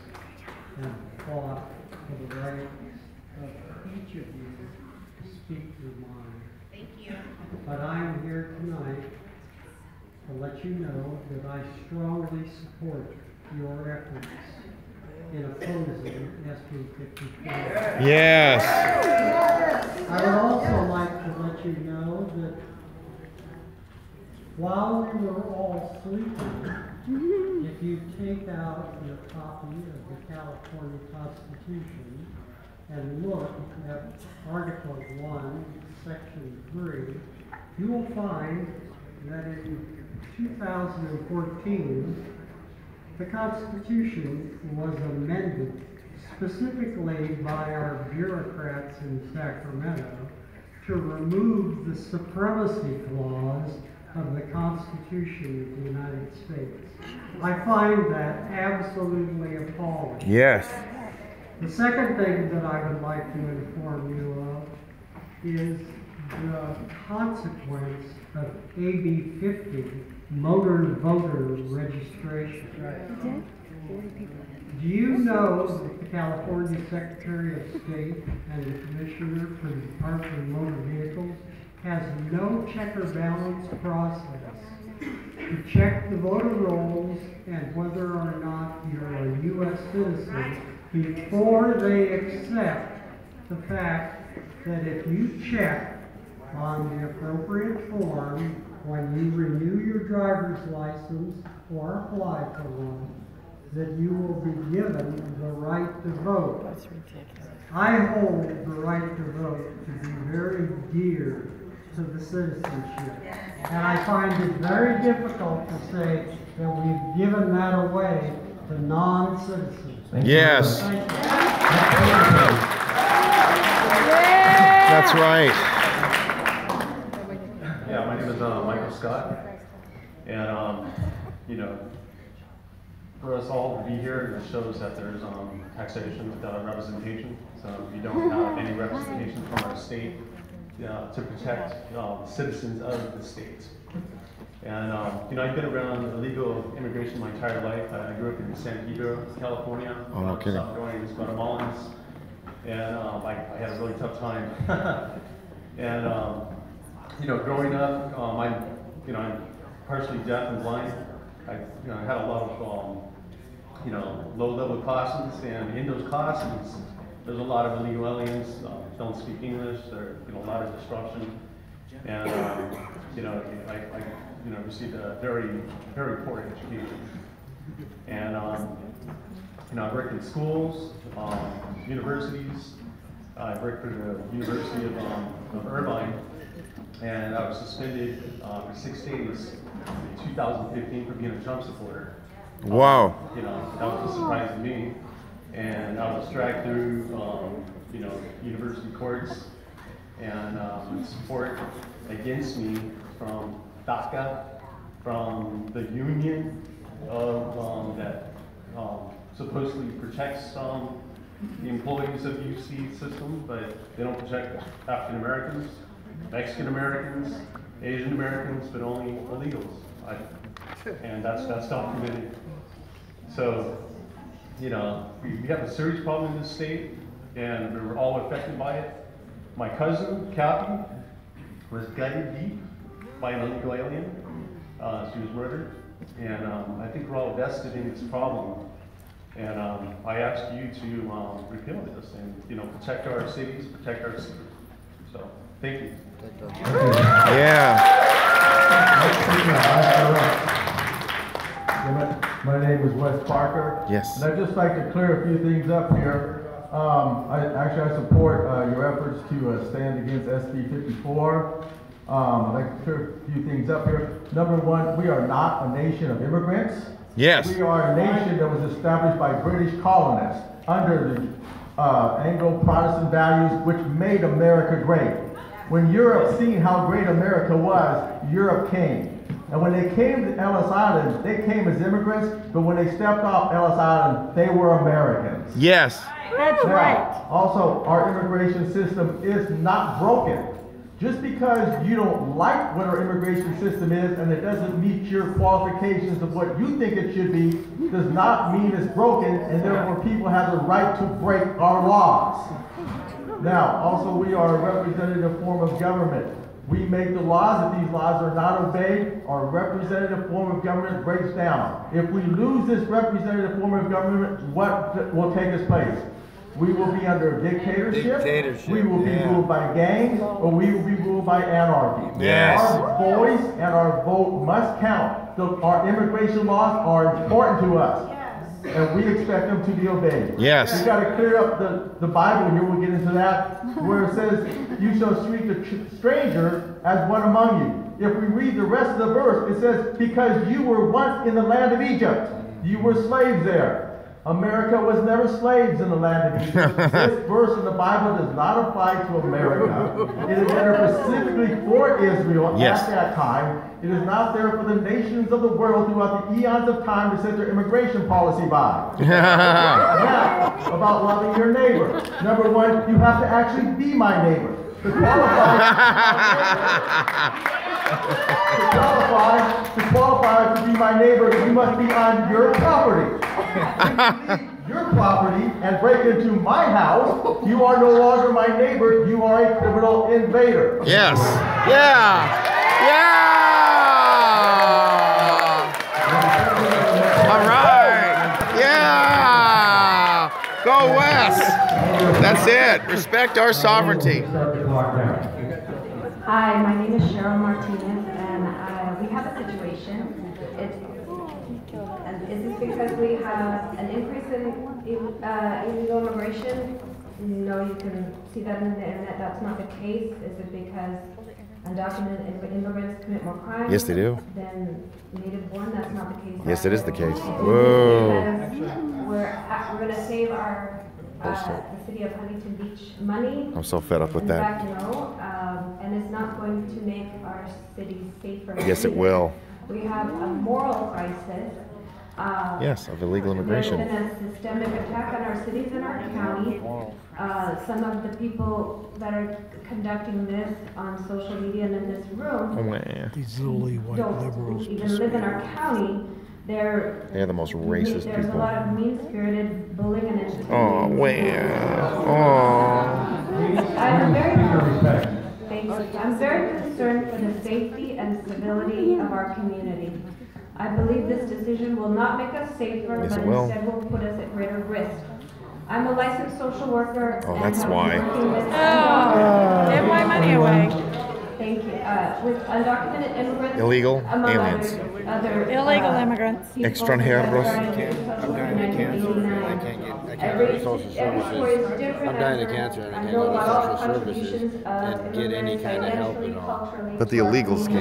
Speaker 6: and fought for the right of each of you to speak your mind.
Speaker 16: Thank you.
Speaker 6: But I am here tonight to let you know that I strongly support your efforts in opposing SB 54.
Speaker 1: Yes.
Speaker 6: I would also like to let you know that while we were all sleeping, if you take out your copy of the California Constitution and look at Article 1, Section 3, you will find that in 2014, the Constitution was amended specifically by our bureaucrats in Sacramento to remove the supremacy clause of the Constitution of the United States. I find that absolutely appalling.
Speaker 1: Yes.
Speaker 6: The second thing that I would like to inform you of is the consequence of AB 50, motor voter registration. Do you know that the California Secretary of State and the Commissioner for the Department of Motor Vehicles has no check or balance process to check the voter rolls and whether or not you're a U.S. citizen before they accept the fact that if you check on the appropriate form when you renew your driver's license or apply for one, that you will be given the right to vote. That's ridiculous. I hold the right to vote to be very dear to the citizenship. And I find it very difficult to say that we've given that away to non-citizens.
Speaker 1: Yes.
Speaker 6: Thank you.
Speaker 1: That's right.
Speaker 19: Yeah, my name is Michael Scott, and you know, for us all to be here, it shows that there's taxation without representation. So we don't have any representation from our state to protect citizens of the state. And you know, I've been around illegal immigration my entire life. I grew up in San Pedro, California.
Speaker 1: Oh, no kidding.
Speaker 19: Salvadorians, Guatemalans, and I had a really tough time. And you know, growing up, I'm partially deaf and blind. I had a lot of low-level classes, and in those classes, there's a lot of illegal aliens. Don't speak English. There's a lot of disruption, and I received a very, very poor education. And I worked in schools, universities. I worked for the University of Irvine, and I was suspended for 6 days in 2015 for being a Trump supporter.
Speaker 1: Wow.
Speaker 19: That was a surprise to me. And I was dragged through, university courts and support against me from DACA, from the union of, that supposedly protects the employees of UC system, but they don't protect African Americans, Mexican Americans, Asian Americans, but only illegals. And that's documented. So, we have a serious problem in this state, and we were all affected by it. My cousin, Cappy, was gutted deep by an illegal alien. She was murdered, and I think we're all vested in this problem. And I ask you to repeal this and protect our cities, protect our citizens. So thank you.
Speaker 1: Yeah.
Speaker 11: My name is Wes Parker.
Speaker 1: Yes.
Speaker 11: And I'd just like to clear a few things up here. I support your efforts to stand against SB 54. I'd like to clear a few things up here. Number one, we are not a nation of immigrants.
Speaker 1: Yes.
Speaker 11: We are a nation that was established by British colonists under the Anglo-Protestant values which made America great. When Europe seen how great America was, Europe came. And when they came to Ellis Island, they came as immigrants, but when they stepped off Ellis Island, they were Americans.
Speaker 1: Yes.
Speaker 11: That's right. Also, our immigration system is not broken. Just because you don't like what our immigration system is and it doesn't meet your qualifications of what you think it should be, does not mean it's broken, and therefore people have the right to break our laws. Now, also we are a representative form of government. We make the laws. If these laws are not obeyed, our representative form of government breaks down. If we lose this representative form of government, what will take its place? We will be under a dictatorship. We will be ruled by gangs, or we will be ruled by anarchy.
Speaker 1: Yes.
Speaker 11: Our voice and our vote must count. Our immigration laws are important to us. And we expect them to be obeyed.
Speaker 1: Yes.
Speaker 11: We've got to clear up the Bible here, we'll get into that, where it says, you shall treat the stranger as one among you. If we read the rest of the verse, it says, because you were once in the land of Egypt. You were slaves there. America was never slaves in the land of Egypt. This verse in the Bible does not apply to America. It is there specifically for Israel at that time. It is not there for the nations of the world throughout the eons of time to set their immigration policy by. Now, about loving your neighbor. Number one, you have to actually be my neighbor. To qualify to be my neighbor, you must be on your property. If you leave your property and break into my house, you are no longer my neighbor, you are a criminal invader.
Speaker 1: Yes. Yeah. Yeah. All right. Yeah. Go West. That's it. Respect our sovereignty.
Speaker 20: Hi, my name is Cheryl Martinez, and we have a situation. Is this because we have an increase in illegal immigration? No, you can see that in the internet. That's not the case. Is it because undocumented immigrants commit more crimes?
Speaker 1: Yes, they do.
Speaker 20: Than native born? That's not the case.
Speaker 1: Yes, it is the case. Whoa.
Speaker 20: We're going to save our the city of Huntington Beach money.
Speaker 1: I'm so fed up with
Speaker 20: In
Speaker 1: that.
Speaker 20: fact, no, and it's not going to make our city safer.
Speaker 1: Yes, it will.
Speaker 20: We have a moral crisis.
Speaker 1: Yes, of illegal immigration.
Speaker 20: There's been a systemic attack on our cities and our county. Some of the people that are conducting this on social media and in this room
Speaker 22: These lily white liberals.
Speaker 20: don't even live in our county. They're
Speaker 1: the most racist
Speaker 20: There's a
Speaker 1: people.
Speaker 20: lot of mean-spirited bullying and intimidation.
Speaker 1: Oh, wow. Oh.
Speaker 20: I'm very concerned for the safety and civility of our community. I believe this decision will not make us safer,
Speaker 1: Yes,
Speaker 20: but
Speaker 1: it will.
Speaker 20: instead will put us at greater risk. I'm a licensed social worker.
Speaker 1: Oh,
Speaker 20: and
Speaker 1: that's
Speaker 20: have been
Speaker 1: why.
Speaker 20: working with
Speaker 23: Give my money away.
Speaker 20: Thank you. With undocumented immigrants.
Speaker 1: Illegal
Speaker 20: among
Speaker 1: aliens.
Speaker 20: Other,
Speaker 23: Illegal immigrants.
Speaker 1: Extranjeros.
Speaker 22: I'm dying of cancer. I can't go to social services. I'm dying of cancer and I can't go to social services and get any kind of help at all.
Speaker 1: But the illegals can.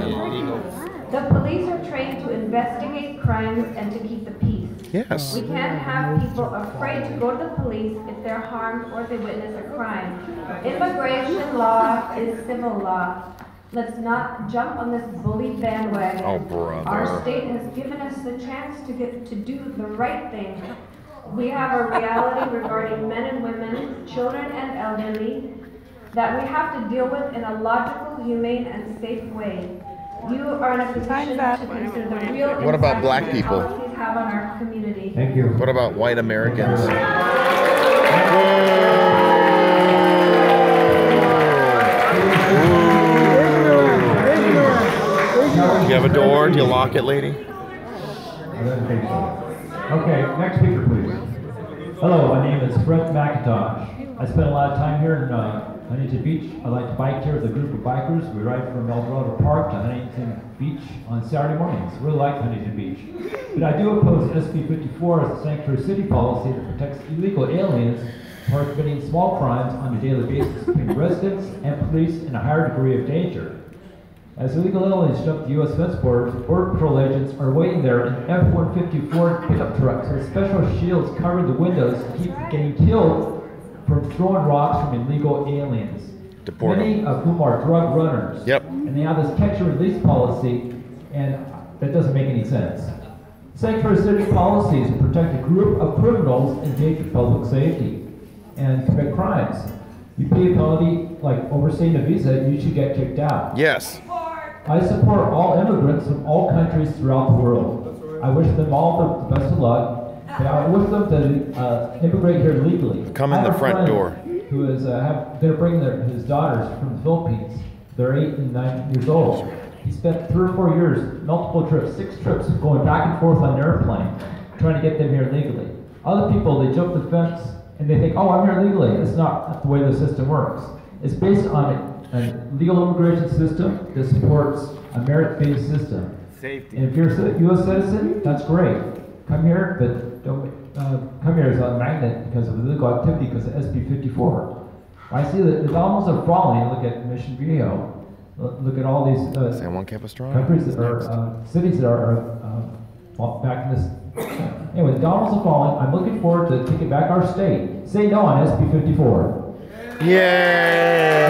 Speaker 20: The police are trained to investigate crimes and to keep the peace.
Speaker 1: Yes.
Speaker 20: We can't have people afraid to go to the police if they're harmed or they witness a crime. Immigration law is civil law. Let's not jump on this bully bandwagon.
Speaker 1: Oh, brother.
Speaker 20: Our state has given us the chance to do the right thing. We have a reality regarding men and women, children and elderly, that we have to deal with in a logical, humane, and safe way. You are in a position to consider the real
Speaker 1: What about
Speaker 20: impact
Speaker 1: black
Speaker 20: that
Speaker 1: people?
Speaker 20: policies have on our community.
Speaker 1: Thank you. What about white Americans? Yeah, have a door? Do you lock it, lady?
Speaker 4: I don't think so. Okay, next speaker, please. Hello, my name is Fred McIntosh. I spend a lot of time here in Huntington Beach. I like to bike here with a group of bikers. We ride from El Dorado Park to Huntington Beach on Saturday mornings. Really like Huntington Beach. But I do oppose SB 54 as a sanctuary city policy that protects illegal aliens who are committing small crimes on a daily basis between residents and police in a higher degree of danger. As illegal aliens jump the U.S. fence borders, Border Patrol agents are waiting there in F-150 Ford pickup trucks with special shields covering the windows to keep from getting killed from throwing rocks from illegal aliens.
Speaker 1: Deport
Speaker 4: Many of whom are drug runners.
Speaker 1: Yep.
Speaker 4: And they have this catch and release policy, and that doesn't make any sense. Sanctuary city policies protect a group of criminals engaged in public safety and commit crimes. You pay a penalty like overstaying a visa, you should get kicked out.
Speaker 1: Yes.
Speaker 4: I support all immigrants from all countries throughout the world. I wish them all the best of luck. And I wish them to immigrate here legally.
Speaker 1: Come in the front door.
Speaker 4: Who is going to bring his daughters from the Philippines. They're 8 and 9 years old. He spent 3 or 4 years, multiple trips, 6 trips, going back and forth on an airplane, trying to get them here legally. Other people, they jump the fence and they think, oh, I'm here legally. It's not the way the system works. It's based on a legal immigration system that supports a merit-based system.
Speaker 1: Safety.
Speaker 4: And if you're a U.S. citizen, that's great. Come here, but don't come here as a magnet because of illegal activity because of SB 54. I see that the dominoes are falling. Look at Mission Viejo. Look at all these
Speaker 1: San Juan Capistrano
Speaker 4: countries that are cities that are back in this. Anyway, the dominoes are falling. I'm looking forward to taking back our state. Say no on SB 54.
Speaker 1: Yay!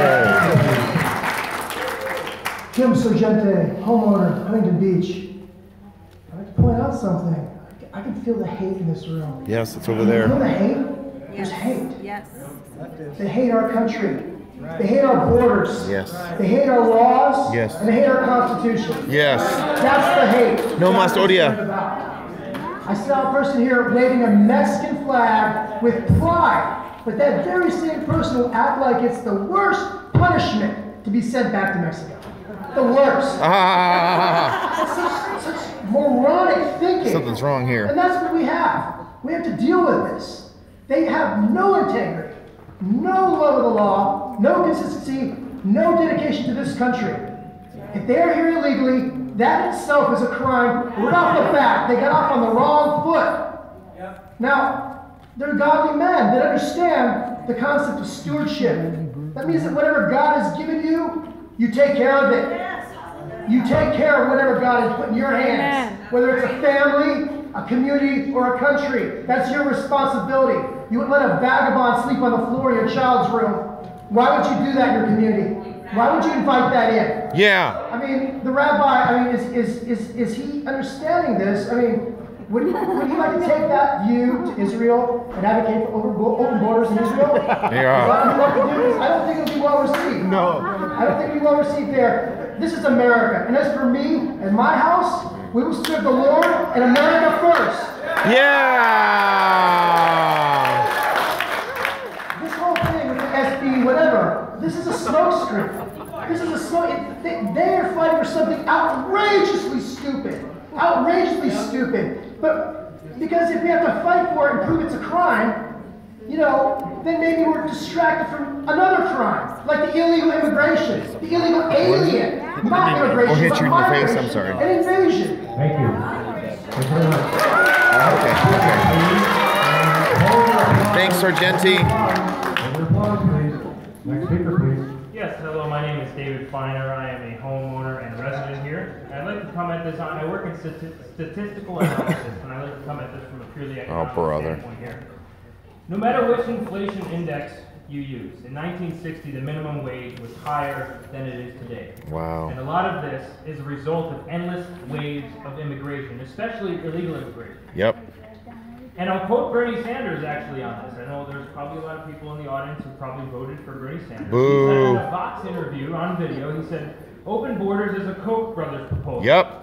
Speaker 5: Jim Sargente, homeowner, Huntington Beach. I'd like to point out something. I can feel the hate in this room.
Speaker 1: Yes, it's over
Speaker 5: You feel the
Speaker 1: there.
Speaker 5: hate? There's hate.
Speaker 23: Yes.
Speaker 5: They hate our country. They hate our borders.
Speaker 1: Yes.
Speaker 5: They hate our laws.
Speaker 1: Yes.
Speaker 5: And they hate our Constitution.
Speaker 1: Yes.
Speaker 5: That's the hate.
Speaker 1: No mas odia.
Speaker 5: I saw a person here waving a Mexican flag with pride, but that very same person will act like it's the worst punishment to be sent back to Mexico. The worst. That's such moronic thinking.
Speaker 1: Something's wrong here.
Speaker 5: And that's what we have. We have to deal with this. They have no integrity, no love of the law, no consistency, no dedication to this country. If they're here illegally, that itself is a crime right off the bat. They got off on the wrong foot. Now, they're godly men that understand the concept of stewardship. That means that whatever God has given you, you take care of it. You take care of whatever God has put in your hands. Whether it's a family, a community, or a country. That's your responsibility. You wouldn't let a vagabond sleep on the floor in your child's room. Why would you do that in your community? Why would you invite that in?
Speaker 1: Yeah.
Speaker 5: I mean, the rabbi, I mean, is he understanding this? I mean, would you like to take that view to Israel and advocate for open borders in Israel?
Speaker 1: Yeah.
Speaker 5: I don't think it'll be well received.
Speaker 1: No.
Speaker 5: I don't think it'll be well received there. This is America. And as for me and my house, we will serve the Lord and America first.
Speaker 1: Yeah.
Speaker 5: This whole thing with the SB, whatever, this is a smokescreen. This is a smoke. They are fighting for something outrageously stupid. Outrageously stupid. But because if we have to fight for it and prove it's a crime, you know, then maybe we're distracted from another crime, like the illegal immigration, the illegal alien, not immigration,
Speaker 1: Or hit
Speaker 5: but
Speaker 1: you in the face,
Speaker 5: migration
Speaker 1: I'm sorry.
Speaker 5: and invasion.
Speaker 4: Thank you.
Speaker 1: Okay. Thanks, Sargenti.
Speaker 4: Next speaker, please.
Speaker 7: Yes, hello, my name is David Feiner. I am a homeowner and resident here. I'd like to comment this on, I work in statistical analysis, and I'd like to comment this from a purely economic standpoint here. No matter which inflation index you use, in 1960 the minimum wage was higher than it is today.
Speaker 1: Wow.
Speaker 7: And a lot of this is a result of endless waves of immigration, especially illegal immigration.
Speaker 1: Yep.
Speaker 7: And I'll quote Bernie Sanders actually on this. I know there's probably a lot of people in the audience who probably voted for Bernie Sanders.
Speaker 1: Boo.
Speaker 7: He said in a Fox interview on video, he said, "Open borders is a Koch brothers proposal.
Speaker 1: Yep.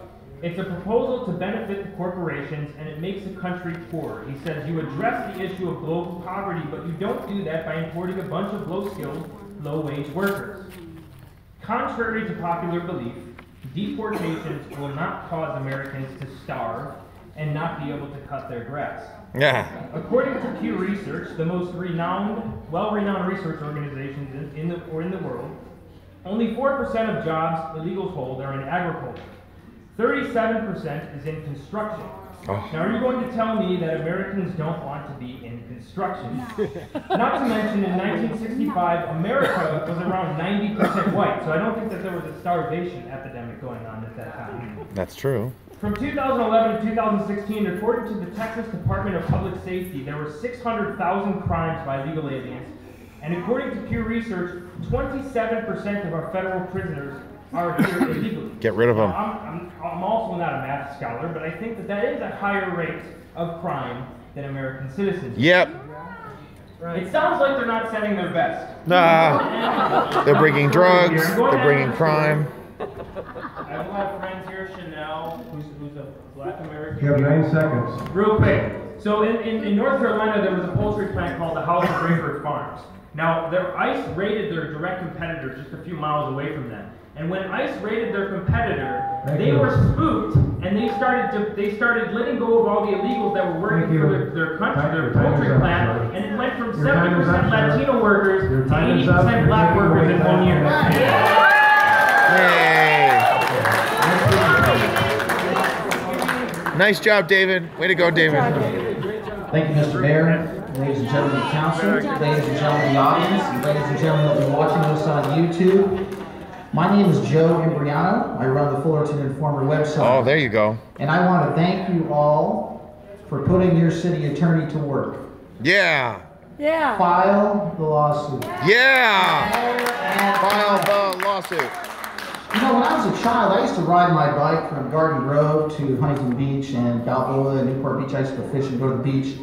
Speaker 7: It's a proposal to benefit the corporations and it makes the country poorer." He says, "You address the issue of global poverty, but you don't do that by importing a bunch of low-skilled, low-wage workers." Contrary to popular belief, Deportations will not cause Americans to starve and not be able to cut their grass.
Speaker 1: Yeah.
Speaker 7: According to Pew Research, the most well-renowned research organizations in the world, only 4% of jobs illegals hold are in agriculture. 37% is in construction.
Speaker 1: Oh.
Speaker 7: Now, are you going to tell me that Americans don't want to be in construction? Not to mention, in 1965, America was around 90% white, so I don't think that there was a starvation epidemic going on at that time.
Speaker 1: That's true.
Speaker 7: From 2011 to 2016, according to the Texas Department of Public Safety, there were 600,000 crimes by illegal aliens, and according to Pew Research, 27% of our federal prisoners are here illegally.
Speaker 1: Get rid of them.
Speaker 7: I'm also not a math scholar, but I think that is a higher rate of crime than American citizens.
Speaker 1: Yep.
Speaker 7: It sounds like they're not setting their best.
Speaker 1: Nah. They're bringing drugs. They're bringing crime.
Speaker 7: I have a lot of friends here. Chanel, who's a black American.
Speaker 2: You have 9 seconds.
Speaker 7: Real quick. So in North Carolina, there was a poultry plant called the House of Rayford Farms. Now, ICE raided their direct competitor just a few miles away from them. And when ICE raided their competitor, they were spooked, and they started letting go of all the illegals that were working for their poultry plant, and it went from 70% Latino workers to 80% black workers in 1 year.
Speaker 1: Nice job, David. Way to go, David.
Speaker 13: Thank you, Mr. Mayor, ladies and gentlemen of the council, ladies and gentlemen of the audience, and ladies and gentlemen that are watching us on YouTube. My name is Joe Imbriano. I run the Fullerton Informer website.
Speaker 1: Oh, there you go.
Speaker 13: And I want to thank you all for putting your city attorney to work.
Speaker 1: Yeah.
Speaker 13: Yeah. File the lawsuit.
Speaker 1: Yeah. File the lawsuit.
Speaker 13: You know, when I was a child, I used to ride my bike from Garden Grove to Huntington Beach and Balboa and Newport Beach. I used to go fish and go to the beach.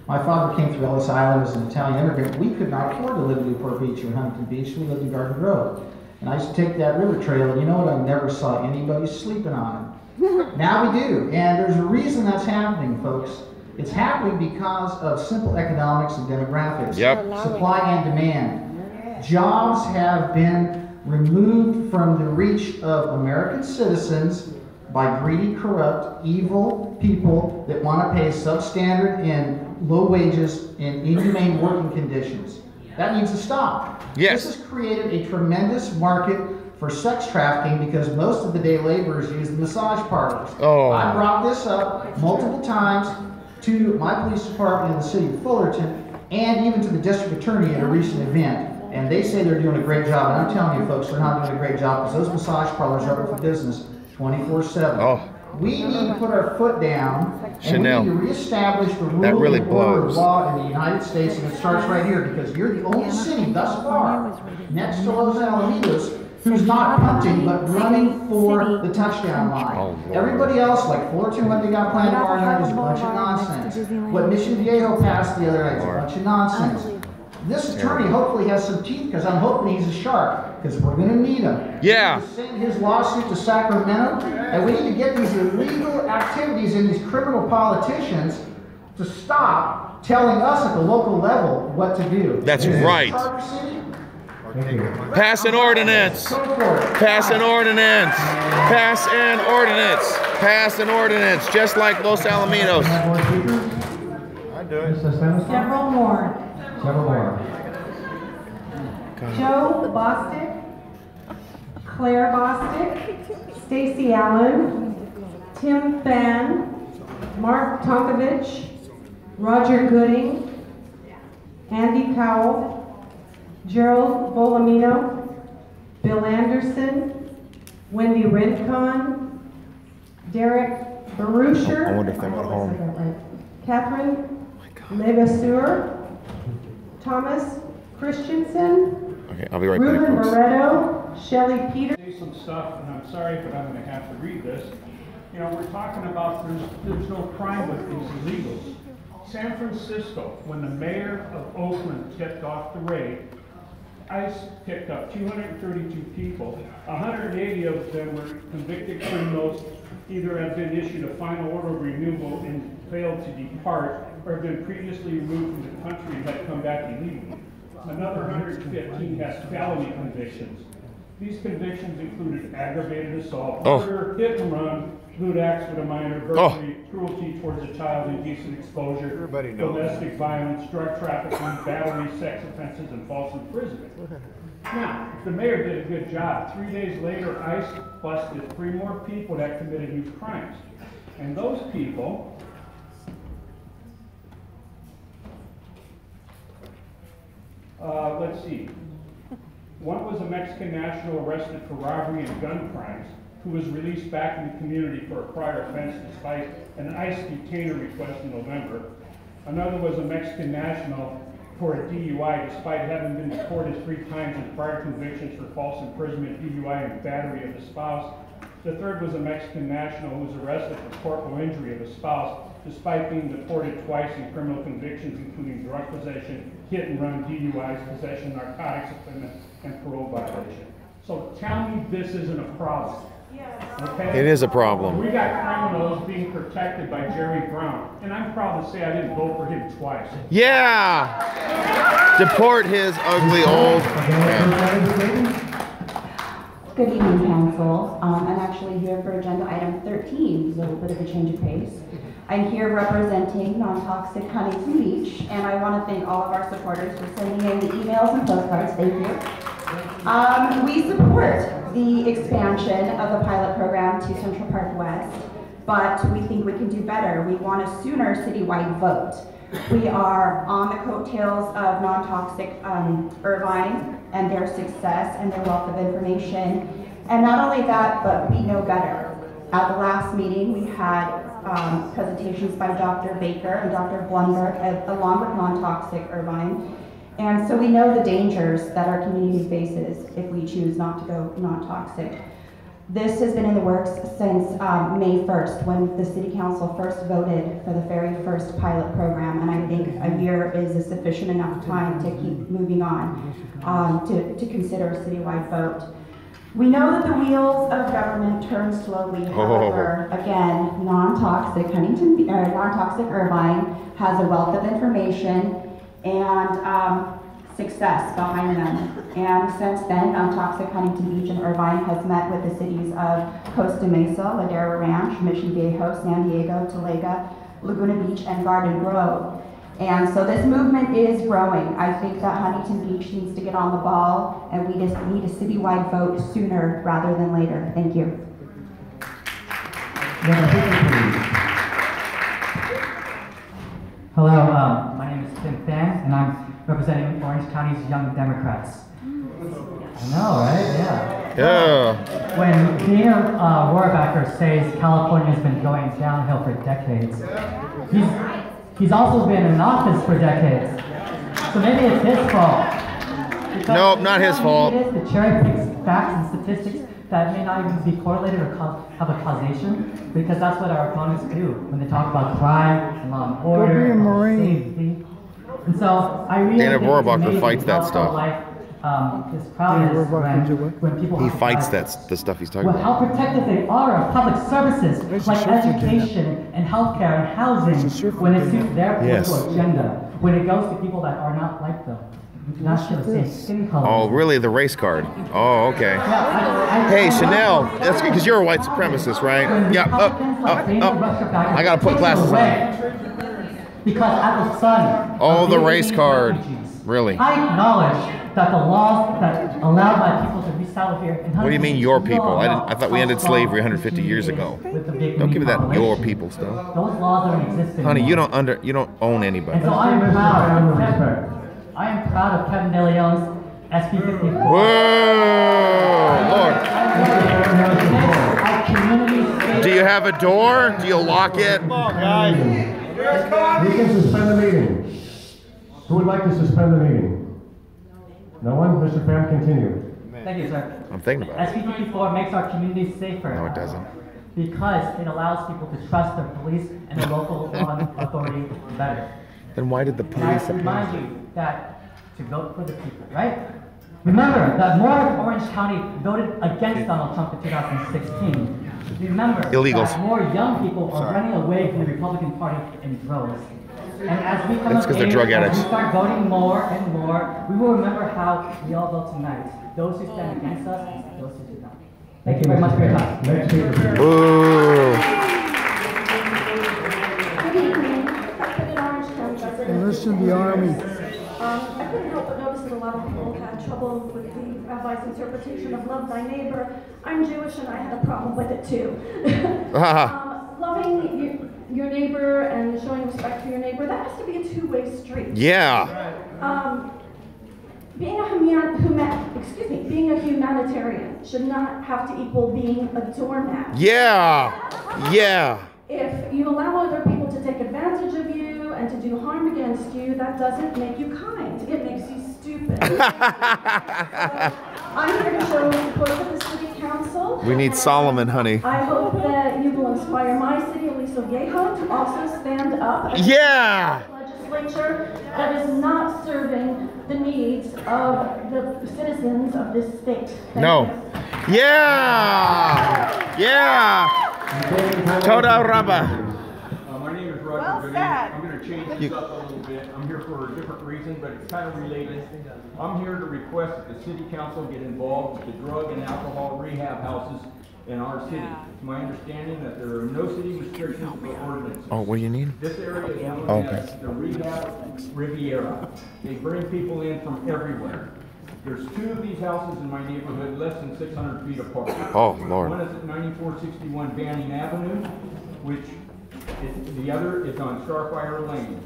Speaker 13: My father came through Ellis Island as an Italian immigrant. We could not afford to live in Newport Beach or Huntington Beach. We lived in Garden Grove. And I used to take that river trail, and you know what? I never saw anybody sleeping on it. Now we do. And there's a reason that's happening, folks. It's happening because of simple economics and demographics.
Speaker 1: Yep.
Speaker 13: Supply and demand. Jobs have been removed from the reach of American citizens by greedy, corrupt, evil people that want to pay substandard and low wages and inhumane working conditions. That needs to stop.
Speaker 1: Yes.
Speaker 13: This has created a tremendous market for sex trafficking because most of the day laborers use the massage parlors.
Speaker 1: Oh.
Speaker 13: I brought this up multiple times to my police department in the city of Fullerton and even to the district attorney at a recent event. And they say they're doing a great job. And I'm telling you folks, they're not doing a great job because those massage parlors are open for business 24/7.
Speaker 1: Oh.
Speaker 13: We need to put our foot down and
Speaker 1: Chanel.
Speaker 13: we need to reestablish the
Speaker 1: That
Speaker 13: rule
Speaker 1: really
Speaker 13: and order of
Speaker 1: blows.
Speaker 13: law in the United States, and it starts right here because you're the only city thus far next to Los Alamitos who's not punting but running for the touchdown line.
Speaker 1: Oh,
Speaker 13: Everybody else, like Fullerton, what they got planned tomorrow night is a bunch of nonsense. What Mission Viejo passed the other night is a bunch of nonsense. This attorney hopefully has some teeth because I'm hoping he's a shark because we're going to need him.
Speaker 1: Yeah.
Speaker 13: We need to send his lawsuit to Sacramento, and we need to get these illegal activities and these criminal politicians to stop telling us at the local level what to do.
Speaker 1: That's right. Pass an ordinance. Pass an ordinance. Pass an ordinance. Pass an ordinance, just like Los Alamitos.
Speaker 2: I do it.
Speaker 9: Several more.
Speaker 2: Several more.
Speaker 9: Joe Bostic, Claire Bostic, Stacy Allen, Tim Fan, Mark Tonkovich, Roger Gooding, Andy Cowell, Gerald Bolamino, Bill Anderson, Wendy Rincon, Derek Barusher,
Speaker 1: I wonder if they're at home.
Speaker 9: Catherine Levasseur, Thomas Christensen,
Speaker 1: Okay, I'll be right back,
Speaker 9: Ruben
Speaker 1: folks.
Speaker 9: Moretto, Shelley Peters.
Speaker 10: Say some stuff, and I'm sorry, but I'm going to have to read this. You know, we're talking about there's no crime with these illegals. San Francisco, when the mayor of Oakland tipped off the raid, ICE picked up 232 people. 180 of them were convicted criminals, either have been issued a final order of removal and failed to depart, or have been previously removed from the country and had come back illegally. Another 115 has felony convictions.
Speaker 8: These convictions included aggravated assault,
Speaker 1: Oh.
Speaker 8: murder, hit and run, lewd acts with a minor, burglary, cruelty towards a child, indecent exposure, domestic violence, drug trafficking, battery, sex offenses, and false imprisonment. Now, if the mayor did a good job, 3 days later, ICE busted 3 more people that committed these crimes. And those people let's see. One was a Mexican national arrested for robbery and gun crimes, who was released back in the community for a prior offense despite an ICE detainer request in November. Another was a Mexican national for a DUI despite having been deported 3 times and prior convictions for false imprisonment, DUI, and battery of a spouse. The third was a Mexican national who was arrested for corporal injury of a spouse despite being deported twice in criminal convictions, including drug possession, hit and run, DUIs, possession of narcotics, equipment, and parole violation. So tell me this isn't a problem. Okay?
Speaker 1: It is a problem.
Speaker 8: We got criminals being protected by Jerry Brown, and I'm proud to say I didn't vote for him twice.
Speaker 1: Yeah! Deport his ugly old man.
Speaker 14: Good evening, Council. I'm actually here for agenda item 13, a little bit of a change of pace. I'm here representing non-toxic Huntington Beach, and I want to thank all of our supporters for sending in the emails and postcards. Thank you. We support the expansion of the pilot program to Central Park West, but we think we can do better. We want a sooner citywide vote. We are on the coattails of non-toxic Irvine and their success and their wealth of information. And not only that, but we know better. At the last meeting, we had presentations by Dr. Baker and Dr. Blumberg, along with non-toxic Irvine. And so we know the dangers that our community faces if we choose not to go non-toxic. This has been in the works since May 1st, when the City Council first voted for the very first pilot program, and I think a year is a sufficient enough time to keep moving on to consider a citywide vote. We know that the wheels of government turn slowly. However, again, non-toxic non-toxic Irvine has a wealth of information and success behind them. And since then, non-toxic Huntington Beach and Irvine has met with the cities of Costa Mesa, Ladera Ranch, Mission Viejo, San Diego, Talega, Laguna Beach, and Garden Grove. And so this movement is growing. I think that Huntington Beach needs to get on the ball, and we just need a citywide vote sooner rather than later. Thank you.
Speaker 15: Hello, my name is Tim Fan, and I'm representing Orange County's Young Democrats. I know, right? Yeah.
Speaker 1: Yeah.
Speaker 15: When Dana Rohrabacher says California has been going downhill for decades, he's also been in office for decades. So maybe it's his fault.
Speaker 1: Nope, not his fault.
Speaker 15: It is the cherry picks facts and statistics that may not even be correlated or have a causation, because that's what our opponents do when they talk about crime and law and order and safety. And so I really
Speaker 1: Dana
Speaker 15: think it's
Speaker 1: Rohrabacher
Speaker 15: amazing
Speaker 1: fights that
Speaker 15: how
Speaker 1: stuff.
Speaker 15: This crowd is when people
Speaker 1: He
Speaker 15: have to
Speaker 1: fights
Speaker 15: fight.
Speaker 1: the stuff he's talking
Speaker 15: Well,
Speaker 1: about.
Speaker 15: how protective they are of public services like education and healthcare and housing when it suits their political agenda, when it goes to people that are not like them. Not the same skin color.
Speaker 1: Oh, really? The race card? Oh, okay. Hey, Chanel, that's because you're a white supremacist, right? Yeah. I gotta put glasses on.
Speaker 15: Because at the Sun.
Speaker 1: Oh, the race card. Really?
Speaker 15: I acknowledge that the laws that allowed my people to resettle here in
Speaker 1: What do you mean your people? I thought we ended slavery 150 years ago. Don't give me that your people stuff.
Speaker 15: Those laws don't exist anymore.
Speaker 1: Honey, you don't own anybody.
Speaker 15: And so I am proud. I am proud of Kevin De Leon's SB 54.
Speaker 1: Whoa, Lord. Do you have a door? Do you lock it?
Speaker 2: Come on, guys. We can suspend the meeting. Who would like to suspend the meeting? No one? Mr. Pham, continue.
Speaker 15: Thank you, sir.
Speaker 1: I'm thinking about it.
Speaker 15: SB 54 makes our community safer.
Speaker 1: No, it doesn't.
Speaker 15: Because it allows people to trust their police and the local law authority better.
Speaker 1: Then why did the police
Speaker 15: I remind you that to vote for the people, right? Remember that more of Orange County voted against Donald Trump in 2016. Remember
Speaker 1: Illegals.
Speaker 15: that more young people are running away from the Republican Party in droves. And as we come
Speaker 1: That's because they're drug addicts.
Speaker 15: as we start voting more and more, we will remember how we all vote tonight. Those who stand against us Thank you very much for your time.
Speaker 2: Next speaker.
Speaker 1: Ooh.
Speaker 17: Good evening. I'm in Orange County resident.
Speaker 18: Enlist in the Army.
Speaker 17: I couldn't help but notice that a lot of people had trouble with the rabbi's interpretation of love thy neighbor. I'm Jewish and I had a problem with it too. Loving your neighbor and showing respect for your neighbor, that has to be a two-way street.
Speaker 1: Yeah.
Speaker 17: Being a humanitarian should not have to equal being a doormat.
Speaker 1: Yeah. Yeah.
Speaker 17: If you allow other people to take advantage of you and to do harm against you, that doesn't make you kind. It makes you stupid. I'm here to show support for the city council.
Speaker 1: We need Solomon, honey.
Speaker 17: I hope that you will inspire my city, Aliso Viejo, to also stand up.
Speaker 1: Yeah.
Speaker 17: Legislature that is not serving the needs of the citizens of this state.
Speaker 1: No. Yeah. Yeah. Toda Rabba.
Speaker 21: My name is Roger. I'm going to change this up a little bit. I'm here for a different reason, but it's kind of related. I'm here to request that the city council get involved with the drug and alcohol rehab houses in our city. It's my understanding that there are no city restrictions or ordinances.
Speaker 1: Oh, what do you need?
Speaker 21: This area is known as the Rehab Riviera. They bring people in from everywhere. There's two of these houses in my neighborhood, less than 600 feet apart.
Speaker 1: Oh, Lord.
Speaker 21: One is at 9461 Banning Avenue, the other is on Starfire Lane.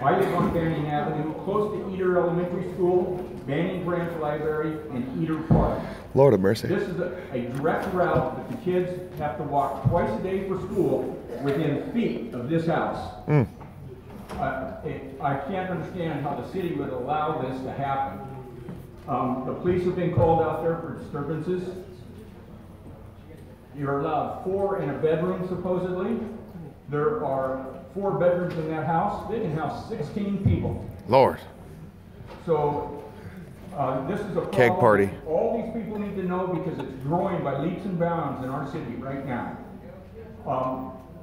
Speaker 21: I live on Banning Avenue, close to Eder Elementary School, Banning Branch Library, and Eder Park.
Speaker 1: Lord have mercy.
Speaker 21: This is a direct route that the kids have to walk twice a day for school within feet of this house. I can't understand how the city would allow this to happen. The police have been called out there for disturbances. You're allowed 4 in a bedroom, supposedly. There are 4 bedrooms in that house. They can house 16 people.
Speaker 1: Lord.
Speaker 21: So this is a problem.
Speaker 1: Keg party.
Speaker 21: All these people need to know because it's growing by leaps and bounds in our city right now.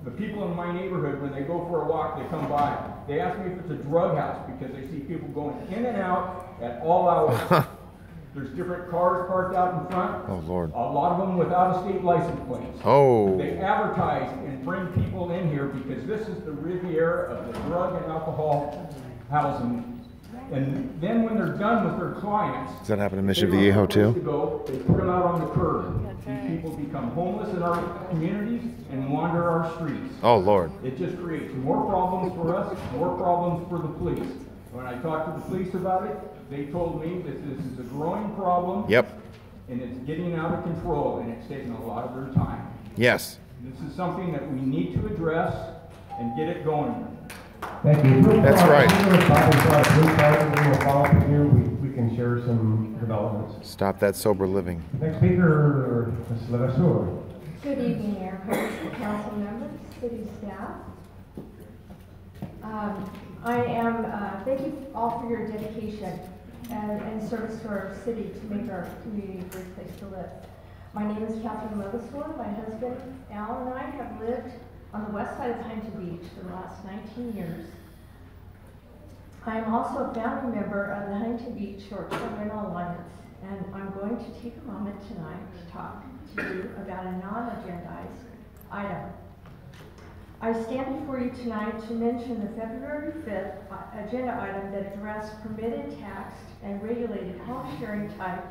Speaker 21: The people in my neighborhood, when they go for a walk, they come by. They ask me if it's a drug house because they see people going in and out at all hours. There's different cars parked out in front.
Speaker 1: Oh, Lord.
Speaker 21: A lot of them without a state license plates.
Speaker 1: Oh.
Speaker 21: They advertise and bring people in here because this is the Riviera of the drug and alcohol housing. And then when they're done with their clients,
Speaker 1: Does that happen in Mission Viejo too?
Speaker 21: they put them out on the curb. These people become homeless in our communities and wander our streets.
Speaker 1: Oh, Lord.
Speaker 21: It just creates more problems for us, more problems for the police. When I talked to the police about it, they told me that this is a growing problem.
Speaker 1: Yep.
Speaker 21: And it's getting out of control, and it's taking a lot of their time.
Speaker 1: Yes.
Speaker 21: This is something that we need to address and get it going.
Speaker 2: Thank you.
Speaker 1: That's right.
Speaker 2: We will follow up with you. We can share some developments.
Speaker 1: Stop that sober living.
Speaker 2: Next speaker, Ms. Levasseur.
Speaker 20: Good evening, Mayor, council members, city staff. Thank you all for your dedication and service to our city to make our community a great place to live. My name is Catherine Levasseur. My husband, Al, and I have lived on the west side of Huntington Beach for the last 19 years. I am also a founding member of the Huntington Beach Short-Term Rental Alliance, and I'm going to take a moment tonight to talk to you about a non-agendized item. I stand before you tonight to mention the February 5th agenda item that addressed permitted, taxed, and regulated home sharing type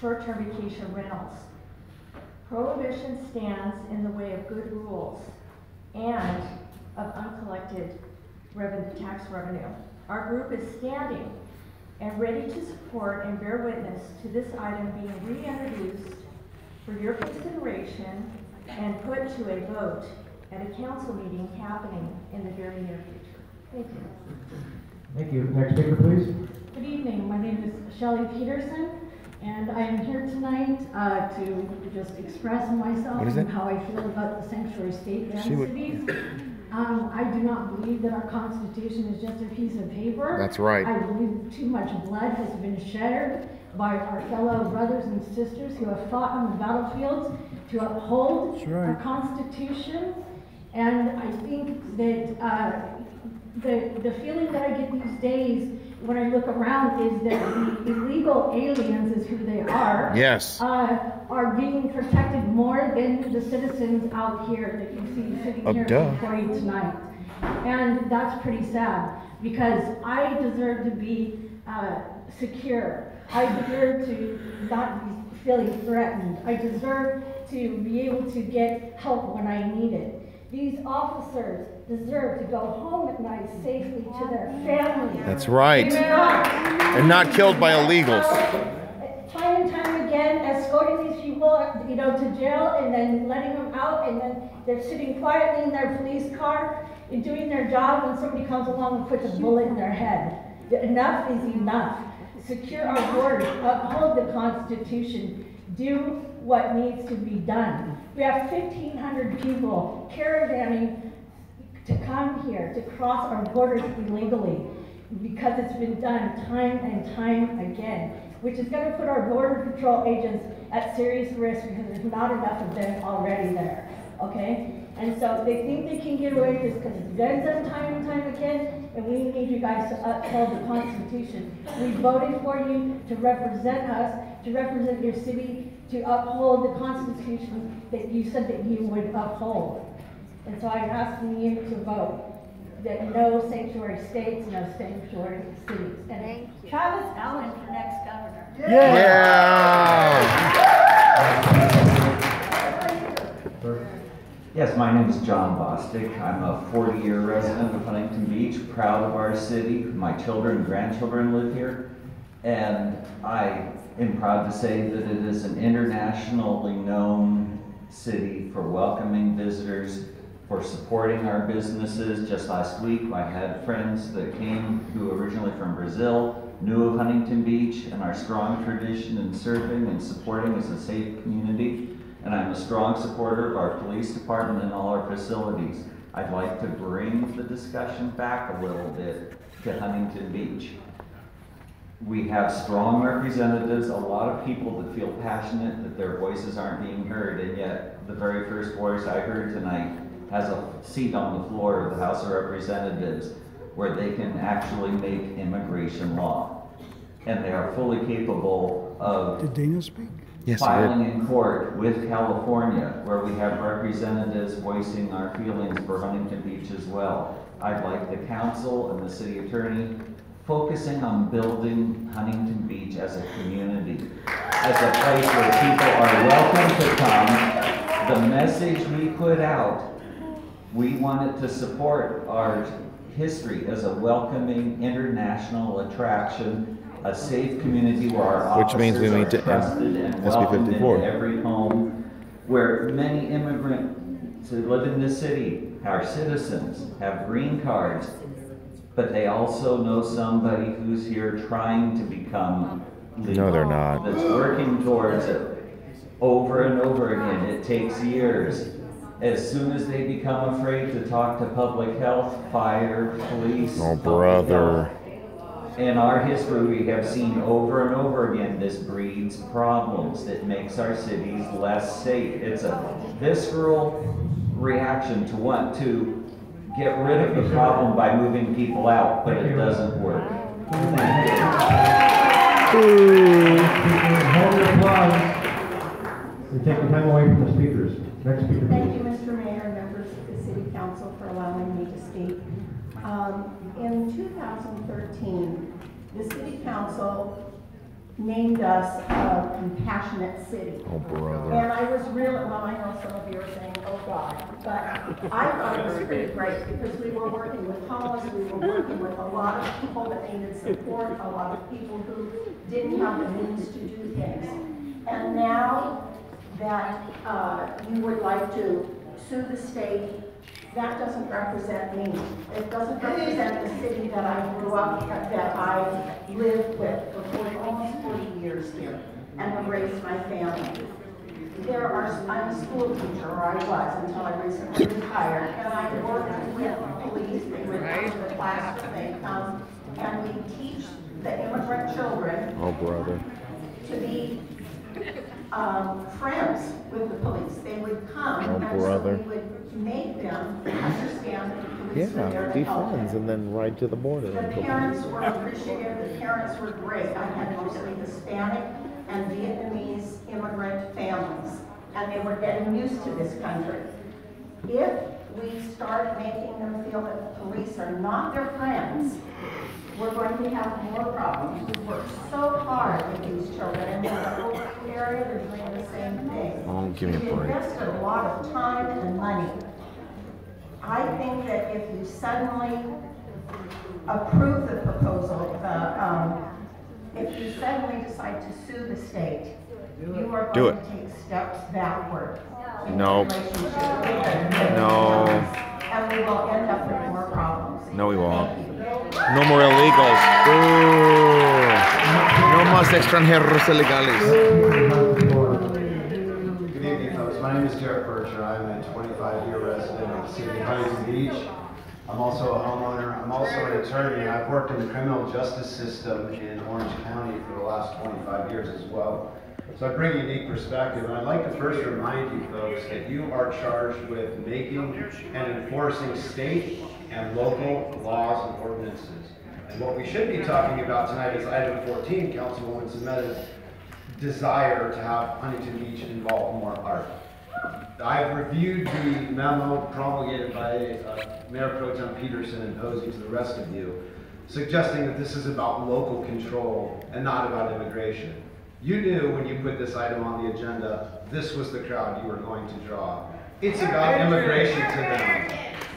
Speaker 20: short-term vacation rentals. Prohibition stands in the way of good rules and of uncollected tax revenue. Our group is standing and ready to support and bear witness to this item being reintroduced for your consideration and put to a vote at a council meeting happening in the very near future. Thank you.
Speaker 2: Thank you. Next speaker, please.
Speaker 24: Good evening. My name is Shelley Peterson, and I am here tonight to just express myself and how I feel about the sanctuary state cities. I do not believe that our Constitution is just a piece of paper.
Speaker 1: That's right.
Speaker 24: I believe too much blood has been shed by our fellow brothers and sisters who have fought on the battlefields to uphold our Constitution. And I think that the feeling that I get these days when I look around is that the illegal aliens is who they are.
Speaker 1: Yes.
Speaker 24: Are being protected more than the citizens out here that you see sitting here before you tonight. And that's pretty sad because I deserve to be secure. I deserve to not be feeling threatened. I deserve to be able to get help when I need it. These officers deserve to go home at night safely to their families.
Speaker 1: That's right. And not killed by illegals.
Speaker 24: Time and time again, escorting these people, to jail and then letting them out, and then they're sitting quietly in their police car and doing their job when somebody comes along and puts a bullet in their head. Enough is enough. Secure our borders, uphold the Constitution, do what needs to be done. We have 1,500 people caravanning to come here, to cross our borders illegally, because it's been done time and time again, which is going to put our Border Patrol agents at serious risk because there's not enough of them already there, okay? And so they think they can get away with this because it's been done time and time again, and we need you guys to uphold the Constitution. We voted for you to represent us, to represent your city, to uphold the Constitution that you said that you would uphold. And so I'm asking you to vote that no sanctuary states, no sanctuary cities. And Travis Allen for next governor.
Speaker 3: Yes, my name is John Bostic. I'm a 40-year resident of Huntington Beach, proud of our city. My children and grandchildren live here. And I am proud to say that it is an internationally known city for welcoming visitors, for supporting our businesses. Just last week, I had friends that came who originally from Brazil, knew of Huntington Beach and our strong tradition in serving and supporting as a safe community. And I'm a strong supporter of our police department and all our facilities. I'd like to bring the discussion back a little bit to Huntington Beach. We have strong representatives, a lot of people that feel passionate that their voices aren't being heard, and yet the very first voice I heard tonight has a seat on the floor of the House of Representatives where they can actually make immigration law. And they are fully capable of filing in court with California, where we have representatives voicing our feelings for Huntington Beach as well. I'd like the council and the city attorney focusing on building Huntington Beach as a community, as a place where people are welcome to come. The message we put out, we wanted to support our history as a welcoming international attraction, a safe community where our officers are trusted and welcomed into every home, where many immigrants who live in this city, our citizens, have green cards, but they also know somebody who's here trying to become legal.
Speaker 1: No, they're not.
Speaker 3: That's working towards it over and over again. It takes years. As soon as they become afraid to talk to public health, fire, police,
Speaker 1: oh brother.
Speaker 3: In our history, we have seen over and over again this breeds problems that makes our cities less safe. It's a visceral reaction to want to get rid of the problem by moving people out, but it doesn't work. Thank
Speaker 2: you. Hold your applause. We're taking time away from the speakers. Next speaker,
Speaker 12: Thank you, Mr. Mayor, members of the City Council, for allowing me to speak. In 2013, the City Council named us a compassionate city.
Speaker 1: Oh, brother.
Speaker 12: And I was really, well, I know some of you are saying, oh God, but I thought it was pretty great because we were working with homeless, we were working with a lot of people that needed support, a lot of people who didn't have the means to do things. And now that you would like to sue the state, that doesn't represent me. It doesn't represent the city that I grew up, that I lived with for almost 40 years here and have raised my family. I'm a school teacher, or I was until I recently retired, and I work with police, they would come to the classroom, they come, and we teach the immigrant children
Speaker 1: oh brother.
Speaker 12: to be friends with the police. They would come and so we would make them understand that the police were there to
Speaker 1: be
Speaker 12: help
Speaker 1: friends
Speaker 12: them.
Speaker 1: and then ride to the border.
Speaker 12: The parents were appreciative, the parents were great. I had mostly Hispanic and Vietnamese immigrant families, and they were getting used to this country. If we start making them feel that the police are not their friends, we're going to have more problems. We work so hard with these children, and in the Oakland area, they're doing the same thing.
Speaker 1: Oh, give me a
Speaker 12: We
Speaker 1: break.
Speaker 12: invested a lot of time and money. I think that if you suddenly approve the proposal, if you suddenly decide to sue the state, you are
Speaker 1: Do
Speaker 12: going
Speaker 1: it.
Speaker 12: to take steps backward.
Speaker 1: Nope.
Speaker 12: No. And we will end up with more problems.
Speaker 1: No, we won't. No more illegals. Ooh. No más extranjeros ilegales.
Speaker 6: Good evening, folks. My name is Derek Berger. I'm a 25-year resident of the city of Huntington Beach. I'm also a homeowner. I'm also an attorney. I've worked in the criminal justice system in Orange County for the last 25 years as well. So I bring a unique perspective, and I'd like to first remind you folks that you are charged with making and enforcing state and local laws and ordinances. And what we should be talking about tonight is item 14, Councilwoman Zemeta's desire to have Huntington Beach involve more art. I've reviewed the memo promulgated by Mayor Pro Tem Peterson and posing to the rest of you, suggesting that this is about local control and not about immigration. You knew when you put this item on the agenda, this was the crowd you were going to draw. It's about immigration to them.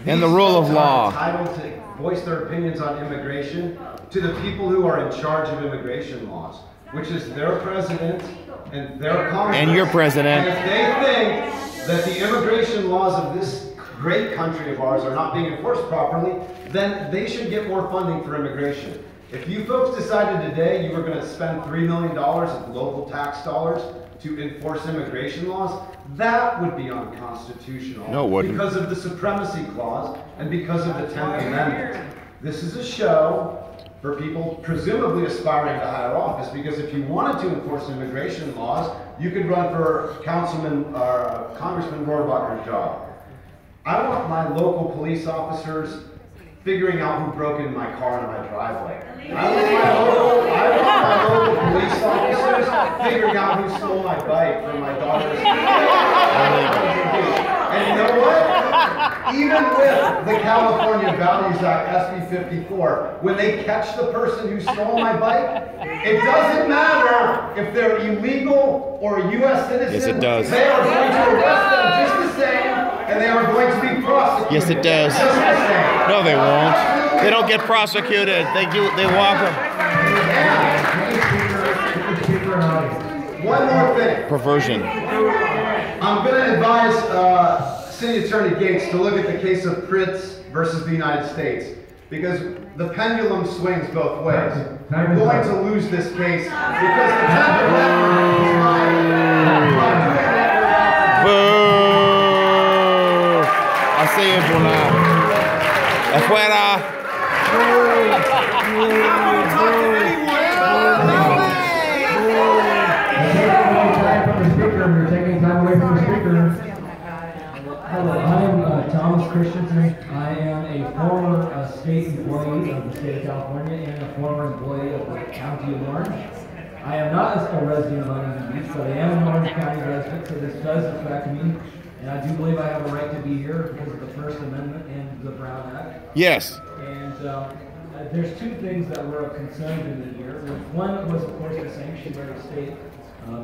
Speaker 1: And the rule of law.
Speaker 6: These folks are entitled to voice their opinions on immigration to the people who are in charge of immigration laws, which is their president and their Congress.
Speaker 1: And your president.
Speaker 6: And if they think that the immigration laws of this great country of ours are not being enforced properly, then they should get more funding for immigration. If you folks decided today you were going to spend $3 million of local tax dollars to enforce immigration laws, that would be unconstitutional.
Speaker 1: No, it wouldn't.
Speaker 6: Because of the supremacy clause and because of the 10th Amendment. This is a show for people presumably aspiring to higher office, because if you wanted to enforce immigration laws, you could run for Congressman Rohrabacher's job. I want my local police officers figuring out who broke in my car in my driveway. I want my local police officers figuring out who stole my bike from my daughter's. And you know what? Even with the California Values Act, SB 54, when they catch the person who stole my bike, it doesn't matter if they're illegal or a U.S. citizen.
Speaker 1: Yes, it does.
Speaker 6: They are going to arrest them just the same, and they are going to be prosecuted.
Speaker 1: Yes, it does.
Speaker 6: Just the same.
Speaker 1: No, they won't. They don't get prosecuted. They walk them.
Speaker 6: One more thing.
Speaker 1: Perversion.
Speaker 6: I'm going to advise City Attorney Gates to look at the case of Fritz versus the United States, because the pendulum swings both ways. You're going to lose this case because the 10th Amendment is
Speaker 1: Boo! Así es, Afuera!
Speaker 4: You're taking time away from the speaker. Hello, I am Thomas Christensen. I am a former state employee of the state of California and a former employee of the county of Orange. I am not a resident of Huntington Beach, but I am an Orange County resident, so this does affect me. And I do believe I have a right to be here because of the First Amendment and the Brown Act.
Speaker 1: Yes.
Speaker 4: And there's two things that were of concern to me here. One was, of course, the sanctuary state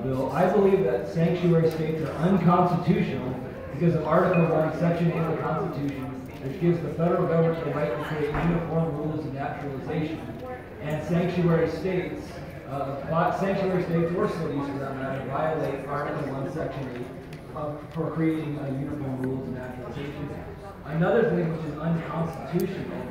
Speaker 4: bill. I believe that sanctuary states are unconstitutional because of Article 1, Section 8 of the Constitution, which gives the federal government the right to create uniform rules of naturalization. And sanctuary states or cities for that matter, violate Article 1, Section 8 for creating uniform rules of naturalization. Another thing which is unconstitutional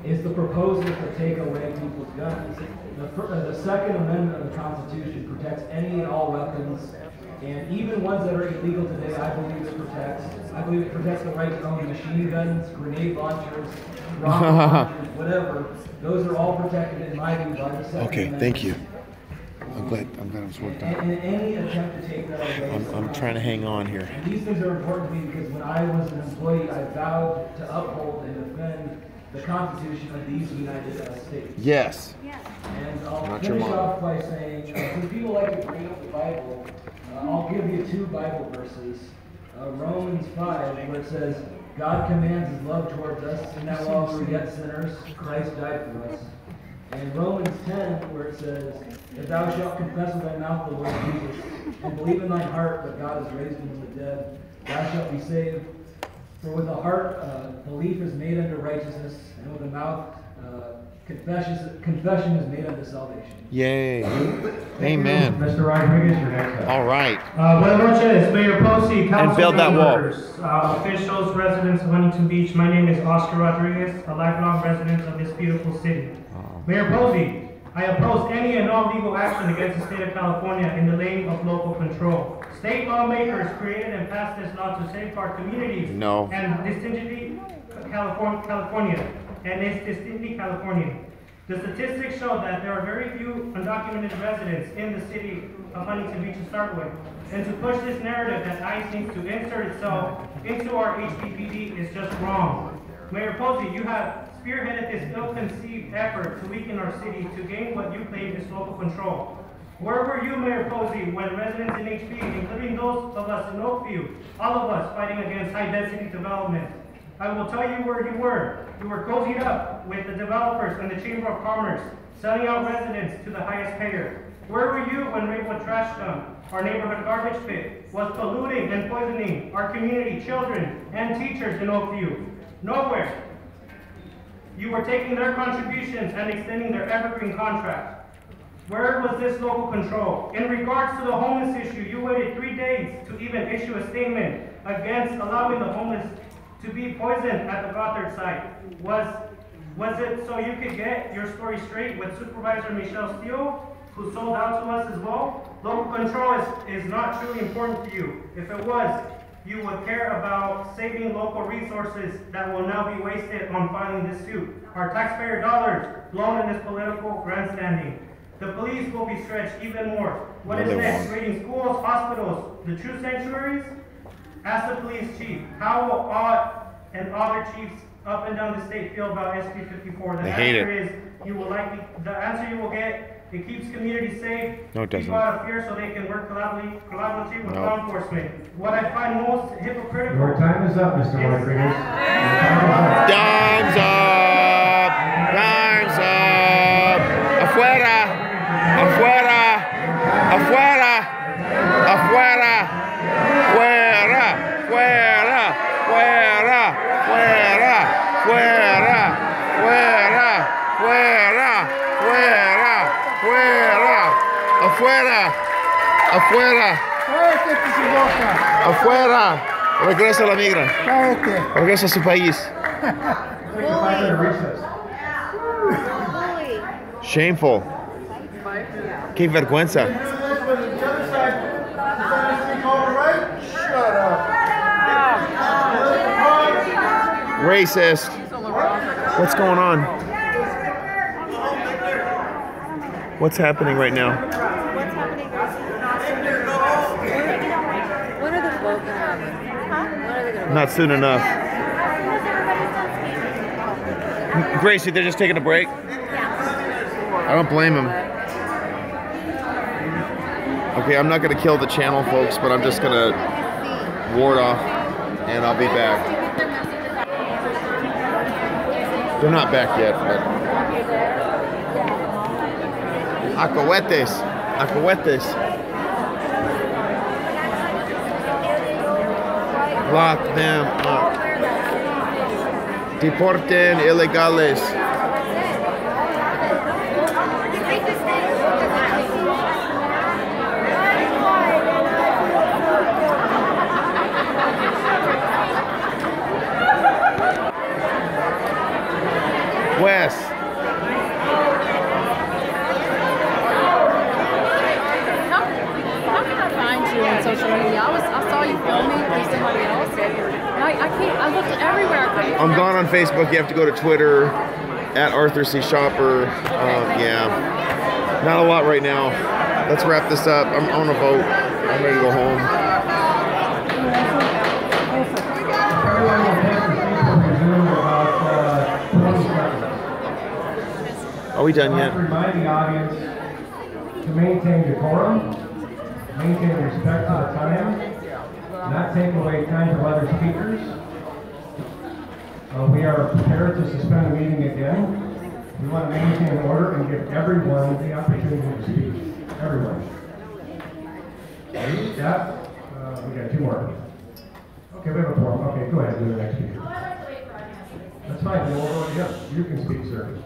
Speaker 4: is the proposal to take away people's guns. The Second Amendment of the Constitution protects any and all weapons, and even ones that are illegal today, I believe it protects the right to own machine guns, grenade launchers, rocket launchers, whatever. Those are all protected in my view by the Second Amendment.
Speaker 1: Okay, thank you. I'm glad it's worked out.
Speaker 11: And any attempt to take that away.
Speaker 1: I'm trying to hang on here.
Speaker 11: And these things are important to me because when I was an employee, I vowed to uphold and defend the Constitution of these United States.
Speaker 1: Yes.
Speaker 11: And I'll
Speaker 1: Not your
Speaker 11: finish
Speaker 1: mom.
Speaker 11: off by saying, since people like to read the Bible, I'll give you 2 Bible verses. Romans 5, where it says, God commands his love towards us, and that while we were yet sinners, Christ died for us. And Romans 10, where it says, if thou shalt confess with thy mouth the Lord Jesus, and believe in thine heart that God has raised him from the dead, thou shalt be saved. For with the heart belief is made unto righteousness, and with the mouth confession is made unto salvation.
Speaker 1: Yay. Amen.
Speaker 2: Mr. Rodriguez, your next.
Speaker 1: All right.
Speaker 7: Buenas noches, Mayor Posey, council
Speaker 1: And build that wall.
Speaker 7: members, officials, residents of Huntington Beach. My name is Oscar Rodriguez, a lifelong resident of this beautiful city. Mayor Posey, I oppose any and all legal action against the state of California in the name of local control. State lawmakers created and passed this law to safeguard communities.
Speaker 1: No.
Speaker 7: And distinctly California. And it's distinctly Californian. The statistics show that there are very few undocumented residents in the city of Huntington Beach to start with. And to push this narrative that ICE needs to insert itself into our HPPD is just wrong. Mayor Posey, you have spearheaded this ill-conceived effort to weaken our city to gain what you claim is local control. Where were you, Mayor Posey, when residents in HP, including those of us in Oakview, all of us fighting against high-density development? I will tell you where you were. You were cozied up with the developers and the Chamber of Commerce, selling out residents to the highest payer. Where were you when Rainwood Trash Dump, our neighborhood garbage pit, was polluting and poisoning our community, children, and teachers in Oakview? Nowhere. You were taking their contributions and extending their evergreen contract. Where was this local control? In regards to the homeless issue, you waited 3 days to even issue a statement against allowing the homeless to be poisoned at the Gothard site. Was it so you could get your story straight with Supervisor Michelle Steele, who sold out to us as well? Local control is not truly important to you. If it was, you would care about saving local resources that will now be wasted on filing this suit. Our taxpayer dollars blown in this political grandstanding. The police will be stretched even more. What is next? Raiding schools, hospitals, the true sanctuaries? Ask the police chief, how will Ott and other chiefs up and down the state feel about SB 54? The answer is you will get, it keeps communities safe.
Speaker 1: No, it doesn't.
Speaker 7: People out of fear so they can work collaboratively with law enforcement. What I find most hypocritical.
Speaker 2: Your time is up, Mr. Rodriguez.
Speaker 1: Time's up. Time's up. Afuera. Afuera. Afuera. Afuera. Fuera, fuera, fuera, fuera, fuera, fuera, fuera, fuera, fuera, afuera, afuera, afuera. Regresa a la migra. Regresa a su país. Shameful. Qué vergüenza. Racist. What's going on? What's happening right now?
Speaker 16: When are the votes going to happen?
Speaker 1: Not soon enough. Gracie, they're just taking a break? I don't blame them. Okay, I'm not going to kill the channel, folks, but I'm just going to ward off, and I'll be back. They're not back yet, but... Acahuetes! Acahuetes! Lock them up. Deporten ilegales. Wes.
Speaker 16: How can I find you on social media? I saw you filming with somebody else. I looked everywhere.
Speaker 1: I'm gone on Facebook. You have to go to Twitter at Arthur C. Shopper. Yeah, not a lot right now. Let's wrap this up. I'm on a vote. I'm ready to go home. Are we done yet?
Speaker 2: I remind the audience to maintain decorum, maintain respect for the time, not take away time from other speakers. We are prepared to suspend the meeting again. We want to maintain order and give everyone the opportunity to speak. Everyone. That, we got two more. Okay, we have a forum. Okay, go ahead, do the next speaker. That's fine, we'll go together. You can speak, sir.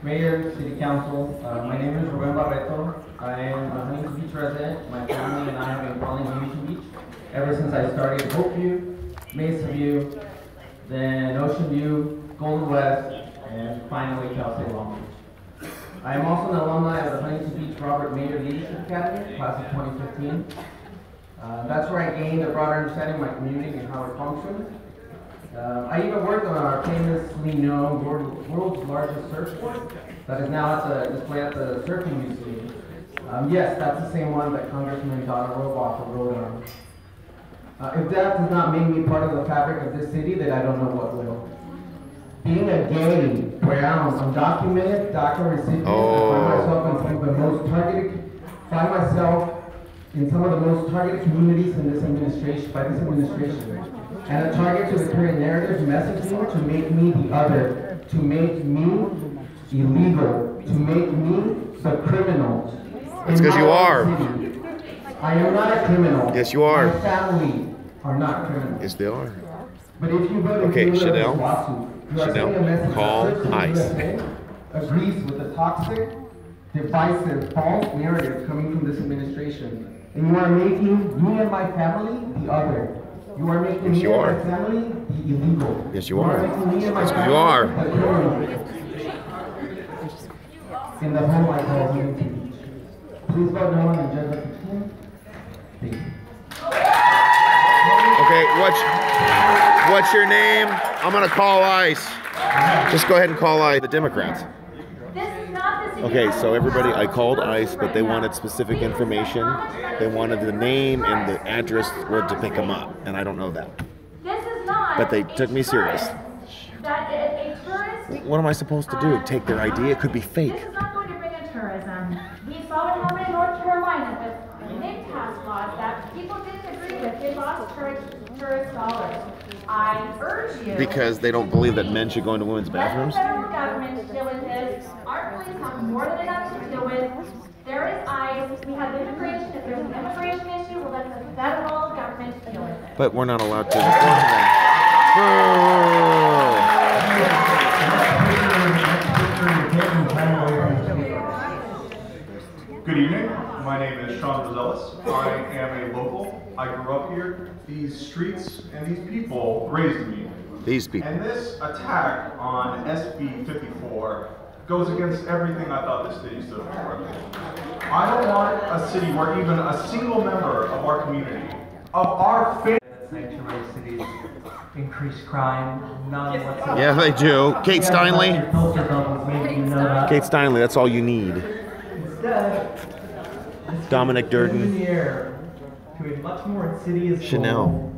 Speaker 18: Mayor, City Council, my name is Ruben Barreto. I am a Huntington Beach resident. My family and I have been calling Huntington Beach ever since I started Hope View, Mesa View, then Ocean View, Golden West, and finally Cal State Long Beach. I am also an alumni of the Huntington Beach Robert Mayer Leadership Academy, class of 2015. That's where I gained a broader understanding of my community and how it functions. I even worked on our famously known world's largest surfboard that is now at the display at the Surfing Museum. Yes, that's the same one that Congressman Donna Robotham rode on. If that does not make me part of the fabric of this city, then I don't know what will. Being a gay, brown, undocumented DACA recipient, I find myself in some of the most targeted communities in this administration, and a target to the current narrative messaging to make me the other, to make me illegal, to make me the criminal.
Speaker 1: That's because you are.
Speaker 18: I am not a criminal.
Speaker 1: Yes, you are.
Speaker 18: My family are not criminals.
Speaker 1: Yes, they are.
Speaker 18: But if you vote
Speaker 1: okay, Chanel, call ICE.
Speaker 18: Agrees with the toxic, divisive, false narrative coming from this administration. And you are making me and my family the other. You are making me and my family the illegal.
Speaker 1: Yes, you are.
Speaker 18: Making me and my
Speaker 1: Yes,
Speaker 18: family
Speaker 1: you are.
Speaker 18: the criminal. In the home I call Huntington Beach. Please vote no on Agenda 15. Thank you.
Speaker 1: Okay, what's your name? I'm gonna call ICE. Just go ahead and call ICE. The Democrats. Okay, so everybody, I called ICE, but they wanted specific information. They wanted the name and the address where to pick them up, and I don't know that. But they took me serious. What am I supposed to do? Take their ID? It could be fake.
Speaker 19: This is not going to bring in tourism. We saw what happened in North Carolina with big tax laws that people didn't agree with. They lost tourist dollars. I urge you.
Speaker 1: Because they don't believe that men should go into women's bathrooms?
Speaker 19: Let the federal government deal with this. Our police have more than enough to deal with. There is ICE. We have immigration. If there's an immigration issue, we'll let the federal government deal with it.
Speaker 1: But we're not allowed to report them.
Speaker 22: Good evening. My name is Sean Rosellis. I am a local. I grew up here. These streets and these people raised me.
Speaker 1: These people.
Speaker 22: And this attack on SB 54 goes against everything I thought this city stood for. I don't want a city where even a single member of our community, of our faith,
Speaker 23: sanctuary cities increase crime, none whatsoever.
Speaker 1: Yeah, they do. Kate Steinle. Kate Steinle, that's all you need. Dominic Durden.
Speaker 23: To a much more insidious
Speaker 1: Chanel.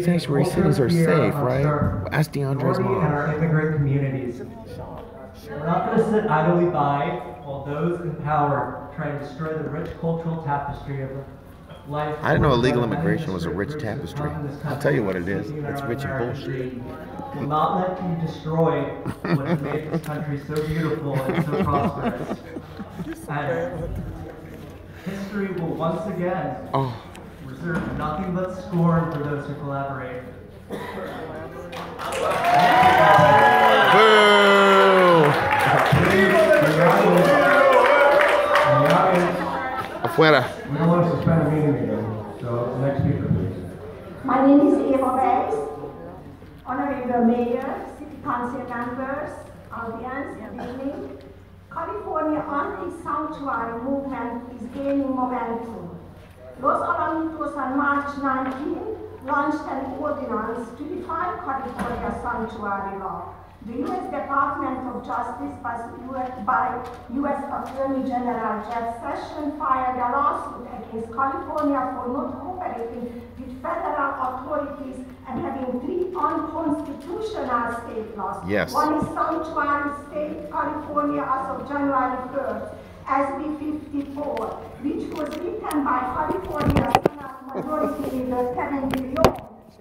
Speaker 1: Sanctuary cities are safe, right? Ask DeAndre's
Speaker 23: and
Speaker 1: mom.
Speaker 23: our immigrant communities. We're not going to sit idly by while those in power try and destroy the rich cultural tapestry of life.
Speaker 1: I didn't know illegal immigration was a rich tapestry. I'll tell you what it is. It's rich in bullshit.
Speaker 23: Will not let you destroy what has made this country so beautiful and so prosperous. And history will once again reserve nothing but scorn for those who collaborate.
Speaker 1: Afuera.
Speaker 2: We don't want to suspend the meeting again, so next speaker, please.
Speaker 12: My name is Eva Weiss, Honorable Mayor, City Council members, audience, good evening. California anti-sanctuary movement is gaining momentum. Los Alamitos on March 19 launched an ordinance to define California sanctuary law. The U.S. Department of Justice by U.S. Attorney General Jeff Sessions filed a lawsuit against California for not cooperating with federal authorities and having 3 unconstitutional state laws.
Speaker 1: Yes.
Speaker 12: One is Sanctuary State, California, as of January 3rd, SB 54, which was written by California Senate Majority Leader Kevin Dillon,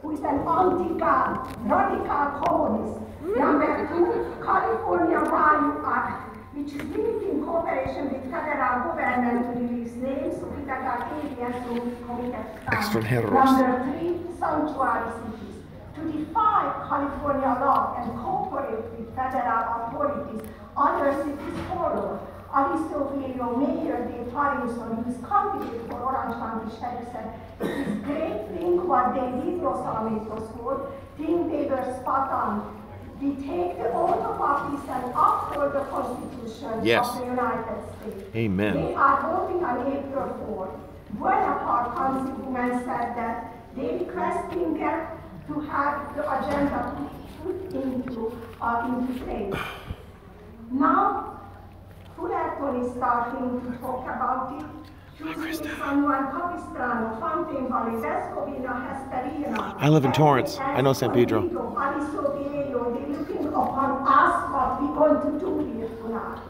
Speaker 12: who is an anti-gun, radical communist. Number 2, California Value Act, which is limiting cooperation with federal government to release names of illegal aliens who committed crimes. Number 3, sanctuary cities. To defy California law and cooperate with federal authorities under cities follow. Aliso Viejo, Mayor Dave Harrison, who is candidate for Orange County Sheriff, said, it is great thing what they did, Los Alamitos for, think they were spot on. We take the oath of office and uphold the Constitution of the United States.
Speaker 1: Amen.
Speaker 12: They are voting on April 4th. Buenaparte Councilwoman said that they requesting to have the agenda put into place. Now, Fullerton is starting to talk about it.
Speaker 1: I live in Torrance. I know San Pedro.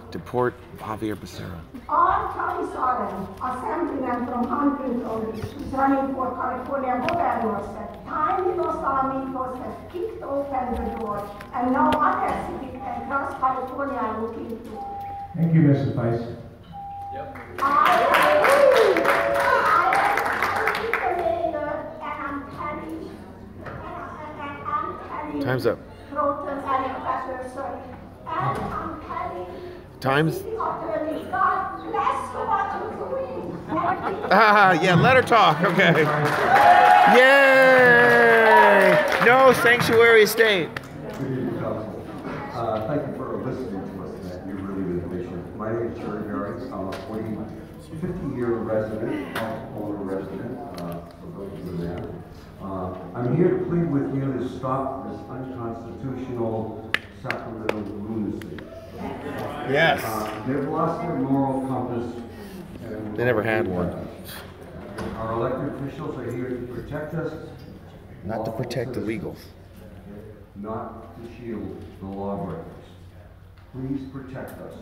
Speaker 1: Deport Javier Becerra.
Speaker 12: All Travis Allen, assemblyman from Huntington, who's running for California governor, said tiny Los Alamitos have kicked open the door, and now other cities across California are looking to.
Speaker 2: Thank you, Mrs. Vice.
Speaker 12: Yep.
Speaker 1: Time's up. Time's. Yeah, let her talk. Okay. Yay! No sanctuary state.
Speaker 5: Thank you for listening to us tonight. You're really, really patient. My name is Jerry Harris. I'm a 50-year resident, owner resident, for those of you there. I'm here to plead with you to stop this unconstitutional Sacramento lunacy.
Speaker 1: Yes.
Speaker 5: They've lost their moral compass.
Speaker 1: They never had one.
Speaker 5: Our elected officials are here to protect us.
Speaker 1: Not to protect illegals.
Speaker 5: Not to shield the lawbreakers. Please protect us.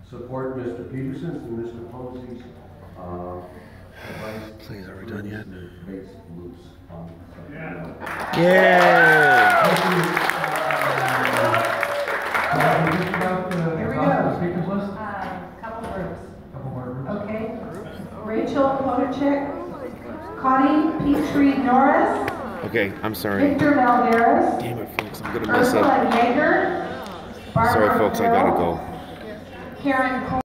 Speaker 5: Support Mr. Peterson's and Mr. Posey's advice.
Speaker 1: Please, are we done yet?
Speaker 5: Base loose on
Speaker 11: Here we go.
Speaker 5: Speakers list?
Speaker 11: Couple groups.
Speaker 5: Couple more groups.
Speaker 11: Okay. Rachel Kodachek, Connie Petrie Norris,
Speaker 1: Okay, I'm sorry.
Speaker 11: Victor Malveras,
Speaker 1: Damn it, folks, I'm gonna miss
Speaker 11: Ursula
Speaker 1: it.
Speaker 11: Yeager,
Speaker 1: Sorry,
Speaker 11: Barbara
Speaker 1: folks, I gotta
Speaker 11: Carroll,
Speaker 1: go.
Speaker 11: Karen Cole.